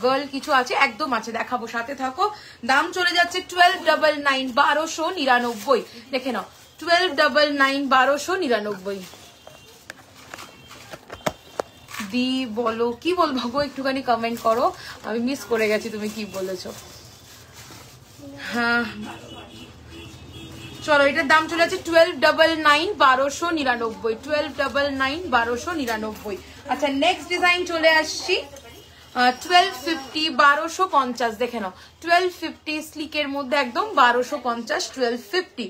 গার্ল কিছু আছে একদম আছে, দেখাবো সাথে থাকো। দাম চলে যাচ্ছে 1299 1299 দেখে নাও 1299 1299। দি বলো কি বলবো গো, একটুখানি কমেন্ট করো, আমি মিস করে গেছি তুমি কি বলেছো। হ্যাঁ চলো এটার দাম চলে যাচ্ছে 1299 1299 1299 1299। আচ্ছা নেক্সট ডিজাইন চলে আসছি 1250 1250 দেখে নাও 1250 স্লিকের মধ্যে একদম 1250 1250।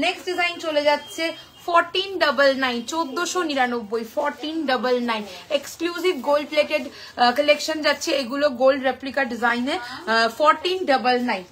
নেক্সট ডিজাইন চলে যাচ্ছে 1499 1499 1499। এক্সক্লুসিভ গোল্ড প্লেটেড কালেকশন যাচ্ছে এগুলো, গোল্ড রেপ্লিকা ডিজাইনে 1499।